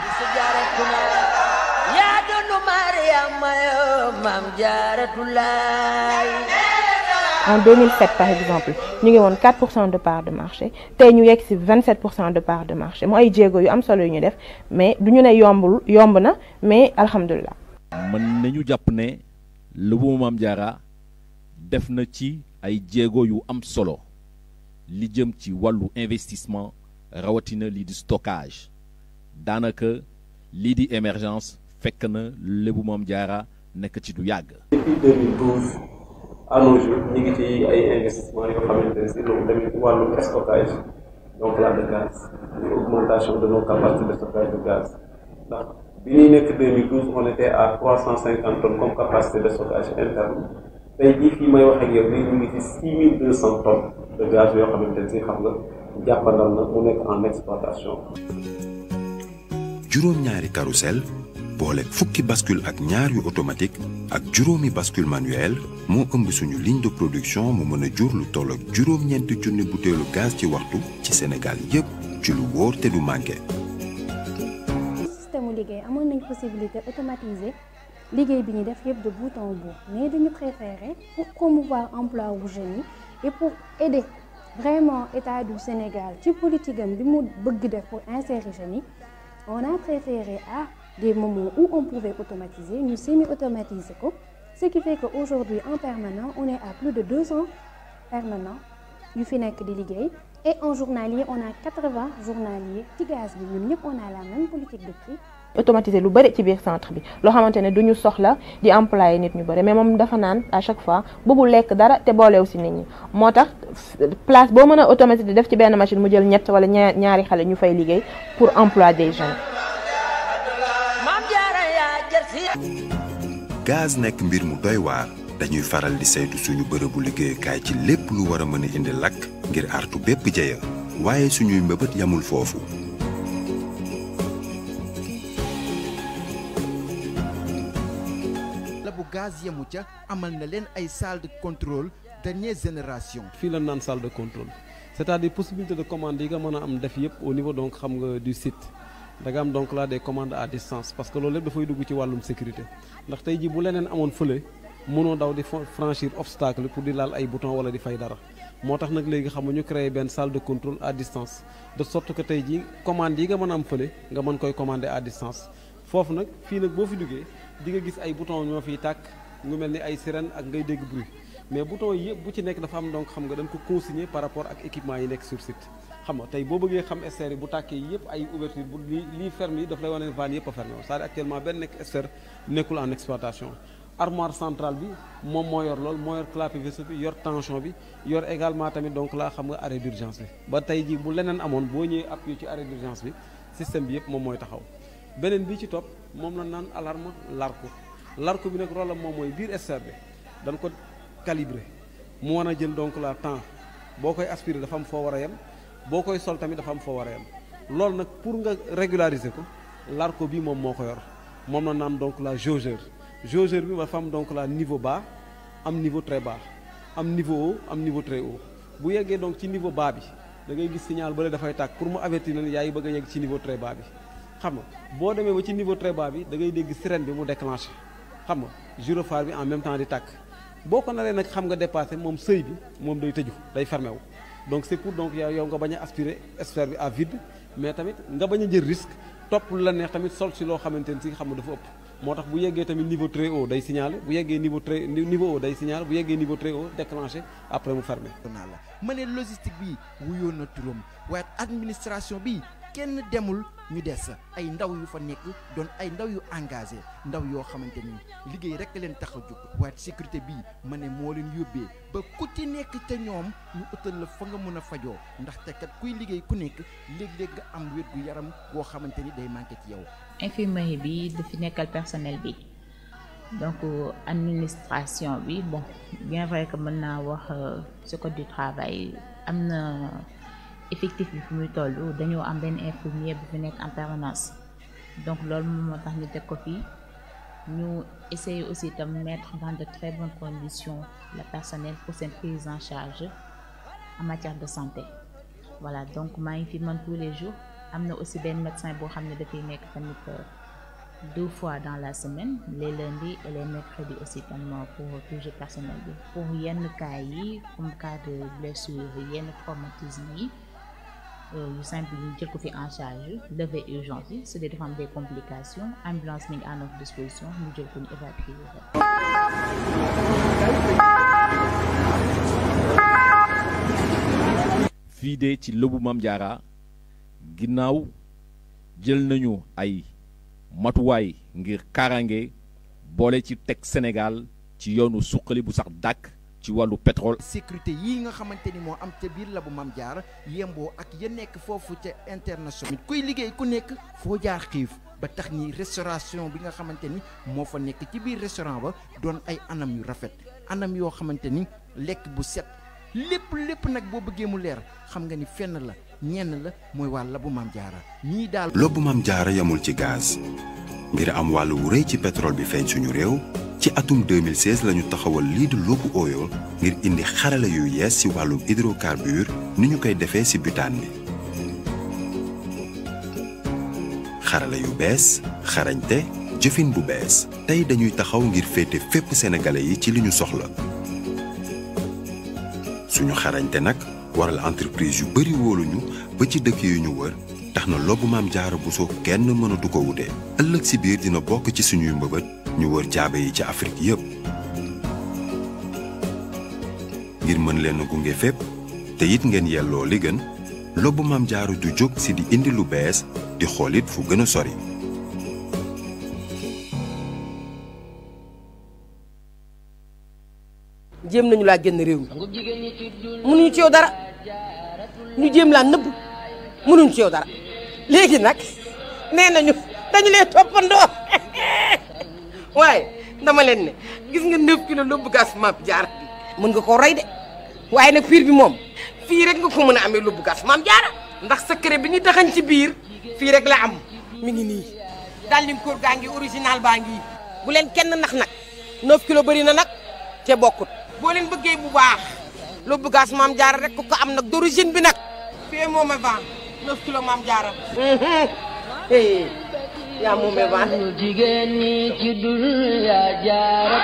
En 2007 par exemple ñu ngi woon 4% de part de marché tey ñu yegg ci 27% de part de marché mooy ay jéego yu am solo yu ñu def mais du ñu ne yomb na mais alhamdulilah. mën nañu jàpp ne lobu Mame Diarra def na ci ay jéego yu am solo li jëm ci wàllu investissement rawatina lii di stockage daanaka lii di émergence fekk na lobu Mame Diarra nekk ci du yàgg. depuis 2012 à nos jours ñu ngi ci ay investissement yoo xamante ne si loolu tamit wàllu stockage donc là de gaz augmentation de nos capacités de stockage de gaz ndax bi ñuy nekk 2012 on était à 350 tonnes comme capacité de stockage interne tey jii fii may wax ak yow ñu ngi ci 6200 tonnes de gaz yoo xamante ne si xam nga jàppandal na mu nekk en exploitation. juróom-ñaari carrousel boole fukki bascule ak ñaar yu automatique ak juróomi bascule manuel moo ëmb suñu ligne de production mu mën a jur lu toll ak juróom-ñeenti junni butéelu gaz ci waxtu ci Sénégal yépp ci lu wóor te du manqué. système liggéey amoon nañ possibilité automatiser liggéey bi ñu def yëpp de bout en bout mais dañu préférer pour promouvoir emploi wu jeunes yi et pour aider vraiment état du Sénégal ci politique am bi mu bëgg def pour insérer jeunes yi on a préféré à des moments où on pouvait automatiser ñu semi-automatiser ko ce qui fait qu'aujourd'hui en permanent on est à plus de 200 permanents yu fi nekk di liggéey et en journalier on a 80 journaliers ci gaz bi ñun ñëpp on a la même politique de prix. automatiser lu bëri ci biir centre bi loo xamante ne duñu soxla di employer nit ñu bëri mais moom dafa naan à chaque fois bëggul lekk dara te booleew si nit ñi moo tax place boo mën a automatiser def ci benn machine mu jël ñett wala ñaari xale ñu fay liggéey pour emploi des jeunes. gaz nekk mbir mu doy waar dañuy faral di saytu suñu bërëbu liggéeyukaay ci lépp lu war a mën a indi lakk ngir artu bépp jeya waaye suñuy mbëbët yamul foofu. bu gaz yemu ca amal na leen ay salle de contrôle dernière génération. fii la naan salle de contrôle c'est-à-dire possibilité de commande yi nga mën a am def yëpp au niveau donc xam nga du site da nga am donc là des commandes à distance parce que loolu lépp dafay dugg ci wàllum sécurité ndax tey jii bu leneen amoon fële mënoo daw di franchir obstacle pour di laal ay bouton wala di fay dara moo tax nag léegi xam nga ñu créé benn salle de contrôle à distance de sorte que tey jii commande yi nga mën a am fële nga mën koy commander à distance foofu nag fii nag boo fi duggee di nga gis ay bouton ñoo fiy tàkk ñu mel ni ay sirène ak ngay dégg bruit mais bouton yi yëpp bu ci nekk dafa am donc xam nga dañ ko consigné par rapport ak équipement yi nekk sur site xam nga tey boo bëggee xam esther yi bu tàkkee yëpp ay ouverture bu lii ferme yi daf lay wane vanne yëpp a fermé c'est-à-dire actuellement benn nekk esther nekkul en exploitation armoire centrale bi moom moo yor lool moo yor clapet vaisseau bi yor tension bi yor également tamit donc laa xam nga arrêt d'urgence bi ba tey ji bu leneen amoon boo ñëwee appuyé ci arrêt d'urgence bi système bi yëpp moom mooy taxaw beneen bi ci topp moom la naan alarme larku bi nag rôle am moom mooy biir esther bi dañ ko calibré mu war a jël donc la temps boo koy aspiré dafa am foo war a yem boo koy sol tamit dafa am foo war a yem loolu nag pour nga régulariser ko larko bi moom moo ko yor moom la naan donc la jaugeur bi dafa am donc la niveau bas am niveau très bas am niveau haut am niveau très haut bu yeggee donc ci niveau bas bi da ngay gis signal bële dafay tàkk pour mu avertir leen yaa ngi bëgg a yegg ci niveau très bas bi xam nga boo demee ba ci niveau très bas bi da ngay dégg sirène bi mu déclenché xam nga gyrophare bi en même temps di tàkk boo ko naree nag xam nga dépassé moom seuil bi moom day tëju day fermé wu donc c'est pour donc yow nga bañ a aspirer sphère bi à vide mais tamit nga bañ a jël risque topp lu la neex tamit sol si loo xamante ne si xam nga dafa ëpp moo tax bu yeggee tamit niveau très haut day signaler bu yeggee niveau haut day signaler bu yeggee niveau très haut déclenché après mu fermé. ma ne logistique bi wuyoon na turam waaye administration bi kenn demul ñu des ay ndaw yu fa nekk doon ay ndaw yu engagé ndaw yoo xamante ni liggéey rek leen tax a jóg waaye sécurité bi ma ne moo leen yóbbee ba ku ci nekk te ñoom ñu utal la fa nga mën a fajoo ndaxte kat kuy liggéey ku nekk léeg-léeg nga am wér gu yaram goo xamante ni day manqué ci yow. infirmerie bi dafi nekkal personnel bi donc administration bi bon bien vrai que mën naa wax ce code du travail am na effectif bi fi muy toll dañoo am benn infirmier bu fi nekk en permanence donc loolu moom moo tax ñu teg ko fii ñu essayer aussi tam mettre dans de très bonnes conditions le personnel pour seen prise en charge en matière de santé voilà donc maa ngi fi man tous les jours am na aussi benn médecin boo xam ne dafay nekk tamit 2 fois dans la semaine les lundis et les mercredis aussi tam pour toujours personnel bi pour yenn cas yi comme cas de blessure yenn traumatisme yi yu simple ñu jël ko fi en charge lever urgence yi c'est dafa am des complications ambulance mi ngi à notre disposition ñu jël ko ñu évacuer fii de ci lëbu Mame Diarra ginnaaw jël nañu ay matuwaay ngir kaaraange boole ci teg Sénégal ci yoonu suqali bu sax dàkk ci wàllu pétrole. sécurité yi nga xamante ni moo am ca biir labu Mame Diarra yemboo ak ya nekk foofu ca international kuy liggéey ku nekk foo jaar xiif ba tax ni restauration bi nga xamante ni moo fa nekk ci biir restaurant ba doon ay anam yu rafet anam yoo xamante ni lekk bu set lépp nag boo bëggee mu leer xam nga ni fenn la ñenn la mooy waa labu Mame Diarra ñii daal. lobbu Mame Diarra yamul ci gaz ngir am wàllu wu rëy ci pétrole bi feeñ suñu réew ci atum 2016 lañu taxawal lii di lobbu oil ngir indi xarala yu yees ci wàllum hydrocarbure ni ñu koy defee ci butane bi. xarala yu bees xarañte jëfin bu bees tey dañuy taxaw ngir féete fépp sénégalais yi ci li ñu soxla suñu xarañte nag waral entreprise yu bari wóoluñu ba ci dëkk yu ñu wër tax na lobbu Mame Diarra Bousso kenn mënatu ko wute ëllëg ci biir dina bokk ci suñuy mbëbët ñu wër jaabe yi ci Afrique yépp ngir mën leen a gunge fépp te it ngeen yelloo li gën lobbu Mame Diarra du jóg ci di indi lu bees di xoolit fu gën a sori. jéem nañu laa génn réew mi mënuñu ci yow dara ñu jéem laa nëbb mënuñu ci yow dara léegi nag nee nañu dañu leen toppandoo waaye dama leen ne gis nga 9 kilos lobbu gas Mame Diarra bi mën nga koo rey de waaye nag piir bi moom fii rek nga ko mën a amee lobbu gas Mame Diarra ndax secret bi ñu taxañ ci biir fii rek la am mi ngi nii daal lim koor gaa ngi original baa ngi bu leen kenn nax nag 9 kilos bëri na nag te bokkut boo leen bëggee bu baax lobbu gas Mame Diarra rek ko am nag d'origine bi nag fii moom a vent 9 kilos Mame Diarra yaa moom a vent jigéen ñi ci dul yaa Diarra